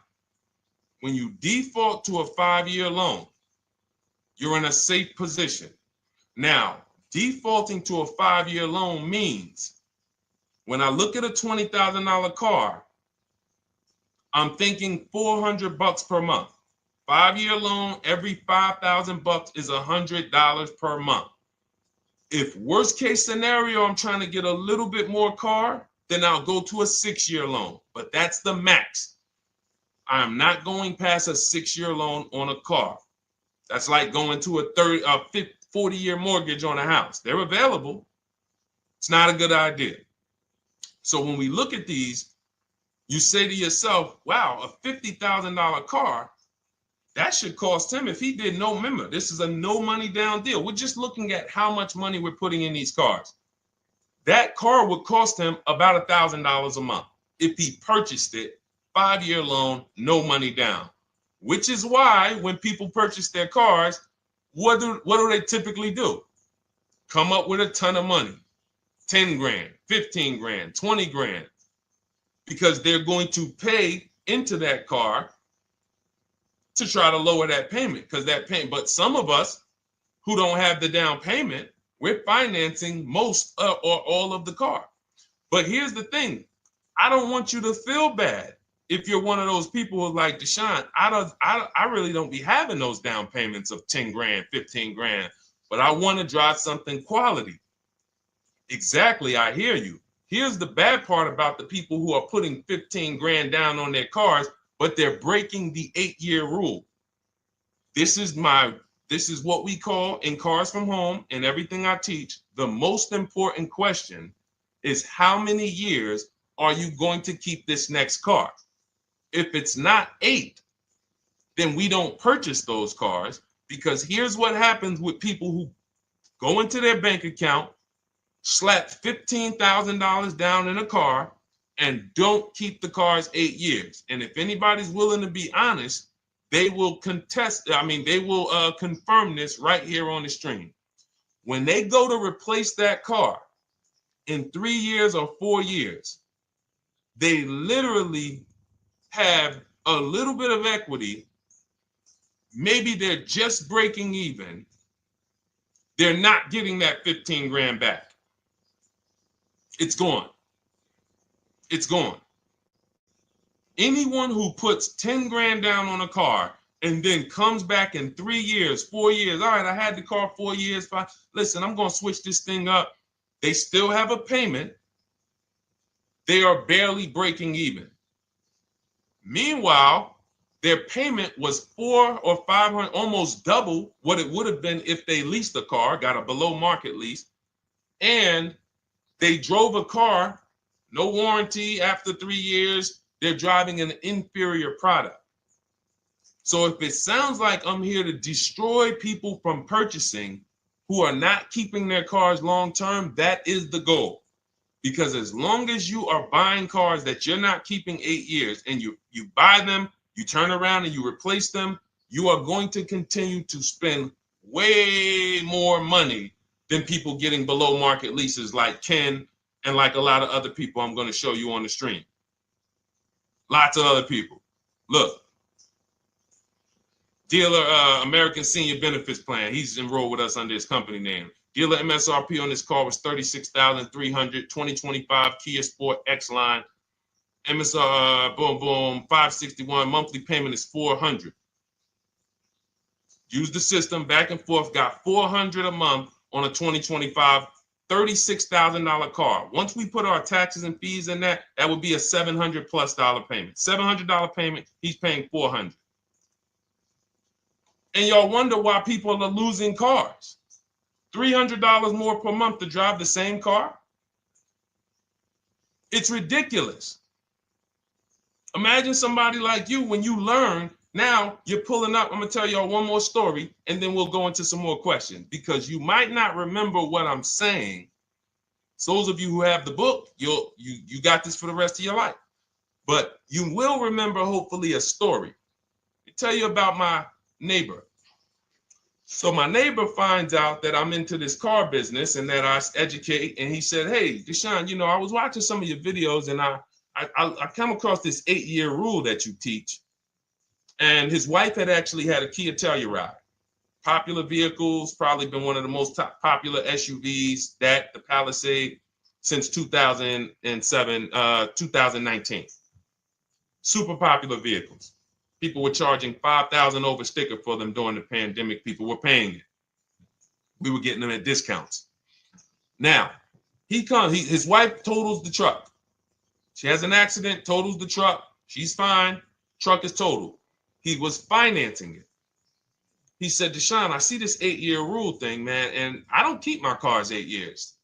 Speaker 1: when you default to a 5-year loan, you're in a safe position. Now, defaulting to a 5-year loan means when I look at a $20,000 car, I'm thinking $400 per month. 5-year loan, every $5,000 is $100 per month. If worst case scenario, I'm trying to get a little bit more car, then I'll go to a 6-year loan, but that's the max. I'm not going past a 6-year loan on a car. That's like going to a 40-year mortgage on a house. They're available. It's not a good idea. So when we look at these, you say to yourself, wow, a $50,000 car, that should cost him, if he did no, remember, this is a no money down deal. We're just looking at how much money we're putting in these cars. That car would cost him about $1,000 a month if he purchased it, 5-year loan, no money down. Which is why when people purchase their cars, what do they typically do? Come up with a ton of money, 10 grand, 15 grand, 20 grand, because they're going to pay into that car to try to lower that payment, because that payment. But some of us who don't have the down payment, we're financing most or all of the car. But here's the thing. I don't want you to feel bad if you're one of those people who like Deshone. I really don't be having those down payments of 10 grand, 15 grand, but I want to drive something quality. Exactly, I hear you. Here's the bad part about the people who are putting 15 grand down on their cars, but they're breaking the 8-year rule. This is what we call in Cars from Home and everything I teach, the most important question is how many years are you going to keep this next car? If it's not 8, then we don't purchase those cars, because here's what happens with people who go into their bank account, slap $15,000 down in a car, and don't keep the cars 8 years. And if anybody's willing to be honest, they will confirm this right here on the stream. When they go to replace that car in 3 years or 4 years, they literally have a little bit of equity. Maybe they're just breaking even. They're not getting that 15 grand back. It's gone. It's gone. Anyone who puts 10 grand down on a car and then comes back in 3 years, 4 years, all right, I had the car 4 years, 5, listen, I'm going to switch this thing up. They still have a payment. They are barely breaking even. Meanwhile, their payment was 400 or 500, almost double what it would have been if they leased a car, got a below market lease, and they drove a car, no warranty after 3 years. They're driving an inferior product. So if it sounds like I'm here to destroy people from purchasing who are not keeping their cars long term, that is the goal. Because as long as you are buying cars that you're not keeping 8 years and you buy them, you turn around and you replace them, you are going to continue to spend way more money than people getting below market leases like Ken and like a lot of other people I'm going to show you on the stream. Lots of other people. Look, dealer American Senior Benefits Plan. He's enrolled with us under his company name. Dealer MSRP on this car was $36,300. 2025 Kia Sport X line. MSR boom 561. Monthly payment is $400. Use the system back and forth. Got $400 a month on a 2025 $36,000 car. Once we put our taxes and fees in that would be a $700+ payment. $700 payment. He's paying $400. And y'all wonder why people are losing cars. $300 more per month to drive the same car? It's ridiculous. Imagine somebody like you, when you learn, now you're pulling up. I'm going to tell y'all one more story, and then we'll go into some more questions, because you might not remember what I'm saying. So those of you who have the book, you got this for the rest of your life. But you will remember, hopefully, a story. I'll tell you about my neighbor. So my neighbor finds out that I'm into this car business and that I educate. And he said, hey, Deshone, I was watching some of your videos and I come across this 8-year rule that you teach. And his wife had actually had a Kia Telluride. Popular vehicles, probably been one of the most popular SUVs, that the Palisade, since 2007, 2019. Super popular vehicles. People were charging $5,000 over sticker for them during the pandemic. People were paying it. We were getting them at discounts. Now, his wife totals the truck. She has an accident, totals the truck. She's fine. Truck is totaled. He was financing it. He said, Deshone, I see this 8-year rule thing, man, and I don't keep my cars 8 years.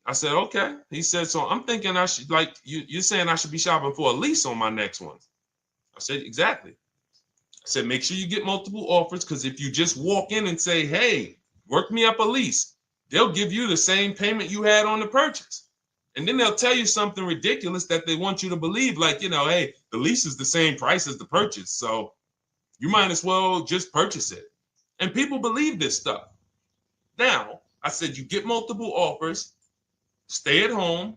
Speaker 1: I said, okay. He said, so I'm thinking I should, like, you're saying I should be shopping for a lease on my next one. I said, exactly. I said, make sure you get multiple offers, because if you just walk in and say, hey, work me up a lease, they'll give you the same payment you had on the purchase. And then they'll tell you something ridiculous that they want you to believe, like, hey, the lease is the same price as the purchase, so you might as well just purchase it. And people believe this stuff. Now, I said, you get multiple offers, stay at home.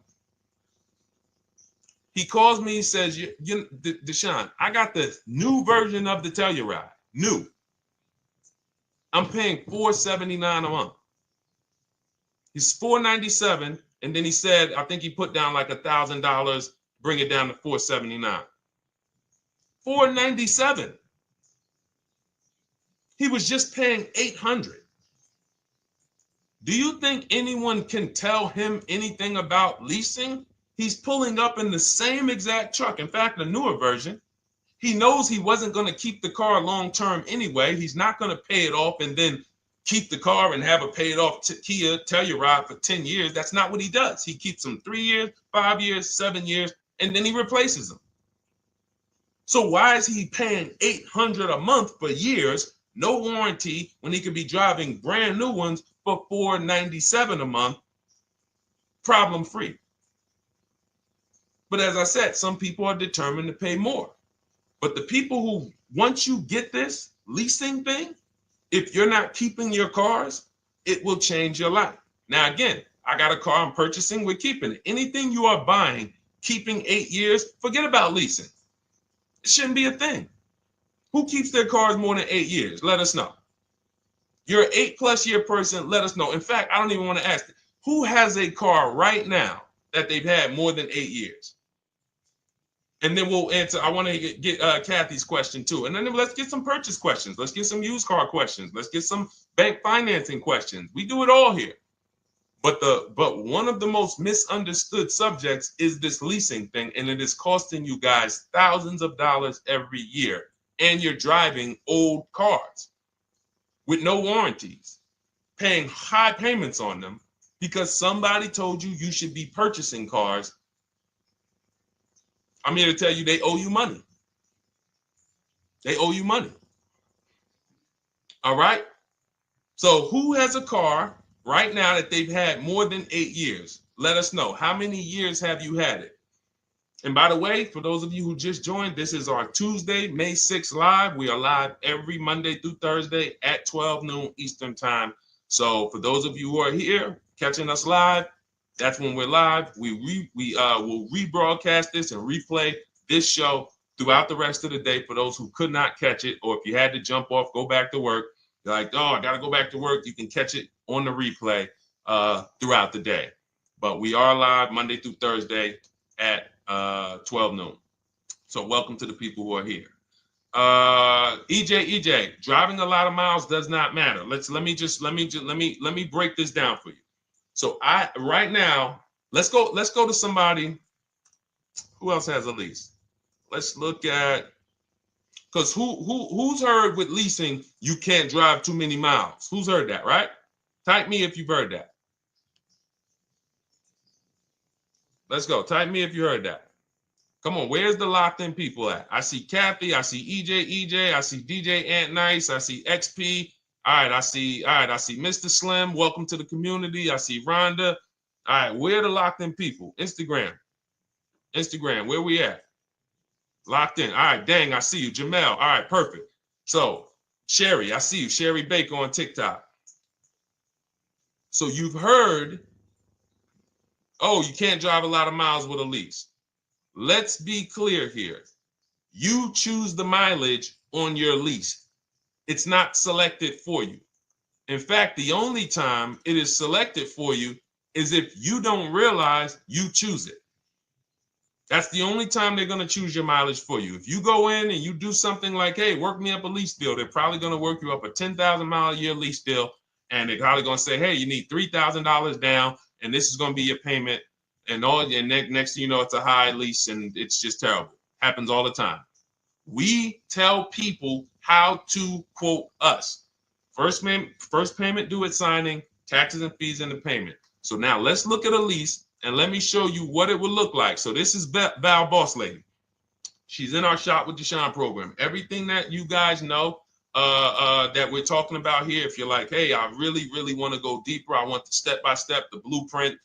Speaker 1: He calls me, he says, Deshone, I got the new version of the Telluride, new. I'm paying $479 a month. He's $497, and then he said, I think he put down like $1,000, bring it down to $479. $497. He was just paying $800. Do you think anyone can tell him anything about leasing? He's pulling up in the same exact truck. In fact, the newer version. He knows he wasn't going to keep the car long term anyway. He's not going to pay it off and then keep the car and have a paid off Kia Telluride for 10 years. That's not what he does. He keeps them 3 years, 5 years, 7 years, and then he replaces them. So why is he paying $800 a month for years, no warranty, when he could be driving brand new ones for $497 a month, problem free? But as I said, some people are determined to pay more. But the people who, once you get this leasing thing, if you're not keeping your cars, it will change your life. Now, again, I got a car I'm purchasing, we're keeping it. Anything you are buying, keeping 8 years, forget about leasing. It shouldn't be a thing. Who keeps their cars more than 8 years? Let us know. You're an 8+ year person, let us know. In fact, I don't even want to ask, who has a car right now that they've had more than 8 years? And then we'll answer. I want to get Kathy's question too. And then let's get some purchase questions. Let's get some used car questions. Let's get some bank financing questions. We do it all here. But one of the most misunderstood subjects is this leasing thing, and it is costing you guys thousands of dollars every year. And you're driving old cars with no warranties, paying high payments on them because somebody told you you should be purchasing cars. I'm here to tell you they owe you money. They owe you money. All right? So who has a car right now that they've had more than 8 years? Let us know. How many years have you had it? And by the way, for those of you who just joined, this is our Tuesday, May 6th live. We are live every Monday through Thursday at 12 noon Eastern time. So for those of you who are here catching us live, that's when we're live. We will rebroadcast this and replay this show throughout the rest of the day for those who could not catch it, or if you had to jump off, go back to work. You're like, oh, I got to go back to work. You can catch it on the replay throughout the day. But we are live Monday through Thursday at 12 noon. So welcome to the people who are here. EJ, driving a lot of miles does not matter. Let me break this down for you. So right now, let's go to somebody who else has a lease. Let's look at, because who's heard with leasing you can't drive too many miles? Who's heard that, right? Type me if you've heard that. Let's go. Type me if you heard that. Come on, where's the locked in people at? I see Kathy, I see EJ, I see DJ Ant Nice, I see XP. All right, I see Mr. Slim. Welcome to the community. I see Rhonda. All right, where are the locked in people? Instagram, where we at? Locked in. All right, dang, I see you. Jamel. All right, perfect. So, Sherry, I see you. Sherry Baker on TikTok. So you've heard, oh, you can't drive a lot of miles with a lease. Let's be clear here. You choose the mileage on your lease. It's not selected for you. In fact, the only time it is selected for you is if you don't realize you choose it. That's the only time they're going to choose your mileage for you. If you go in and you do something like, hey, work me up a lease deal, they're probably going to work you up a 10,000 mile a year lease deal. And they're probably going to say, hey, you need $3,000 down, and this is going to be your payment. And next thing you know, it's a high lease, and it's just terrible. Happens all the time. We tell people how to quote us. First payment due at signing, taxes and fees in the payment. So now let's look at a lease, and let me show you what it would look like. So this is Val Boss Lady. She's in our Shop with Deshone program. Everything that you guys know that we're talking about here, if you're like, hey, I really, really want to go deeper, I want the step-by-step, the blueprint,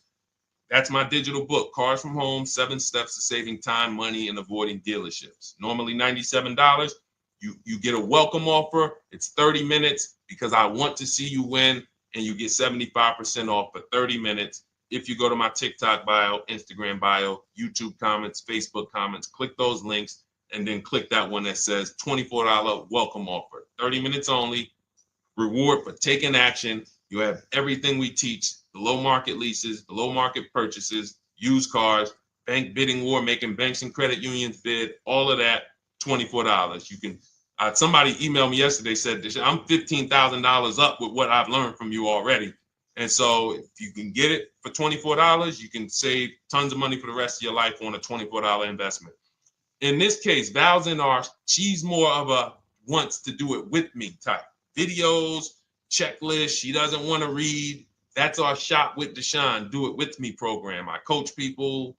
Speaker 1: that's my digital book, Cars from Home, 7 Steps to Saving Time, Money, and Avoiding Dealerships. Normally $97. You get a welcome offer. It's 30 minutes because I want to see you win, and you get 75% off for 30 minutes. If you go to my TikTok bio, Instagram bio, YouTube comments, Facebook comments, click those links, and then click that one that says $24 welcome offer. 30 minutes only, reward for taking action. You have everything we teach, the low market leases, the low market purchases, used cars, bank bidding war, making banks and credit unions bid, all of that, $24. You can, somebody emailed me yesterday, said, I'm $15,000 up with what I've learned from you already. And so if you can get it for $24, you can save tons of money for the rest of your life on a $24 investment. In this case, Val's in she's more of a wants to do it with me type. Videos, checklists, she doesn't want to read. That's our Shop with Deshone, do it with me program. I coach people.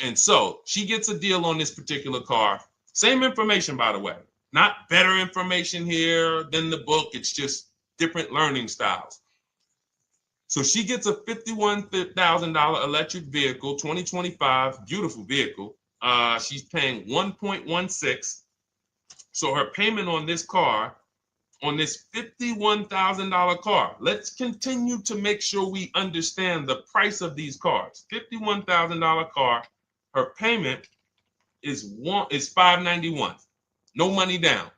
Speaker 1: And so she gets a deal on this particular car. Same information, by the way. Not better information here than the book. It's just different learning styles. So she gets a $51,000 electric vehicle, 2025, beautiful vehicle. She's paying 1.16. So her payment on this car, on this $51,000 car, let's continue to make sure we understand the price of these cars. $51,000 car, her payment is $591. No money down.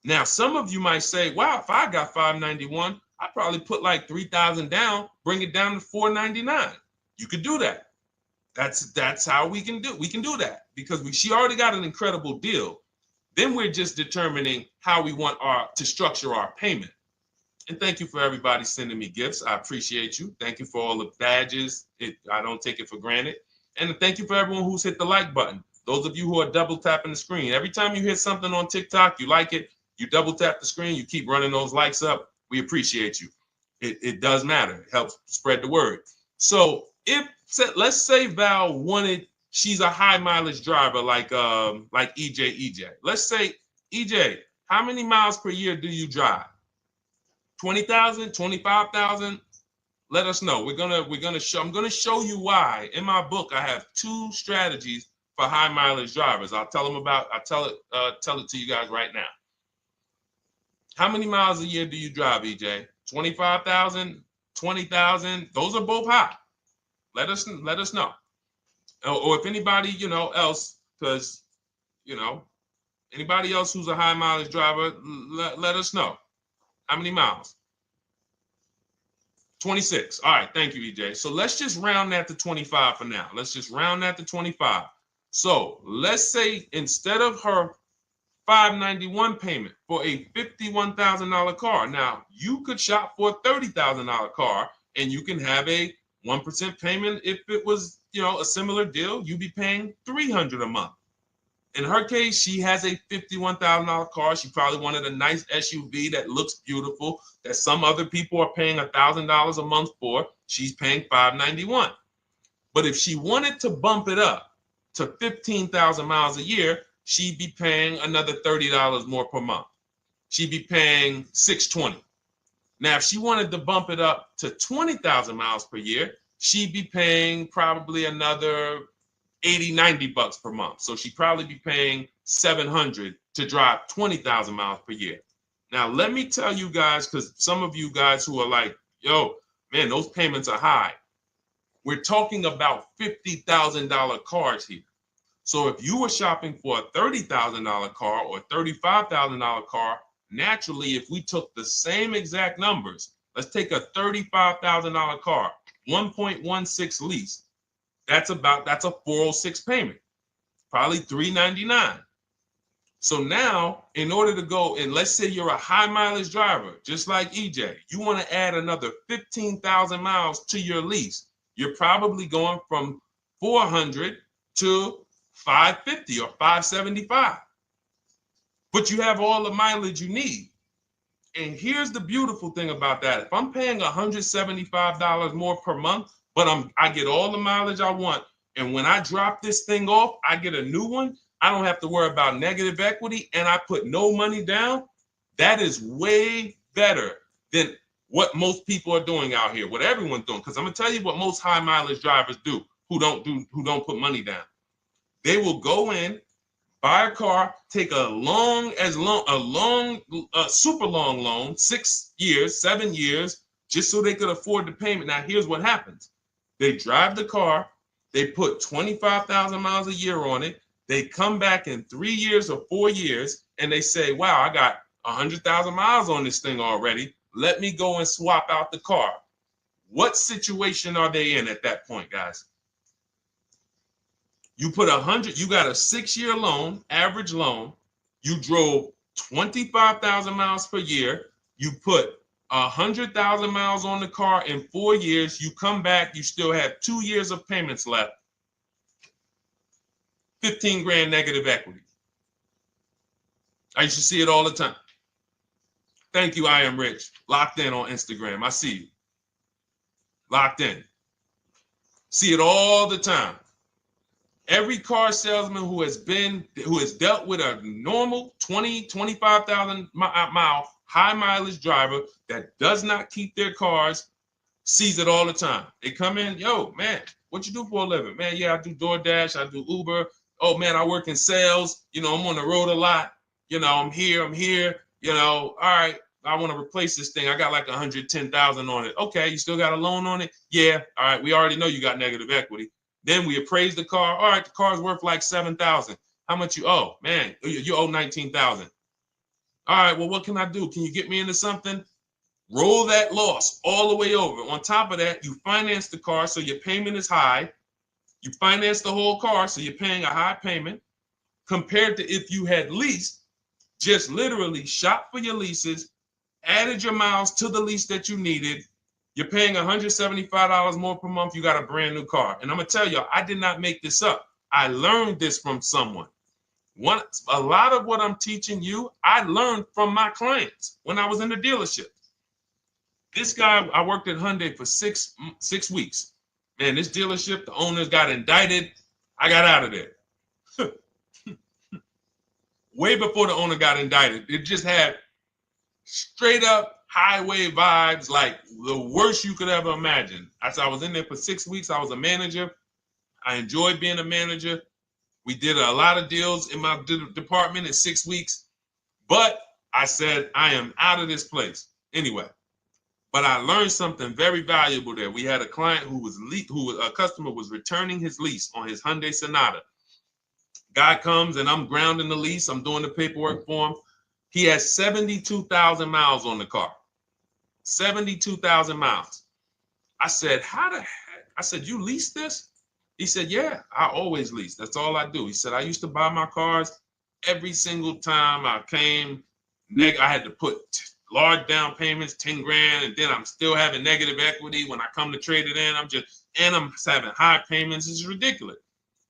Speaker 1: Now, some of you might say, wow, if I got $591, I'd probably put like $3,000 down, bring it down to $499. You could do that. That's how we can do. We can do that because she already got an incredible deal. Then we're just determining how we want to structure our payment. And thank you for everybody sending me gifts. I appreciate you. Thank you for all the badges. I don't take it for granted. And thank you for everyone who's hit the like button. Those of you who are double tapping the screen. Every time you hit something on TikTok, you like it, you double tap the screen, you keep running those likes up. We appreciate you. It does matter. It helps spread the word. So let's say Val she's a high mileage driver like EJ. Let's say, EJ, how many miles per year do you drive? 20,000, 25,000? Let us know. I'm gonna show you why. In my book, I have 2 strategies for high mileage drivers. I'll tell it to you guys right now. How many miles a year do you drive, EJ? 25,000, 20,000? Those are both high. Let us know. Or if anybody, else, because, anybody else who's a high mileage driver, let us know. How many miles? 26. All right. Thank you, EJ. So let's just round that to 25 for now. Let's just round that to 25. So let's say instead of her $591 payment for a $51,000 car. Now, you could shop for a $30,000 car and you can have a 1% payment. If it was, a similar deal, you'd be paying $300 a month. In her case, she has a $51,000 car. She probably wanted a nice SUV that looks beautiful, that some other people are paying $1,000 a month for. She's paying $591. But if she wanted to bump it up to 15,000 miles a year, she'd be paying another $30 more per month. She'd be paying $620. Now, if she wanted to bump it up to 20,000 miles per year, she'd be paying probably another $80-90 per month. So she'd probably be paying $700 to drive 20,000 miles per year. Now, let me tell you guys, because some of you guys who are like, yo, man, those payments are high. We're talking about $50,000 cars here. So if you were shopping for a $30,000 car or $35,000 car, naturally, if we took the same exact numbers, let's take a $35,000 car, 1.16 lease. That's a 406 payment, probably $399. So now, in order to go, and let's say you're a high mileage driver, just like EJ, you want to add another 15,000 miles to your lease. You're probably going from 400 to 550 or 575. But you have all the mileage you need. And here's the beautiful thing about that. If I'm paying $175 more per month, but I get all the mileage I want, and when I drop this thing off, I get a new one, I don't have to worry about negative equity, and I put no money down. That is way better than what most people are doing out here, what everyone's doing. Because I'm gonna tell you what most high mileage drivers do who don't put money down. They will go in, buy a car, take a super long loan, 6 years, 7 years, just so they could afford the payment. Now, here's what happens. They drive the car, they put 25,000 miles a year on it. They come back in 3 years or 4 years, and they say, wow, I got 100,000 miles on this thing already. Let me go and swap out the car. What situation are they in at that point, guys? You put 100, you got a 6-year loan, average loan. You drove 25,000 miles per year. You put 100,000 miles on the car in 4 years. You come back, you still have 2 years of payments left. 15 grand negative equity. I used to see it all the time. Thank you, I am rich. Locked in on Instagram. I see you. Locked in. See it all the time. Every car salesman who has dealt with a normal 25,000 mile high mileage driver that does not keep their cars sees it all the time. They come in, yo, man, what you do for a living? Man, yeah, I do DoorDash, I do Uber. Oh man, I work in sales. You know, I'm on the road a lot. You know, I'm here. You know, all right, I want to replace this thing. I got like 110,000 on it. Okay, you still got a loan on it? Yeah. All right, we already know you got negative equity. Then we appraise the car. All right, the car's worth like 7,000. How much you owe? Man, you owe 19,000. All right, well, what can I do? Can you get me into something? Roll that loss all the way over. On top of that, you finance the car, so your payment is high. You finance the whole car, so you're paying a high payment compared to if you had leased, just literally shop for your leases, added your miles to the lease that you needed. You're paying $175 more per month. You got a brand new car. And I'm going to tell you, I did not make this up. I learned this from someone. A lot of what I'm teaching you, I learned from my clients when I was in the dealership. This guy, I worked at Hyundai for six weeks. Man, this dealership, the owners got indicted. I got out of there. Way before the owner got indicted. It just had straight up highway vibes, like the worst you could ever imagine. I was in there for 6 weeks. I was a manager. I enjoyed being a manager. We did a lot of deals in my department in 6 weeks. But I said, I am out of this place. Anyway. But I learned something very valuable there. We had a client a customer was returning his lease on his Hyundai Sonata. Guy comes and I'm grounding the lease. I'm doing the paperwork for him. He has 72,000 miles on the car. 72,000 miles. I said, how the heck? I said, you lease this? He said, yeah, I always lease. That's all I do. He said, I used to buy my cars every single time I came. I had to put large down payments, 10 grand, and then I'm still having negative equity when I come to trade it in. I'm having high payments. It's ridiculous.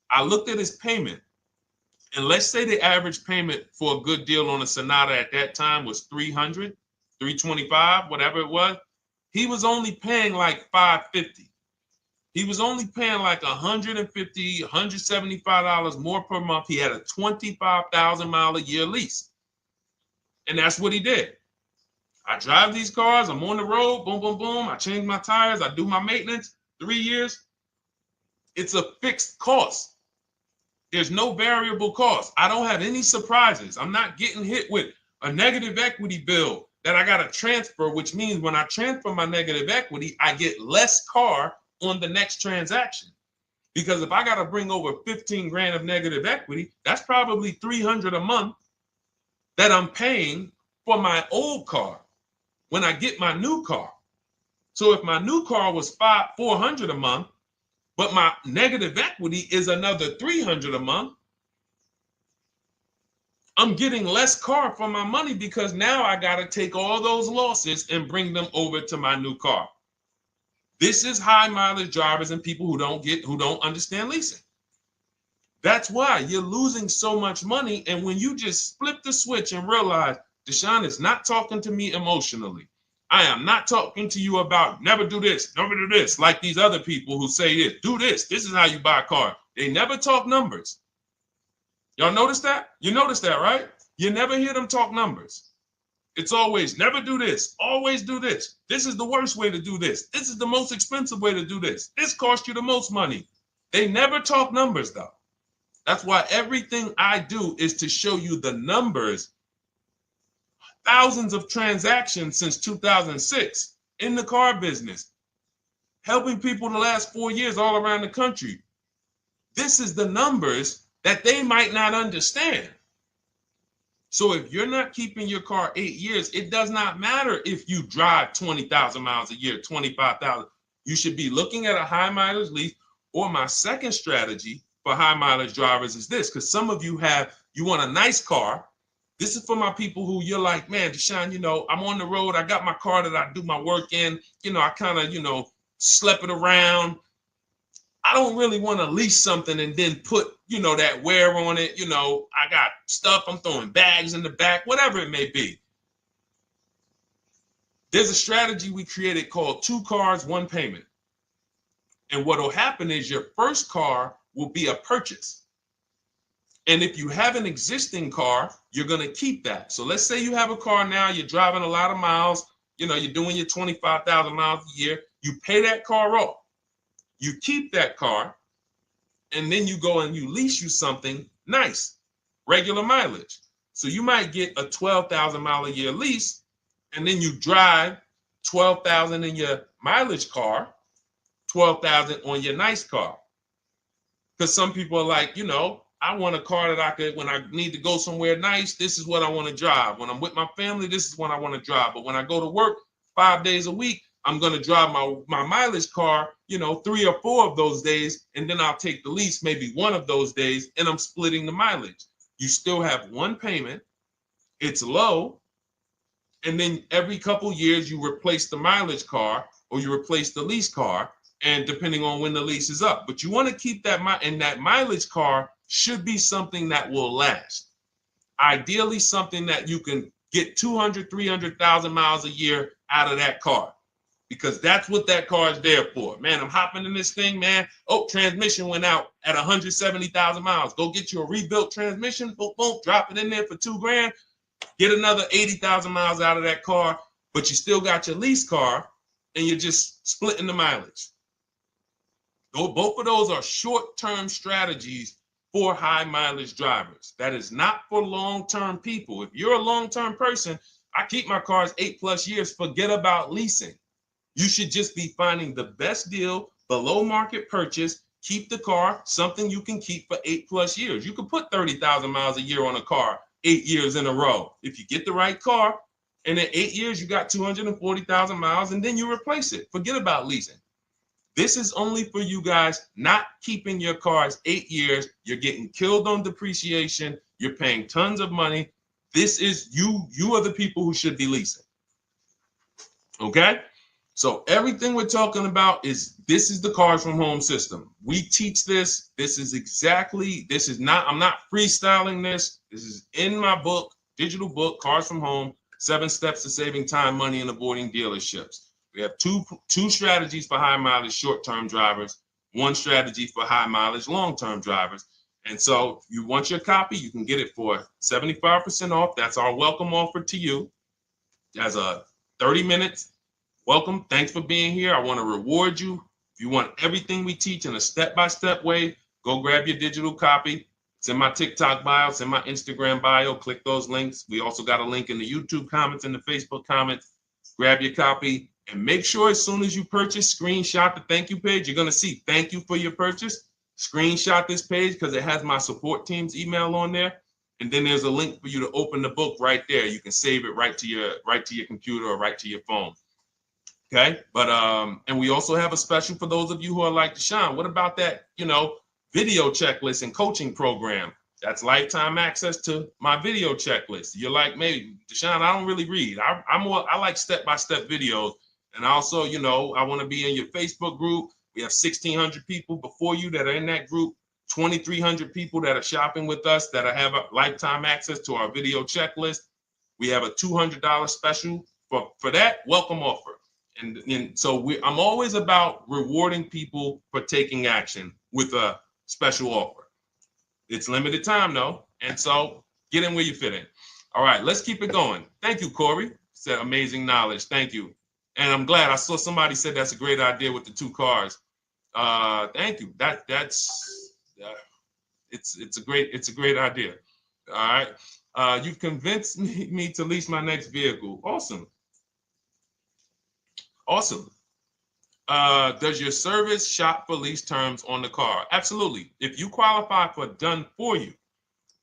Speaker 1: I looked at his payment, and let's say the average payment for a good deal on a Sonata at that time was $300, $325, whatever it was. He was only paying like $550. He was only paying like $150, $175 more per month. He had a 25,000 mile a year lease. And that's what he did. I drive these cars. I'm on the road. Boom, boom, boom. I change my tires. I do my maintenance. 3 years. It's a fixed cost. There's no variable cost. I don't have any surprises. I'm not getting hit with a negative equity bill that I got to transfer, which means when I transfer my negative equity, I get less car on the next transaction. Because if I got to bring over 15 grand of negative equity, that's probably 300 a month that I'm paying for my old car when I get my new car. So if my new car was 400 a month, but my negative equity is another 300 a month, I'm getting less car for my money because now I got to take all those losses and bring them over to my new car. This is high mileage drivers and people who don't understand leasing. That's why you're losing so much money. And when you just flip the switch and realize Deshone is not talking to me emotionally, I am not talking to you about never do this, like these other people who say this, do this. This is how you buy a car. They never talk numbers. Y'all notice that? You notice that, right? You never hear them talk numbers. It's always never do this, always do this. This is the worst way to do this. This is the most expensive way to do this. This costs you the most money. They never talk numbers, though. That's why everything I do is to show you the numbers. Thousands of transactions since 2006 in the car business, helping people the last 4 years all around the country. This is the numbers that they might not understand. So if you're not keeping your car 8 years, it does not matter if you drive 20,000 miles a year, 25,000. You should be looking at a high mileage lease. Or my second strategy for high mileage drivers is this, because some of you want a nice car. This is for my people who you're like, man, Deshone, I'm on the road. I got my car that I do my work in. I kind of, slep it around. I don't really want to lease something and then put, that wear on it. I got stuff. I'm throwing bags in the back, whatever it may be. There's a strategy we created called 2 cars, 1 payment. And what will happen is your first car will be a purchase. And if you have an existing car, you're going to keep that. So let's say you have a car now, you're driving a lot of miles, you're doing your 25,000 miles a year. You pay that car off. You keep that car, and then you go and you lease you something nice, regular mileage. So you might get a 12,000 mile a year lease, and then you drive 12,000 in your mileage car, 12,000 on your nice car. Because some people are like, I want a car that I could, when I need to go somewhere nice, this is what I want to drive. When I'm with my family, this is what I want to drive. But when I go to work 5 days a week, I'm going to drive my mileage car, 3 or 4 of those days, and then I'll take the lease maybe 1 of those days, and I'm splitting the mileage. You still have 1 payment. It's low. And then every couple years, you replace the mileage car or you replace the lease car, and depending on when the lease is up. But you want to keep that, and that mileage car should be something that will last. Ideally, something that you can get 200, 300,000 miles a year out of that car, because that's what that car is there for. Man, I'm hopping in this thing, man. Oh, transmission went out at 170,000 miles. Go get you a rebuilt transmission, boom, boom, drop it in there for $2,000, get another 80,000 miles out of that car, but you still got your lease car and you're just splitting the mileage. Both of those are short-term strategies for high mileage drivers. That is not for long-term people. If you're a long-term person, I keep my cars 8+ years, forget about leasing. You should just be finding the best deal, below market purchase, keep the car, something you can keep for 8+ years. You can put 30,000 miles a year on a car 8 years in a row. If you get the right car, and in 8 years, you got 240,000 miles, and then you replace it. Forget about leasing. This is only for you guys not keeping your cars 8 years. You're getting killed on depreciation. You're paying tons of money. This is you are the people who should be leasing. Okay? So everything we're talking about this is the Cars from Home system. We teach this. I'm not freestyling this. This is in my book, digital book, Cars from Home, 7 Steps to Saving Time, Money, and Avoiding Dealerships. We have two strategies for high mileage short-term drivers, 1 strategy for high mileage long-term drivers. And so if you want your copy, you can get it for 75% off. That's our welcome offer to you. As a 30 minutes welcome. Thanks for being here. I want to reward you. If you want everything we teach in a step-by-step way, go grab your digital copy. It's in my TikTok bio. It's in my Instagram bio. Click those links. We also got a link in the YouTube comments and the Facebook comments. Grab your copy. And make sure as soon as you purchase, screenshot the thank you page. You're going to see thank you for your purchase. screenshot this page because it has my support team's email on there. And then there's a link for you to open the book right there. You can save it right to your computer or right to your phone. Okay. But and we also have a special for those of you who are like Deshone. What about that, video checklist and coaching program? That's lifetime access to my video checklist. You're like, maybe Deshone, I don't really read. I like step-by-step videos. And also, I want to be in your Facebook group. We have 1,600 people before you that are in that group. 2,300 people that are shopping with us that have a lifetime access to our video checklist. We have a $200 special for that welcome offer. And so I'm always about rewarding people for taking action with a special offer. It's limited time though. And so get in where you fit in. All right, let's keep it going. Thank you, Corey. Said amazing knowledge. Thank you. And I'm glad I saw somebody said that's a great idea with the 2 cars. Thank you. It's a great idea. All right. You've convinced me to lease my next vehicle. Awesome. Does your service shop for lease terms on the car? Absolutely. If you qualify for done for you,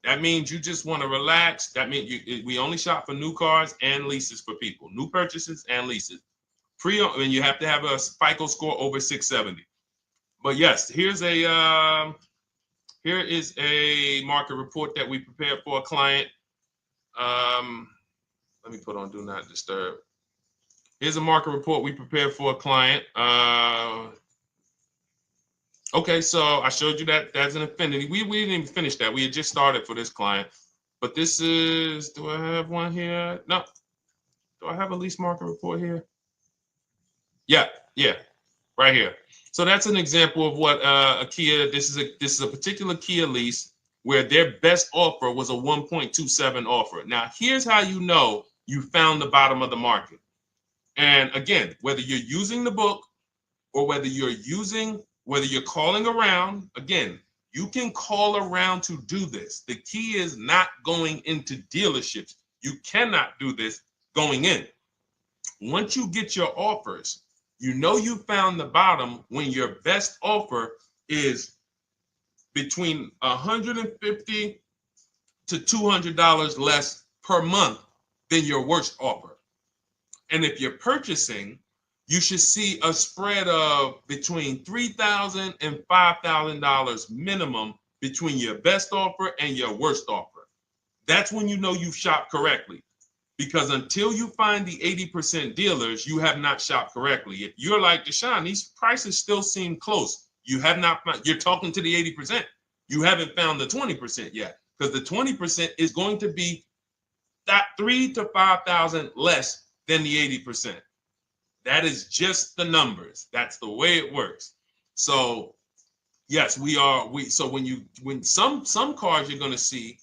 Speaker 1: that means you just want to relax. That means we only shop for new cars and leases for people, new purchases and leases. And you have to have a FICO score over 670. But yes, here is a market report that we prepared for a client. Let me put on Do Not Disturb. Here's a market report we prepared for a client. Okay, so I showed you that that's an Infinity. We didn't even finish that. We had just started for this client. But this is, do I have one here? No. Do I have a lease market report here? Yeah, right here. So that's an example of what a Kia, this is a particular Kia lease where their best offer was a 1.27 offer. Now, here's how you know you found the bottom of the market. And again, whether you're using the book or whether you're calling around, again, you can call around to do this. The key is not going into dealerships. You cannot do this going in. Once you get your offers, you know you found the bottom when your best offer is between $150 to $200 less per month than your worst offer. And if you're purchasing, you should see a spread of between $3,000 and $5,000 minimum between your best offer and your worst offer. That's when you know you've shopped correctly. Because until you find the 80% dealers, you have not shopped correctly. If you're like Deshone, these prices still seem close. You have not found, you're talking to the 80%. You haven't found the 20% yet. Because the 20% is going to be that $3,000 to $5,000 less than the 80%. That is just the numbers. That's the way it works. So yes, so when some cars you're going to see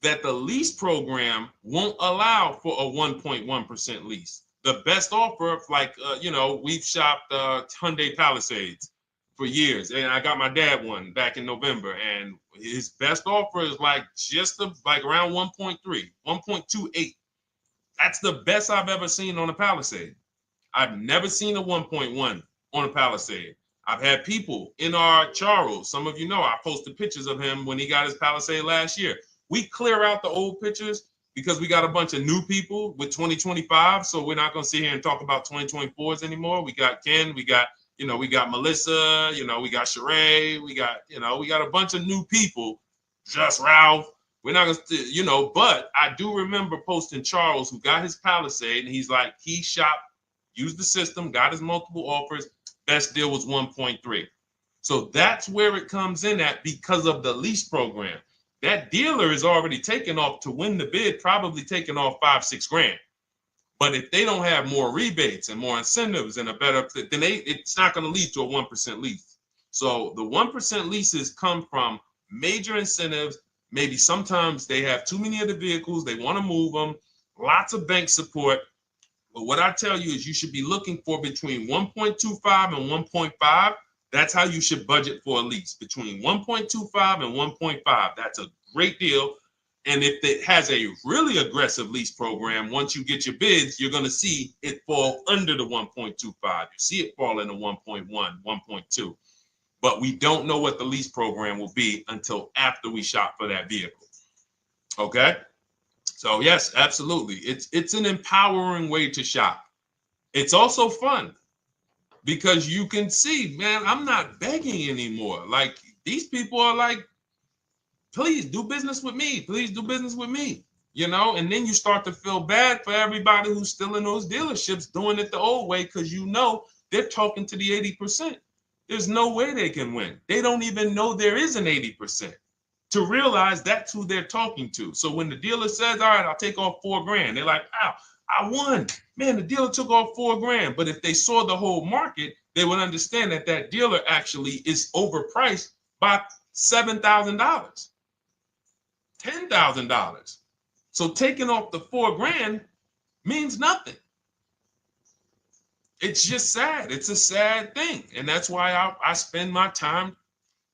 Speaker 1: that the lease program won't allow for a 1.1% lease. The best offer, like, we've shopped Hyundai Palisades for years. And I got my dad one back in November. And his best offer is like around 1.3, 1.28. That's the best I've ever seen on a Palisade. I've never seen a 1.1 on a Palisade. I've had people in our Charles. Some of you know I posted pictures of him when he got his Palisade last year. We clear out the old pictures because we got a bunch of new people with 2025. So we're not going to sit here and talk about 2024s anymore. We got Ken, we got Melissa, we got Sheree, we got a bunch of new people, just Ralph. We're not going to, but I do remember posting Charles who got his Palisade and he's like, he shopped, used the system, got his multiple offers. Best deal was 1.3. So that's where it comes in at because of the lease program. That dealer is already taken off to win the bid, probably taking off $5-6 grand. But if they don't have more rebates and more incentives and a better, then it's not going to lead to a 1% lease. So the 1% leases come from major incentives. Maybe sometimes they have too many of the vehicles. They want to move them. Lots of bank support. But what I tell you is you should be looking for between 1.25 and 1.5. That's how you should budget for a lease, between 1.25 and 1.5. That's a great deal. And if it has a really aggressive lease program, once you get your bids, you're going to see it fall under the 1.25. You see it fall into 1.1, 1.2. but we don't know what the lease program will be until after we shop for that vehicle. Okay? So yes, absolutely. It's an empowering way to shop. It's also fun because you can see, man, I'm not begging anymore. Like these people are like, please do business with me. Please do business with me. And then you start to feel bad for everybody who's still in those dealerships doing it the old way because they're talking to the 80%. There's no way they can win. They don't even know there is an 80% to realize that's who they're talking to. So when the dealer says, all right, I'll take off $4,000, they're like, wow, I won. Man, the dealer took off $4,000. But if they saw the whole market, they would understand that that dealer actually is overpriced by $7,000, $10,000. So taking off the $4,000 means nothing. It's just sad. It's a sad thing. And that's why I spend my time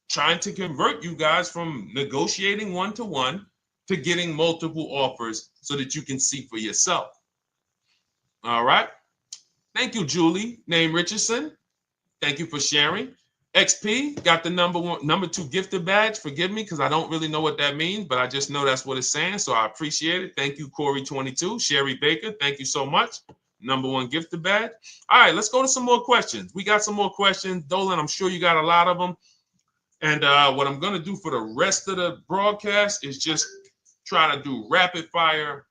Speaker 1: trying to convert you guys from negotiating one-to-one to getting multiple offers so that you can see for yourself. All right. Thank you, Julie, name Richardson. Thank you for sharing. XP got the number 2 gifted badge. Forgive me because I don't really know what that means, but I just know that's what it's saying. So I appreciate it. Thank you, Corey22. Sherry Baker, thank you so much. Number 1 gifted badge. All right, let's go to some more questions. We got some more questions. Dolan, I'm sure you got a lot of them. And what I'm going to do for the rest of the broadcast is just try to do rapid fire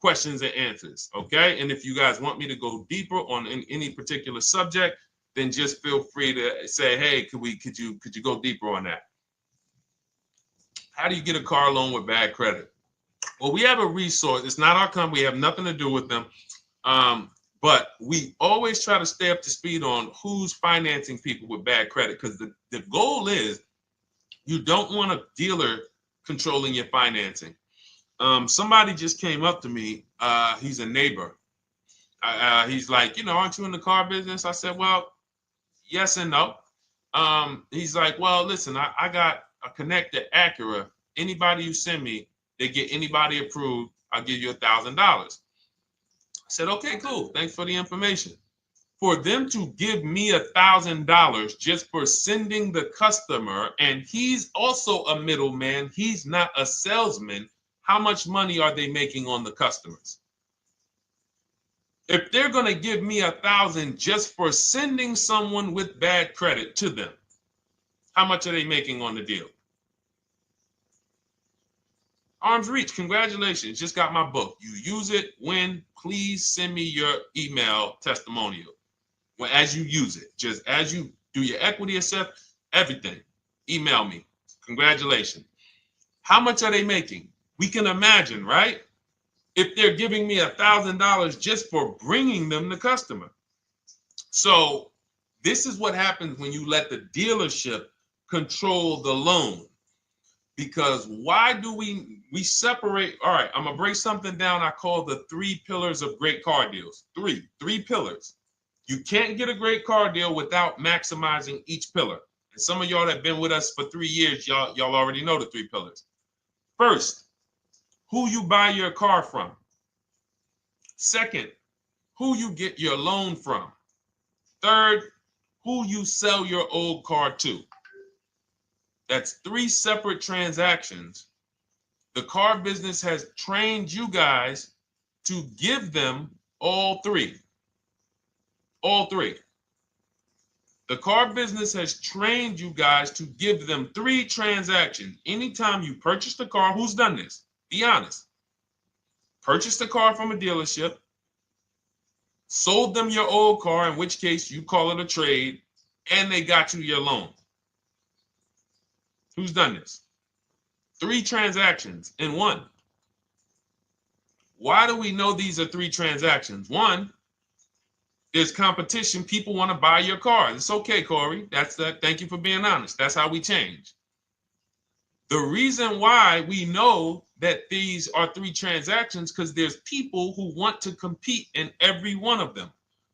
Speaker 1: questions and answers. Okay. And if you guys want me to go deeper on any particular subject, then just feel free to say, hey, could you go deeper on that? How do you get a car loan with bad credit? Well, we have a resource. It's not our company. We have nothing to do with them. But we always try to stay up to speed on who's financing people with bad credit, because the goal is you don't want a dealer controlling your financing. Somebody just came up to me. He's a neighbor. He's like, aren't you in the car business? I said, well, yes and no. He's like, well, listen, I got a connect to Acura. Anybody you send me, they get anybody approved, I'll give you $1,000. I said, okay, cool. Thanks for the information. For them to give me $1,000 just for sending the customer, and he's also a middleman, he's not a salesman, how much money are they making on the customers? If they're going to give me $1,000 just for sending someone with bad credit to them, how much are they making on the deal? Arms Reach, congratulations. Just got my book. You use it when, please send me your email testimonial. Well, as you use it, just as you do your equity assessment, everything, email me. Congratulations. How much are they making? We can imagine, right? If they're giving me $1,000 just for bringing them the customer. So this is what happens when you let the dealership control the loan. Because why do we separate? All right, I'm going to break something down I call the 3 pillars of great car deals. Three pillars. You can't get a great car deal without maximizing each pillar. And some of y'all that have been with us for 3 years, y'all already know the 3 pillars. First, who you buy your car from. Second, who you get your loan from. Third, who you sell your old car to. That's 3 separate transactions. The car business has trained you guys to give them all 3. All 3. The car business has trained you guys to give them 3 transactions. Anytime you purchase the car, who's done this? Be honest. Purchased the car from a dealership, sold them your old car, in which case you call it a trade, and they got you your loan. Who's done this? 3 transactions in one. Why do we know these are 3 transactions? One, there's competition. People want to buy your car. It's okay, Corey. That's that. Thank you for being honest. That's how we change. The reason why we know that these are 3 transactions because there's people who want to compete in every one of them.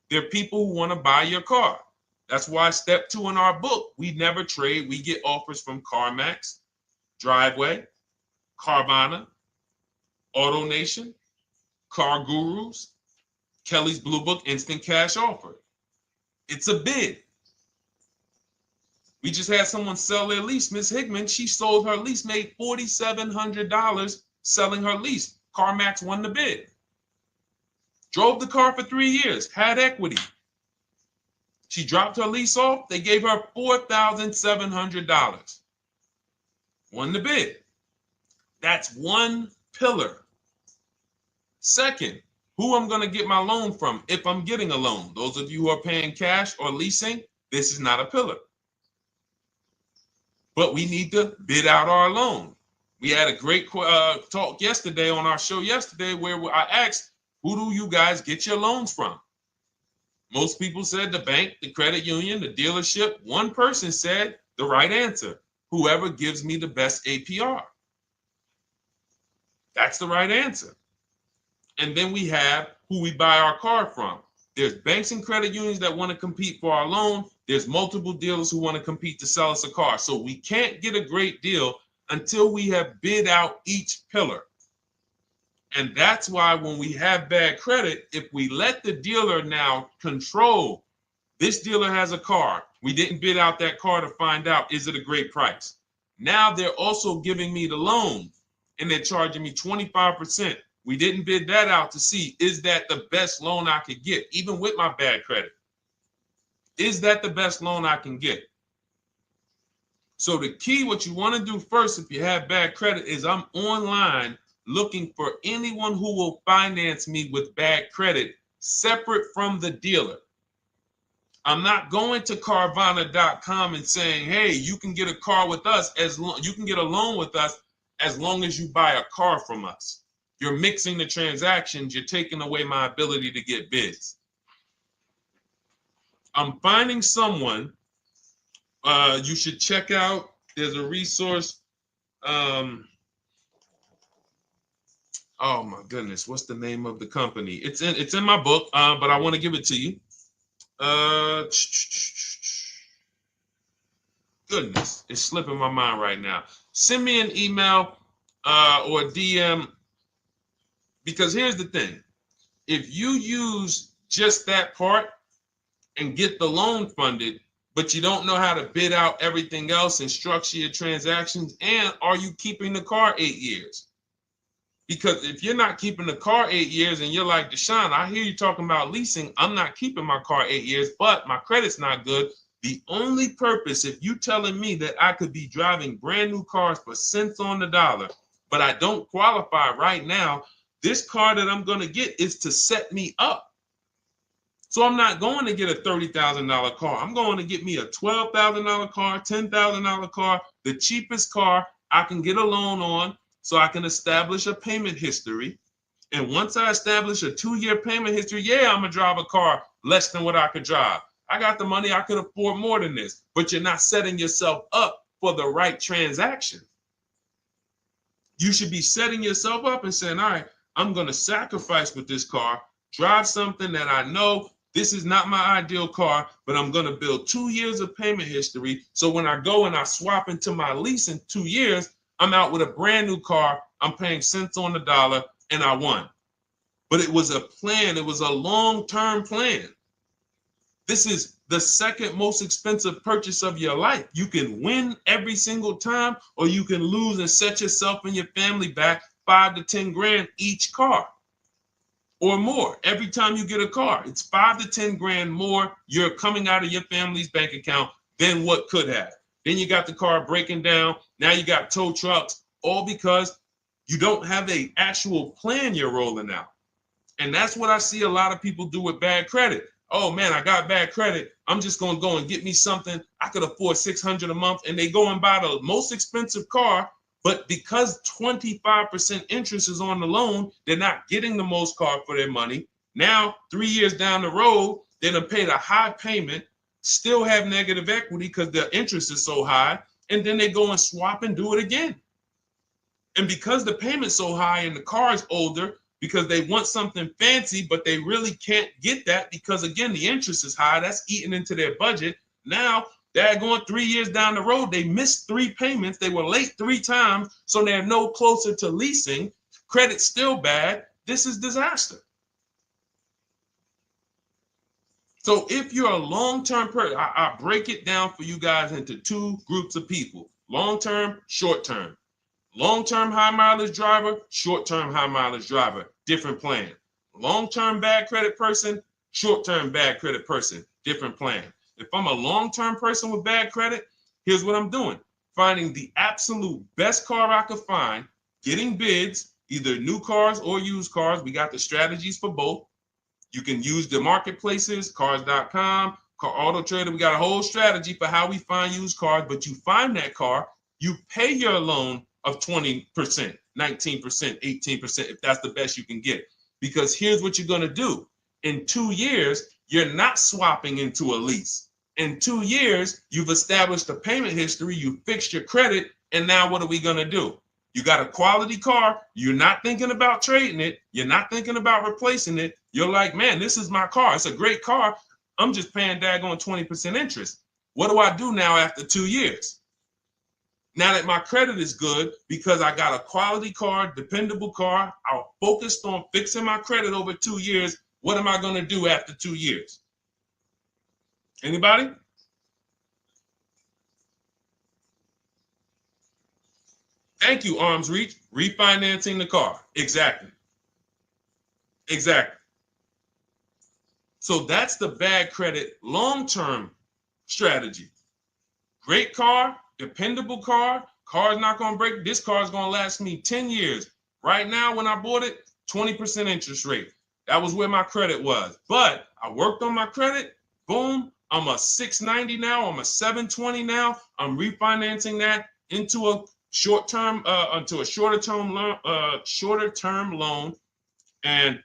Speaker 1: There are people who want to buy your car. That's why step 2 in our book, we never trade. We get offers from CarMax, Driveway, Carvana, AutoNation, Car Gurus, Kelly's Blue Book Instant Cash Offer. It's a bid. We just had someone sell their lease. Miss Hickman, she sold her lease, made $4,700 selling her lease. CarMax won the bid. Drove the car for 3 years, had equity. She dropped her lease off. They gave her $4,700. Won the bid. That's one pillar. Second, who I'm going to get my loan from if I'm getting a loan. Those of you who are paying cash or leasing, this is not a pillar. But we need to bid out our loan. We had a great talk yesterday on our show yesterday where I asked, who do you guys get your loans from? Most people said the bank, the credit union, the dealership. One person said the right answer, whoever gives me the best APR. That's the right answer. And then we have who we buy our car from. There's banks and credit unions that want to compete for our loan. There's multiple dealers who want to compete to sell us a car. So we can't get a great deal until we have bid out each pillar. And that's why when we have bad credit, if we let the dealer now control, this dealer has a car. We didn't bid out that car to find out, is it a great price? Now they're also giving me the loan and they're charging me 25%. We didn't bid that out to see, is that the best loan I could get, even with my bad credit? Is that the best loan I can get? So the key, what you want to do first, if you have bad credit, is I'm online looking for anyone who will finance me with bad credit separate from the dealer. I'm not going to Carvana.com and saying, hey, you can get a car with us you can get a loan with us as long as you buy a car from us. You're mixing the transactions. You're taking away my ability to get bids. I'm finding someone you should check out. There's a resource. Oh my goodness, what's the name of the company? It's in my book, but I want to give it to you. Goodness, it's slipping my mind right now. Send me an email or DM, because here's the thing. If you use just that part and get the loan funded, but you don't know how to bid out everything else and structure your transactions, and are you keeping the car 8 years? Because if you're not keeping the car 8 years and you're like, Deshone, I hear you talking about leasing. I'm not keeping my car 8 years, but my credit's not good. The only purpose, if you telling me that I could be driving brand new cars for cents on the dollar, but I don't qualify right now, this car that I'm going to get is to set me up. So I'm not going to get a $30,000 car. I'm going to get me a $12,000 car, $10,000 car, the cheapest car I can get a loan on, so I can establish a payment history. And once I establish a 2-year payment history, yeah, I'm going to drive a car less than what I could drive. I got the money. I could afford more than this. But you're not setting yourself up for the right transaction. You should be setting yourself up and saying, all right, I'm going to sacrifice with this car, drive something that I know this is not my ideal car, but I'm going to build 2 years of payment history. So when I go and I swap into my lease in 2 years, I'm out with a brand new car. I'm paying cents on the dollar, and I won. But it was a plan. It was a long-term plan. This is the second most expensive purchase of your life. You can win every single time, or you can lose and set yourself and your family back 5 to 10 grand each car or more. Every time you get a car, it's 5 to 10 grand more you're coming out of your family's bank account than what could have. Then you got the car breaking down. Now you got tow trucks, all because you don't have an actual plan you're rolling out. And that's what I see a lot of people do with bad credit. Oh man, I got bad credit. I'm just going to go and get me something. I could afford $600 a month. And they go and buy the most expensive car. But because 25% interest is on the loan, they're not getting the most car for their money. Now, 3 years down the road, they're going to pay the high payment, still have negative equity because the interest is so high. And then they go and swap and do it again. And because the payment's so high and the car is older, because they want something fancy, but they really can't get that because, again, the interest is high. That's eating into their budget. Now, they're going 3 years down the road. They missed 3 payments. They were late 3 times, so they're no closer to leasing. Credit's still bad. This is disaster. So if you're a long-term person, I break it down for you guys into two groups of people: long-term, short-term. Long-term high mileage driver, short-term high mileage driver, different plan. Long-term bad credit person, short-term bad credit person, different plan. If I'm a long-term person with bad credit, here's what I'm doing: finding the absolute best car I could find, getting bids, either new cars or used cars. We got the strategies for both. You can use the marketplaces, cars.com, Car Auto Trader. We got a whole strategy for how we find used cars, but you find that car, you pay your loan of 20%, 19%, 18%, if that's the best you can get. Because here's what you're going to do. In 2 years, you're not swapping into a lease. In 2 years, you've established a payment history, you fixed your credit, and now what are we going to do? You got a quality car. You're not thinking about trading it. You're not thinking about replacing it. You're like, man, this is my car. It's a great car. I'm just paying daggone 20% interest. What do I do now after 2 years? Now that my credit is good because I got a quality car, dependable car, I'm focused on fixing my credit over 2 years. What am I going to do after 2 years? Anybody? Thank you, Arms Reach. Refinancing the car. Exactly. Exactly. So that's the bad credit long-term strategy. Great car, dependable car, car's not going to break. This car is going to last me 10 years. Right now, when I bought it, 20% interest rate. That was where my credit was. But I worked on my credit. Boom. I'm a 690 now. I'm a 720 now. I'm refinancing that into a short-term, into a shorter-term loan, and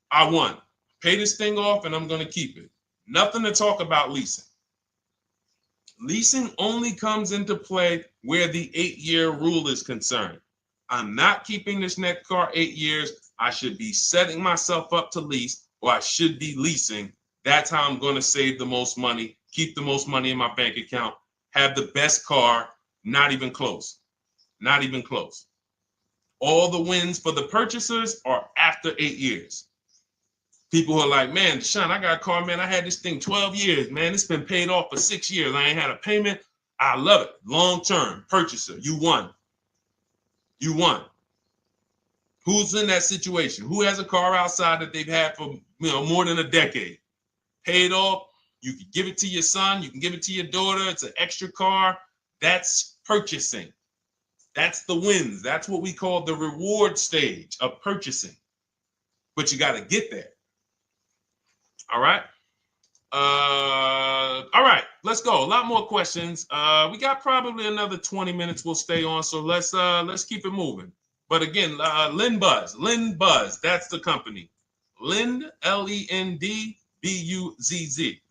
Speaker 1: I won. Pay this thing off, and I'm going to keep it. Nothing to talk about leasing. Leasing only comes into play where the 8-year rule is concerned. I'm not keeping this next car 8 years. I should be setting myself up to lease, or I should be leasing. That's how I'm going to save the most money, keep the most money in my bank account, have the best car. Not even close. Not even close. All the wins for the purchasers are after 8 years. People are like, man, Deshone, I got a car, man. I had this thing 12 years, man. It's been paid off for 6 years. I ain't had a payment. I love it. Long-term purchaser. You won. You won. Who's in that situation? Who has a car outside that they've had for more than a decade? Paid off. You can give it to your son. You can give it to your daughter. It's an extra car. That's purchasing. That's the wins. That's what we call the reward stage of purchasing. But you got to get there. All right. All right. Let's go. A lot more questions. We got probably another 20 minutes. We'll stay on. So let's keep it moving. But again, Lynn Buzz. That's the company. Lend, LEND, BUZZ.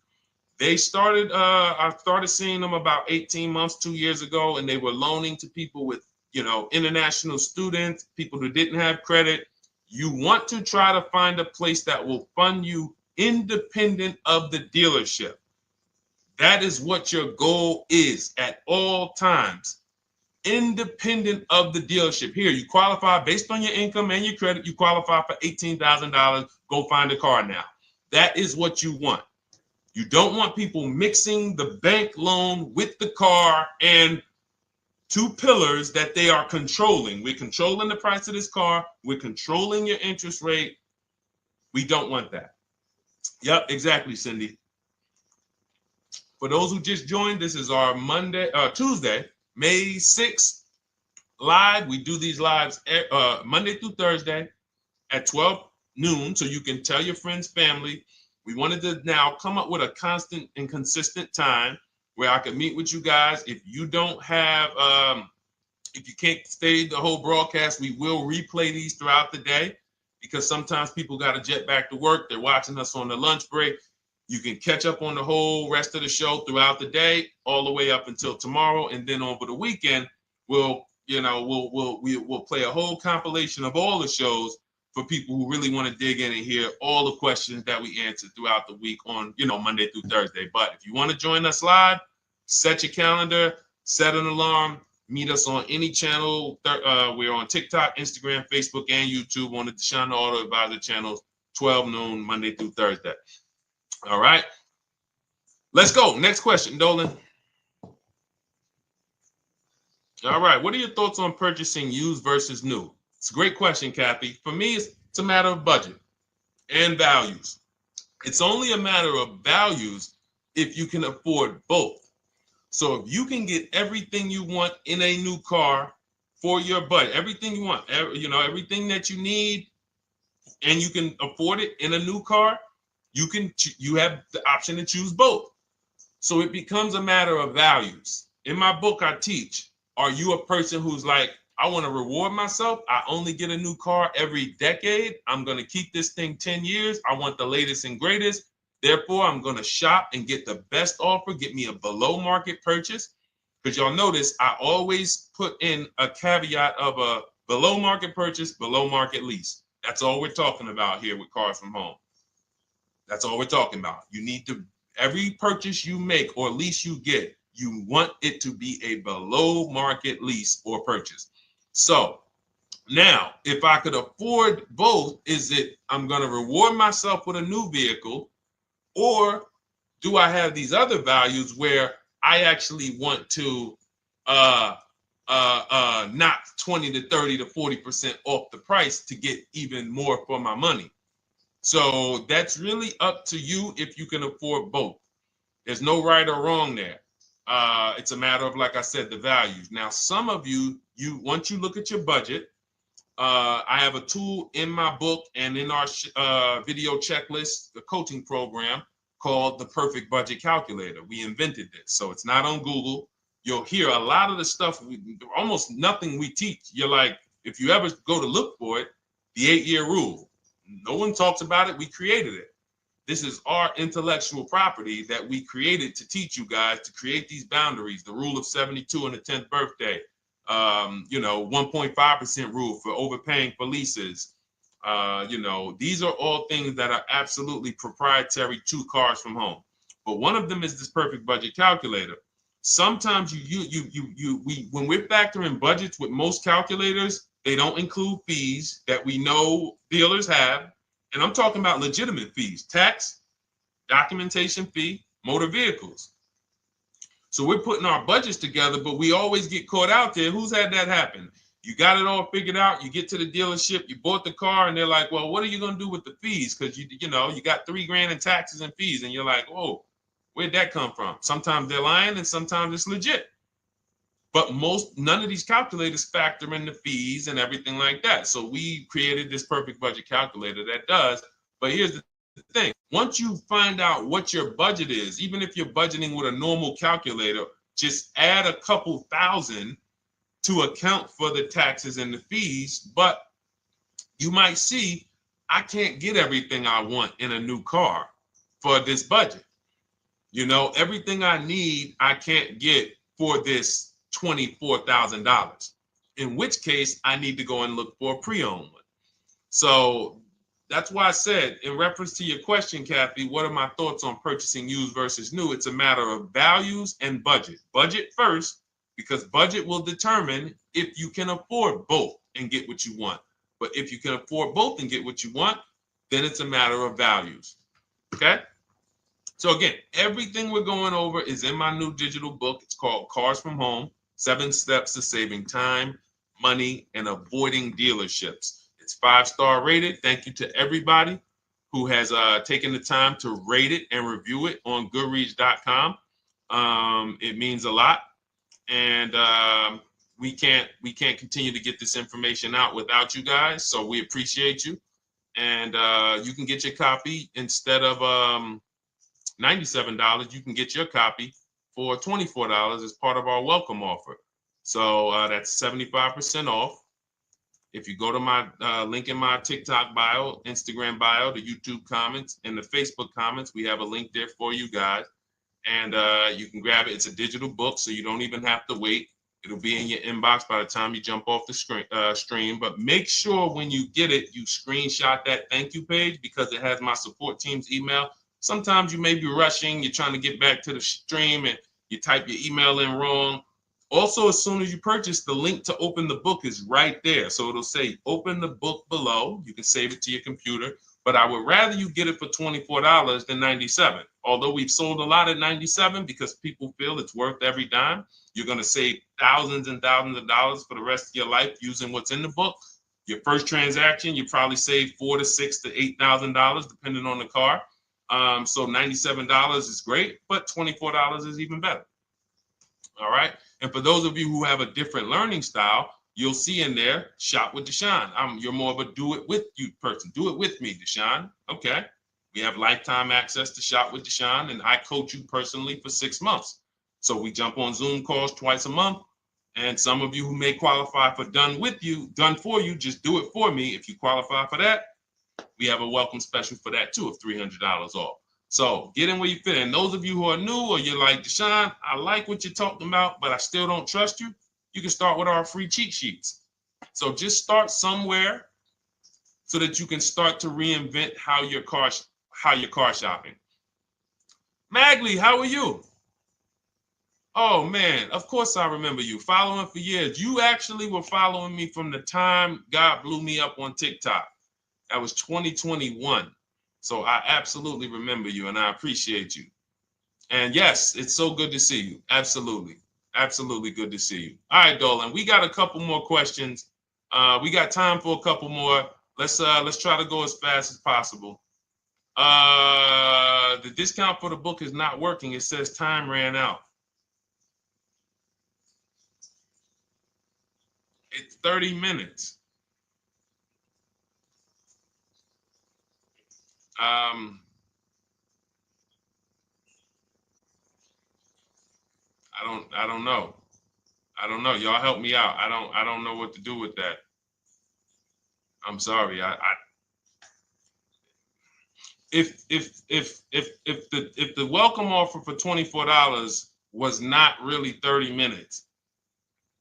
Speaker 1: They started, I started seeing them about 18 months, 2 years ago, and they were loaning to people with, international students, people who didn't have credit. You want to try to find a place that will fund you independent of the dealership. That is what your goal is at all times. Independent of the dealership. Here, you qualify based on your income and your credit. You qualify for $18,000. Go find a car now. That is what you want. You don't want people mixing the bank loan with the car and two pillars that they are controlling. We're controlling the price of this car. We're controlling your interest rate. We don't want that. Yep, exactly, Cindy. For those who just joined, this is our Tuesday, May 6th live. We do these lives Monday through Thursday at 12 noon, so you can tell your friends, family. We wanted to now come up with a constant and consistent time where I can meet with you guys. If you don't have, if you can't stay the whole broadcast, we will replay these throughout the day because sometimes people got to jet back to work. They're watching us on the lunch break. You can catch up on the whole rest of the show throughout the day, all the way up until tomorrow, and then over the weekend, we'll play a whole compilation of all the shows for people who really want to dig in and hear all the questions that we answered throughout the week on, Monday through Thursday. But if you want to join us live, set your calendar, set an alarm, meet us on any channel. We're on TikTok, Instagram, Facebook, and YouTube on the Deshone the Auto Advisor channels, 12 noon, Monday through Thursday. All right. Let's go. Next question, Dolan. All right. What are your thoughts on purchasing used versus new? It's a great question, Kathy. For me, it's a matter of budget and values. It's only a matter of values if you can afford both. So if you can get everything you want in a new car for your budget, everything you want, everything that you need, and you can afford it in a new car, you have the option to choose both. So it becomes a matter of values. In my book, I teach, are you a person who's like, I want to reward myself. I only get a new car every decade. I'm going to keep this thing 10 years. I want the latest and greatest. Therefore, I'm going to shop and get the best offer, get me a below market purchase. Because y'all notice I always put in a caveat of a below market purchase, below market lease. That's all we're talking about here with Cars from Home. That's all we're talking about. You need to, every purchase you make or lease you get, you want it to be a below market lease or purchase. So now, if I could afford both, is it I'm going to reward myself with a new vehicle, or do I have these other values where I actually want to knock 20 to 30 to 40% off the price to get even more for my money? So that's really up to you if you can afford both. There's no right or wrong there. It's a matter of, like I said, the values. Now, some of you once you look at your budget, I have a tool in my book and in our video checklist, the coaching program called the Perfect Budget Calculator. We invented this, so it's not on Google. You'll hear a lot of the stuff, almost nothing we teach. You're like, if you ever go to look for it, the 8-year rule. No one talks about it. We created it. This is our intellectual property that we created to teach you guys to create these boundaries, the rule of 72 and the 10th birthday, 1.5% rule for overpaying for leases. These are all things that are absolutely proprietary to Cars from Home. But one of them is this Perfect Budget Calculator. Sometimes when we're factoring budgets with most calculators, they don't include fees that we know dealers have. And I'm talking about legitimate fees, tax, documentation fee, motor vehicles. So we're putting our budgets together, but we always get caught out there. Who's had that happen? You got it all figured out. You get to the dealership, you bought the car, and they're like, well, what are you going to do with the fees? Because you got $3,000 in taxes and fees. And you're like, oh, where'd that come from? Sometimes they're lying and sometimes it's legit. But none of these calculators factor in the fees and everything like that. So we created this Perfect Budget Calculator that does. But here's the thing. Once you find out what your budget is, even if you're budgeting with a normal calculator, just add a couple thousand to account for the taxes and the fees. But you might see, I can't get everything I want in a new car for this budget. Everything I need, I can't get for this $24,000, in which case I need to go and look for a pre-owned one. So that's why I said, in reference to your question, Kathy, what are my thoughts on purchasing used versus new? It's a matter of values and budget. Budget first, because budget will determine if you can afford both and get what you want. But if you can afford both and get what you want, then it's a matter of values. Okay? So again, everything we're going over is in my new digital book. It's called Cars from Home, 7 Steps to Saving Time, Money, and Avoiding Dealerships. It's 5-star rated. Thank you to everybody who has taken the time to rate it and review it on Goodreads.com. It means a lot. And we can't continue to get this information out without you guys. So we appreciate you. And you can get your copy instead of $97, you can get your copy for $24 as part of our welcome offer. So that's 75% off. If you go to my link in my TikTok bio, Instagram bio, the YouTube comments, and the Facebook comments, we have a link there for you guys. And you can grab it. It's a digital book, so you don't even have to wait. It'll be in your inbox by the time you jump off the stream. But make sure when you get it, you screenshot that thank you page, because it has my support team's email. Sometimes you may be rushing, you're trying to get back to the stream and you type your email in wrong. Also, as soon as you purchase, the link to open the book is right there. So it'll say open the book below. You can save it to your computer. But I would rather you get it for $24 than $97. Although we've sold a lot at $97 because people feel it's worth every dime. You're going to save thousands and thousands of dollars for the rest of your life using what's in the book. Your first transaction, you probably save $4,000 to $6,000 to $8,000 depending on the car. So $97 is great, but $24 is even better. All right. And for those of you who have a different learning style, you'll see in there, shop with Deshone. You're more of a do it with you person. Do it with me, Deshone. Okay. We have lifetime access to shop with Deshone, and I coach you personally for 6 months. So we jump on Zoom calls twice a month. And some of you who may qualify for done for you, just do it for me. If you qualify for that, we have a welcome special for that too of $300 off. So get in where you fit. And those of you who are new or you're like, Deshone, I like what you're talking about, but I still don't trust you. You can start with our free cheat sheets. So just start somewhere so that you can start to reinvent how you're car shopping. Magley, how are you? Oh man, of course I remember you. Following for years. You actually were following me from the time God blew me up on TikTok. That was 2021. So I absolutely remember you and I appreciate you. And yes, it's so good to see you. Absolutely. Absolutely good to see you. All right, Dolan, we got a couple more questions. We got time for a couple more. Let's try to go as fast as possible. The discount for the book is not working. It says time ran out. It's 30 minutes. I don't know. I don't know. Y'all help me out. I don't know what to do with that. I'm sorry. If the welcome offer for $24 was not really 30 minutes,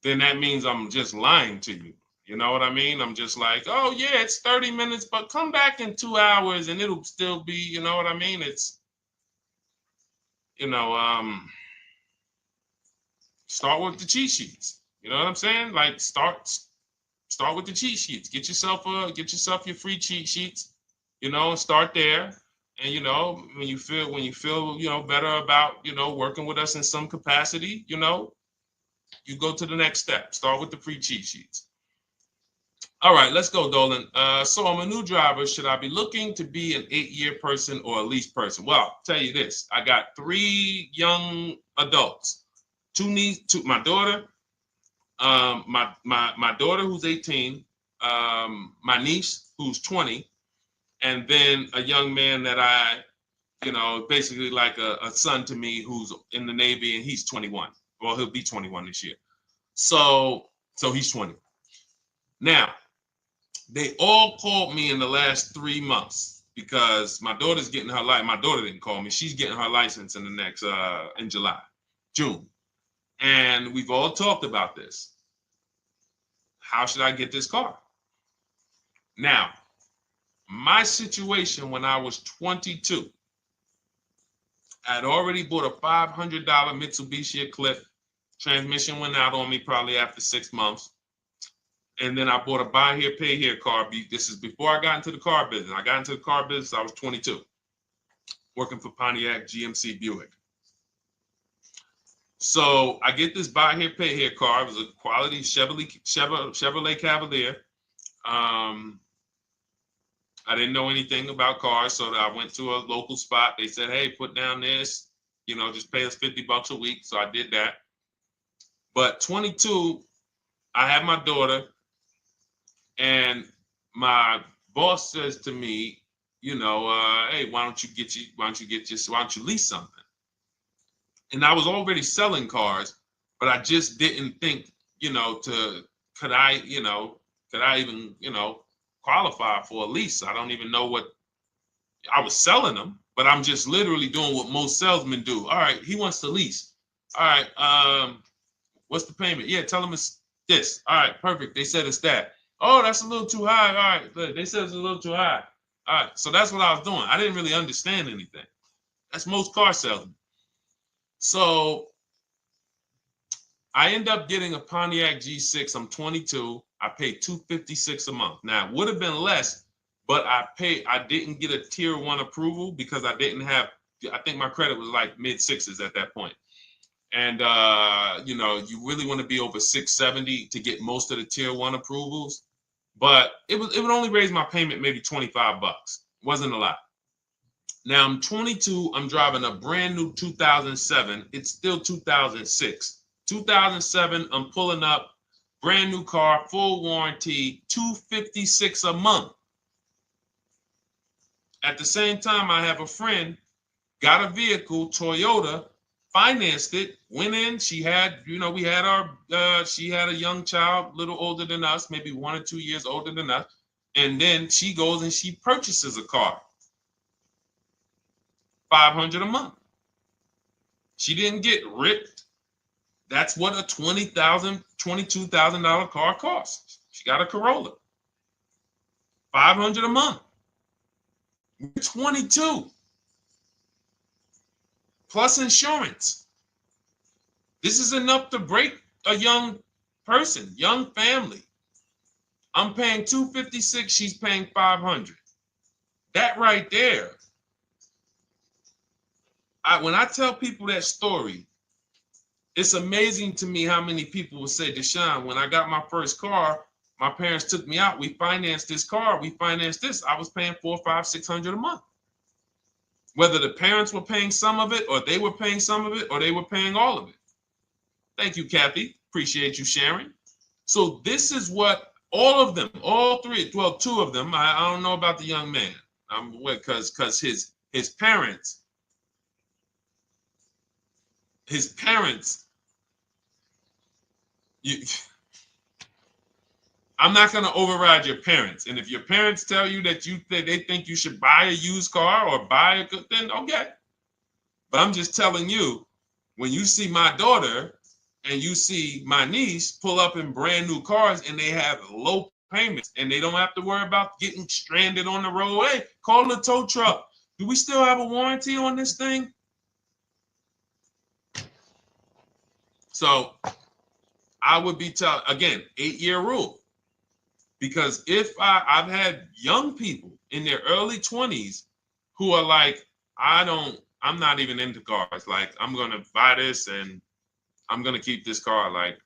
Speaker 1: then that means I'm just lying to you. You know what I mean? I'm just like, oh yeah, it's 30 minutes, but come back in 2 hours and it'll still be, you know what I mean? It's, start with the cheat sheets. You know what I'm saying? Like start with the cheat sheets. Get yourself your free cheat sheets, start there. And when you feel better about working with us in some capacity, you go to the next step. Start with the free cheat sheets. All right, let's go, Dolan. So I'm a new driver. Should I be looking to be an 8-year person or a lease person? Well, I'll tell you this. I got 3 young adults. 2 my daughter, my daughter who's 18, my niece who's 20, and then a young man that I, basically like a son to me who's in the Navy and he's 21. Well, he'll be 21 this year. So he's 20. Now, they all called me in the last 3 months because my daughter's getting her license. My daughter didn't call me. She's getting her license in the next, in June. And we've all talked about this. How should I get this car? Now, my situation when I was 22, I'd already bought a $500 Mitsubishi Eclipse. Transmission went out on me probably after 6 months. And then I bought a buy here, pay here car. This is before I got into the car business. I got into the car business, I was 22, working for Pontiac GMC Buick. So I get this buy here, pay here car. It was a quality Chevrolet Cavalier. I didn't know anything about cars, so I went to a local spot. They said, hey, put down this, just pay us $50 a week. So I did that. But 22, I had my daughter, and my boss says to me, hey, why don't you lease something? And I was already selling cars, but I just didn't think, could I even, qualify for a lease? I don't even know what I was selling them, but I'm just literally doing what most salesmen do. All right, he wants to lease. All right, what's the payment? Yeah, tell him it's this. All right, perfect. They said it's that. Oh, that's a little too high. All right, they said it's a little too high. All right, so that's what I was doing. I didn't really understand anything. That's most car salesmen. So I end up getting a Pontiac G6. I'm 22. I paid $256 a month. Now, it would have been less but I didn't get a tier 1 approval because I didn't have, I think my credit was like mid sixes at that point. And you know, you really want to be over 670 to get most of the tier 1 approvals. But it would only raise my payment maybe 25 bucks. Wasn't a lot. Now I'm 22. I'm driving a brand new 2007. It's still 2006. 2007. I'm pulling up, brand new car, full warranty, $256 a month. At the same time, I have a friend, got a vehicle, Toyota, financed it, went in. She had, you know, we had our, she had a young child, a little older than us, maybe 1 or 2 years older than us. And then she goes and she purchases a car, $500 a month. She didn't get ripped. That's what a $20,000, $22,000 car costs. She got a Corolla, $500 a month. We're 22. Plus insurance. This is enough to break a young person, young family. I'm paying $256, she's paying $500. That right there. When I tell people that story, it's amazing to me how many people will say, Deshone, when I got my first car, my parents took me out. We financed this car. We financed this. I was paying $400, $500, $600 a month. Whether the parents were paying some of it, or they were paying some of it, or they were paying all of it. Thank you, Kathy. Appreciate you sharing. So this is what all of them, all three, well, 2 of them, I don't know about the young man, because his parents, I'm not going to override your parents. And if your parents tell you that they think you should buy a used car or buy a good, then okay. But I'm just telling you, when you see my daughter and you see my niece pull up in brand new cars and they have low payments and they don't have to worry about getting stranded on the road, hey, call the tow truck. Do we still have a warranty on this thing? So I would be telling, again, 8-year rule. Because if I've had young people in their early 20s who are like, I'm not even into cars. Like, I'm going to buy this and I'm going to keep this car. Like,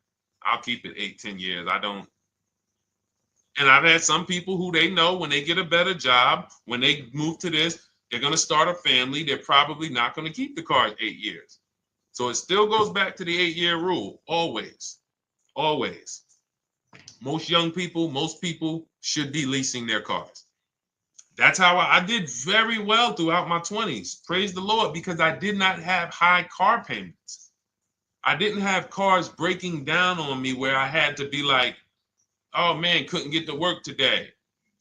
Speaker 1: I'll keep it 8, 10 years. I don't. And I've had some people who they know when they get a better job, when they move to this, they're going to start a family. They're probably not going to keep the car 8 years. So it still goes back to the 8-year rule. Always. Always. Most young people, most people should be leasing their cars. That's how I did very well throughout my 20s. Praise the Lord, because I did not have high car payments. I didn't have cars breaking down on me where I had to be like, oh man, couldn't get to work today.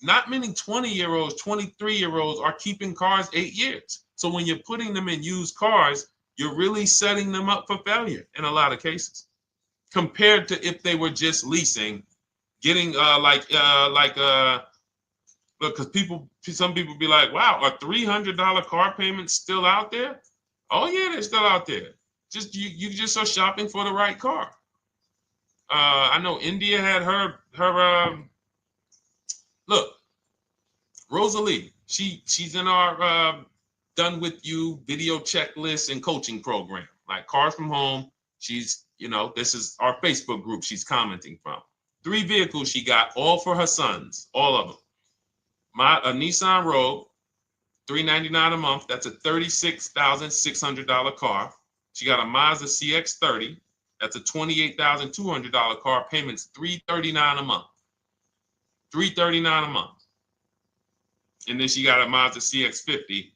Speaker 1: Not many 20-year-olds, 23-year-olds are keeping cars 8 years. So when you're putting them in used cars, you're really setting them up for failure in a lot of cases, compared to if they were just leasing, getting look, because some people be like, wow, are $300 car payments still out there? Oh yeah, they're still out there. Just you just are shopping for the right car. I know India had her look, Rosalie, she's in our done with you video checklist and coaching program, like Cars from Home. She's, you know, this is our Facebook group she's commenting from. 3 vehicles she got, all for her sons, all of them. A Nissan Rogue, $399 a month. That's a $36,600 car. She got a Mazda CX-30. That's a $28,200 car. Payments $339 a month. $339 a month. And then she got a Mazda CX-50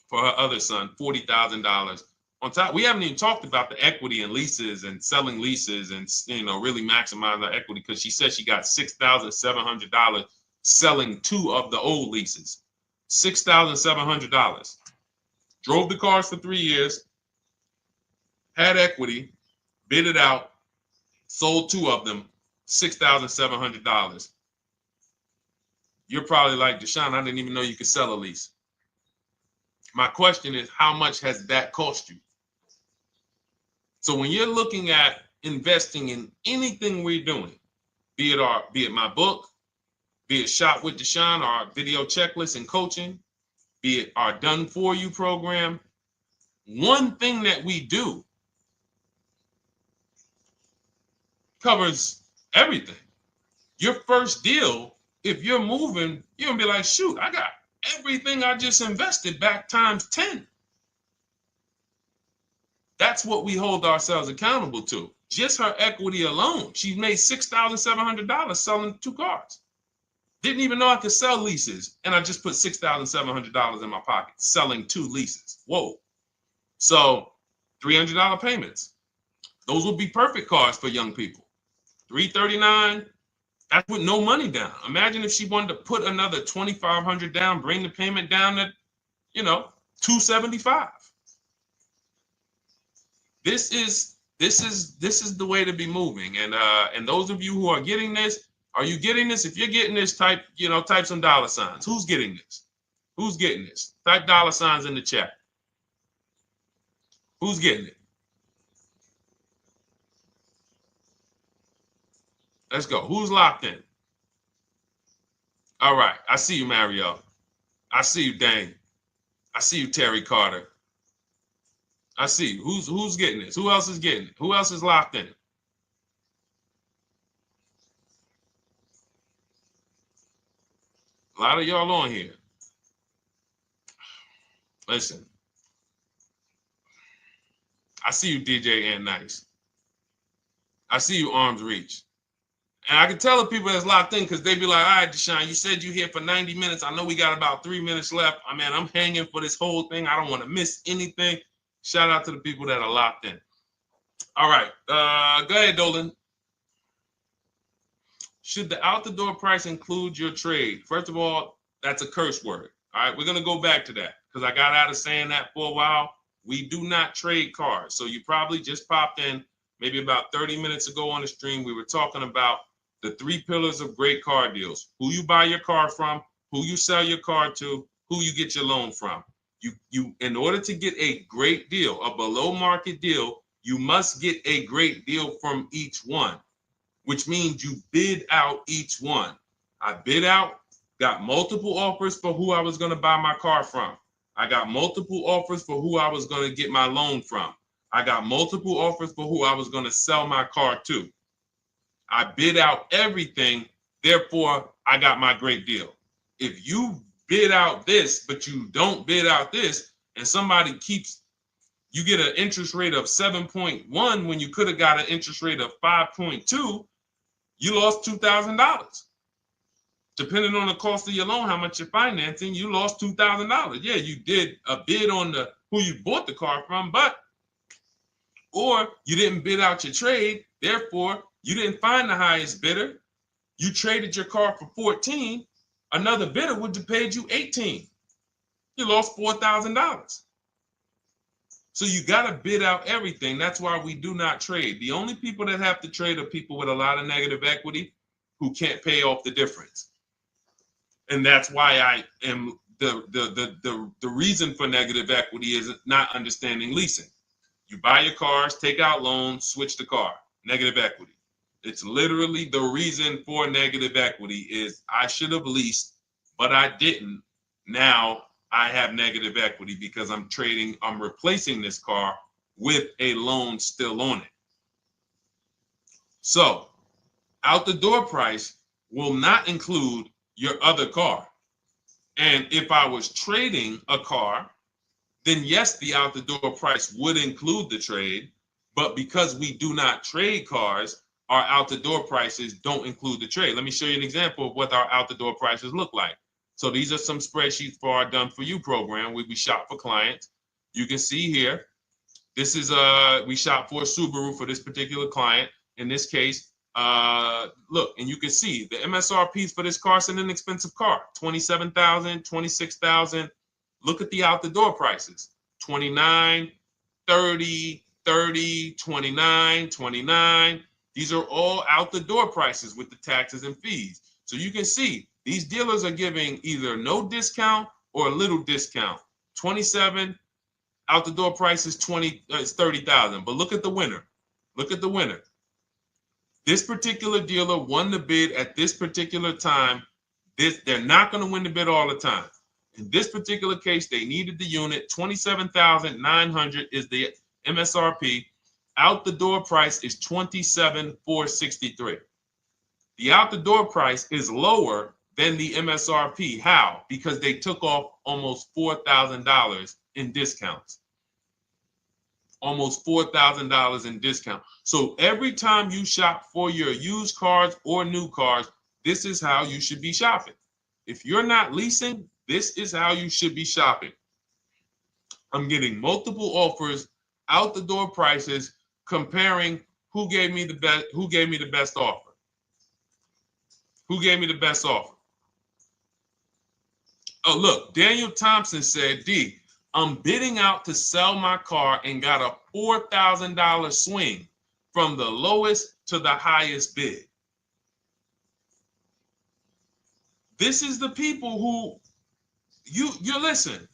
Speaker 1: for her other son, $40,000. On top, we haven't even talked about the equity and leases and selling leases and, you know, really maximizing her equity, because she said she got $6,700 selling 2 of the old leases. $6,700. Drove the cars for 3 years, had equity, bid it out, sold 2 of them, $6,700. You're probably like, Deshone, I didn't even know you could sell a lease. My question is, how much has that cost you? So when you're looking at investing in anything we're doing, be it my book, be it Shop with Deshone, our video checklist and coaching, be it our Done For You program. One thing that we do covers everything. Your first deal, if you're moving, you're gonna be like, shoot, I got everything I just invested back times 10. That's what we hold ourselves accountable to. Just her equity alone, she made $6,700 selling 2 cars. Didn't even know I could sell leases, and I just put $6,700 in my pocket selling 2 leases. Whoa. So $300 payments. Those would be perfect cars for young people. $339, that's with no money down. Imagine if she wanted to put another $2,500 down, bring the payment down to, $275. This is the way to be moving. And those of you who are getting this, are you getting this? If you're getting this, type some dollar signs. Who's getting this? Who's getting this? Type dollar signs in the chat. Who's getting it? Let's go. Who's locked in? All right. I see you, Mario. I see you, Dane. I see you, Terry Carter. I see you. Who's getting this? Who else is getting it? Who else is locked in? A lot of y'all on here. Listen. I see you, DJ and Nice. I see you, Arms Reach. And I can tell the people that's locked in because they be like, all right, Deshone, you said you're here for 90 minutes. I know we got about 3 minutes left. I mean, I'm hanging for this whole thing. I don't want to miss anything. Shout out to the people that are locked in. All right. Go ahead, Dolan. Should the out-the-door price include your trade? First of all, that's a curse word. All right, we're going to go back to that because I got out of saying that for a while. We do not trade cars. So you probably just popped in maybe about 30 minutes ago on the stream. We were talking about the 3 pillars of great car deals: who you buy your car from, who you sell your car to, who you get your loan from. You in order to get a great deal, a below market deal, you must get a great deal from each one, which means you bid out each one. I bid out, got multiple offers for who I was going to buy my car from. I got multiple offers for who I was going to get my loan from. I got multiple offers for who I was going to sell my car to. I bid out everything, therefore I got my great deal. If you bid out this, but you don't bid out this, and somebody you get an interest rate of 7.1 when you could have got an interest rate of 5.2, you lost $2,000. Depending on the cost of your loan, how much you're financing, you lost $2,000. Yeah, you did a bid on who you bought the car from, or you didn't bid out your trade, therefore you didn't find the highest bidder. You traded your car for 14. Another bidder would have paid you 18. You lost $4,000. So you got to bid out everything. That's why we do not trade. The only people that have to trade are people with a lot of negative equity who can't pay off the difference. And that's why I am the reason for negative equity is not understanding leasing. You buy your cars, take out loans, switch the car. Negative equity. It's literally the reason for negative equity is I should have leased, but I didn't. Now I have negative equity because I'm replacing this car with a loan still on it. So out the door price will not include your other car. And if I was trading a car, then yes, the out the door price would include the trade. But because we do not trade cars, our out the door prices don't include the trade. Let me show you an example of what our out the door prices look like. So these are some spreadsheets for our Done For You program where we shop for clients. You can see here, this is we shop for a Subaru for this particular client. In this case, look, and you can see the MSRPs for this car is an inexpensive car, $27,000, $26,000. Look at the out the door prices, 29, 30, 30, 29, 29. These are all out the door prices with the taxes and fees. So you can see these dealers are giving either no discount or a little discount. 27 out the door price is 30,000. But look at the winner. Look at the winner. This particular dealer won the bid at this particular time They're not going to win the bid all the time. In this particular case, they needed the unit. $27,900 is the MSRP. Out the door price is $27,463. The out the door price is lower than the MSRP. How? Because they took off almost $4,000 in discounts. Almost $4,000 in discount. So every time you shop for your used cars or new cars, this is how you should be shopping. If you're not leasing, this is how you should be shopping. I'm getting multiple offers, out the door prices, comparing who gave me the best offer. Who gave me the best offer? Oh, look, Daniel Thompson said, D, I'm bidding out to sell my car and got a $4,000 swing from the lowest to the highest bid. This is the people who you listen.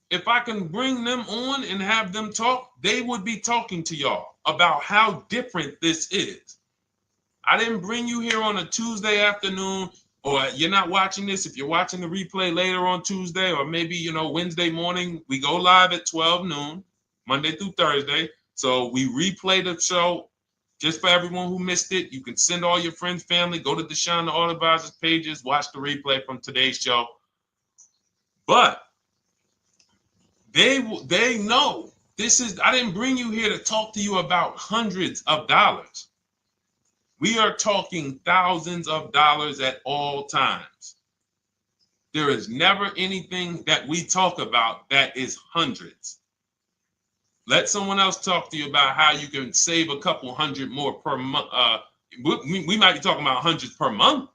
Speaker 1: If I can bring them on and have them talk, they would be talking to y'all about how different this is. I didn't bring you here on a Tuesday afternoon, or you're not watching this. If you're watching the replay later on Tuesday, or maybe, Wednesday morning, we go live at 12 noon, Monday through Thursday. So we replay the show just for everyone who missed it. You can send all your friends, family, go to Deshone the Auto Advisor's pages, watch the replay from today's show. But they know this is, I didn't bring you here to talk to you about hundreds of dollars. We are talking thousands of dollars at all times. There is never anything that we talk about that is hundreds. Let someone else talk to you about how you can save a couple hundred more per month. We might be talking about hundreds per month.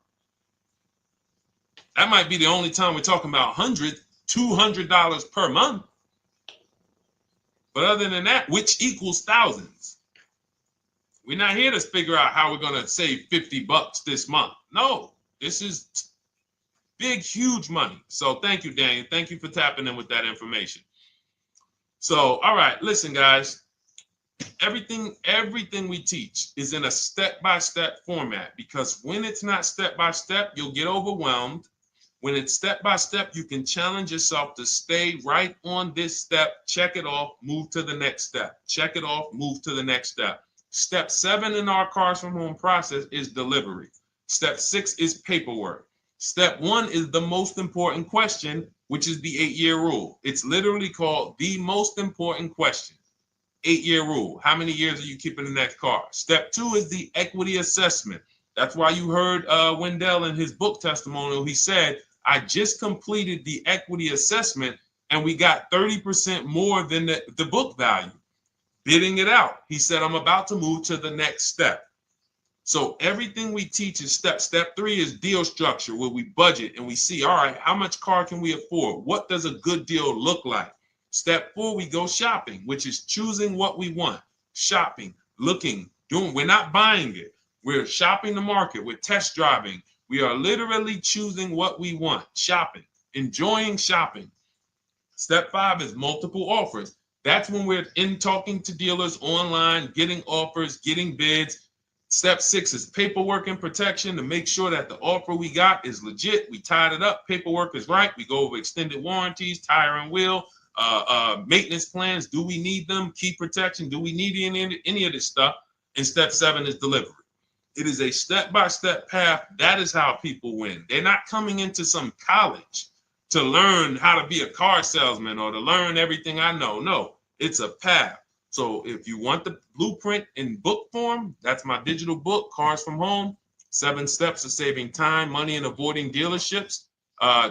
Speaker 1: That might be the only time we're talking about hundreds, $200 per month. But other than that, which equals thousands. We're not here to figure out how we're going to save $50 this month. No, this is big, huge money. So thank you, Daniel. Thank you for tapping in with that information. So, all right, listen, guys. Everything we teach is in a step-by-step format, because when it's not step-by-step, you'll get overwhelmed. When it's step-by-step, you can challenge yourself to stay right on this step, check it off, move to the next step. Check it off, move to the next step. Step 7 in our Cars from Home process is delivery. Step 6 is paperwork. Step 1 is the most important question, which is the 8-year rule. It's literally called the most important question. 8-year rule. How many years are you keeping the next car? Step 2 is the equity assessment. That's why you heard Wendell in his book testimonial. He said, I just completed the equity assessment and we got 30% more than the book value. Bidding it out. He said, I'm about to move to the next step. So everything we teach is step. Step 3 is deal structure, where we budget and we see, all right, how much car can we afford? What does a good deal look like? Step 4, we go shopping, which is choosing what we want. Shopping, looking, doing. We're not buying it. We're shopping the market. We're test driving. We are literally choosing what we want. Shopping, enjoying shopping. Step 5 is multiple offers. That's when we're in talking to dealers online, getting offers, getting bids. Step 6 is paperwork and protection, to make sure that the offer we got is legit. We tied it up. Paperwork is right. We go over extended warranties, tire and wheel, maintenance plans. Do we need them? Key protection. Do we need any of this stuff? And step 7 is delivery. It is a step-by-step path. That is how people win. They're not coming into some college to learn how to be a car salesman or to learn everything I know. No, it's a path. So if you want the blueprint in book form, that's my digital book, Cars from Home, 7 Steps of Saving Time, Money, and Avoiding Dealerships.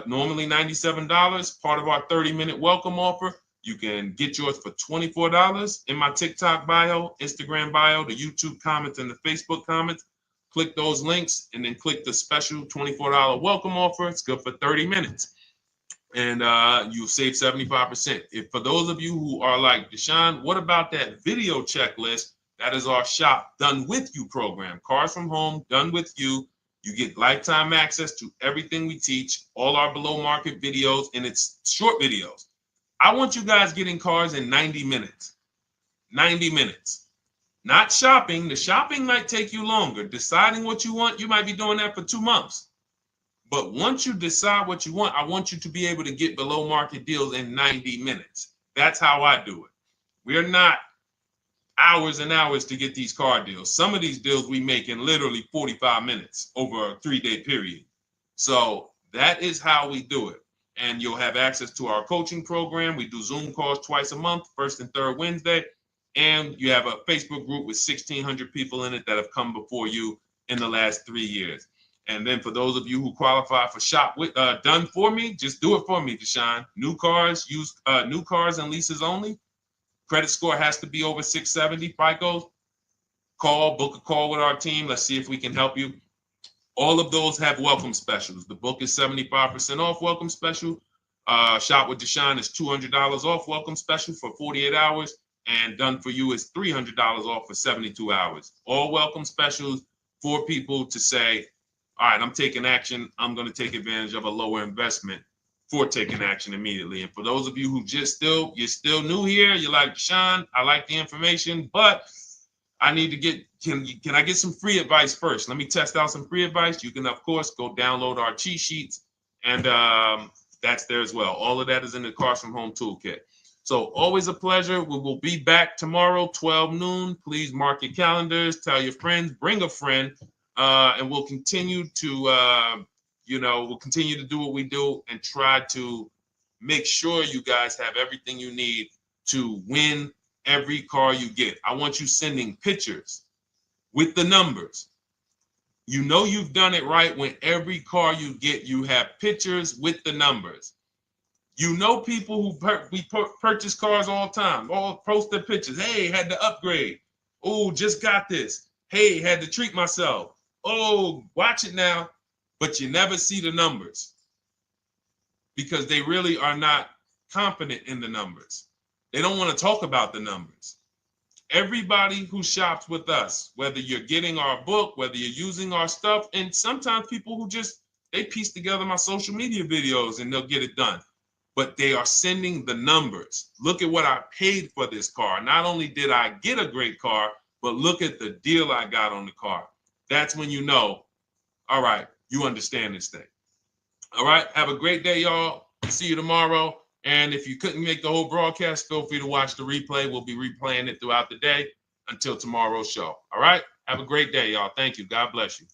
Speaker 1: Normally $97, part of our 30-minute welcome offer. You can get yours for $24 in my TikTok bio, Instagram bio, the YouTube comments, and the Facebook comments. Click those links and then click the special $24 welcome offer. It's good for 30 minutes. And you'll save 75%. If for those of you who are like, Deshone, what about that video checklist? That is our Shop Done With You program. Cars from Home, Done With You. You get lifetime access to everything we teach, all our below market videos, and it's short videos. I want you guys getting cars in 90 minutes. 90 minutes. Not shopping. The shopping might take you longer. Deciding what you want, you might be doing that for 2 months. But once you decide what you want, I want you to be able to get below market deals in 90 minutes. That's how I do it. We're not hours and hours to get these car deals. Some of these deals we make in literally 45 minutes over a 3-day period. So that is how we do it. And you'll have access to our coaching program. We do Zoom calls twice a month, first and third Wednesday. And you have a Facebook group with 1,600 people in it that have come before you in the last 3 years. And then for those of you who qualify for shop with done for me, just do it for me, Deshone. New cars, new cars and leases only. Credit score has to be over 670 FICO. Book a call with our team. Let's see if we can help you. All of those have welcome specials. The book is 75% off welcome special. Shop with Deshone is $200 off welcome special for 48 hours. And done for you is $300 off for 72 hours. All welcome specials for people to say, all right, I'm taking action. I'm going to take advantage of a lower investment for taking action immediately. And for those of you who you're still new here, you're like, Deshone, I like the information, but I need to get, can I get some free advice first? Let me test out some free advice. You can, of course, go download our cheat sheets, and that's there as well. All of that is in the Cars from Home Toolkit. So always a pleasure. We will be back tomorrow, 12 noon. Please mark your calendars, tell your friends, bring a friend, and we'll continue to, we'll continue to do what we do and try to make sure you guys have everything you need to win every car you get. I want you sending pictures with the numbers. You know you've done it right when every car you get, you have pictures with the numbers. You know people who purchase cars all the time, all post their pictures. Hey, had to upgrade. Oh, just got this. Hey, had to treat myself. Oh, watch it now. But you never see the numbers because they really are not confident in the numbers. They don't want to talk about the numbers. Everybody who shops with us, whether you're getting our book, whether you're using our stuff, and sometimes people who they piece together my social media videos and they'll get it done. But they are sending the numbers. Look at what I paid for this car. Not only did I get a great car, but look at the deal I got on the car. That's when you know, all right, you understand this thing. All right, have a great day, y'all. See you tomorrow. And if you couldn't make the whole broadcast, feel free to watch the replay. We'll be replaying it throughout the day until tomorrow's show. All right, have a great day, y'all. Thank you. God bless you.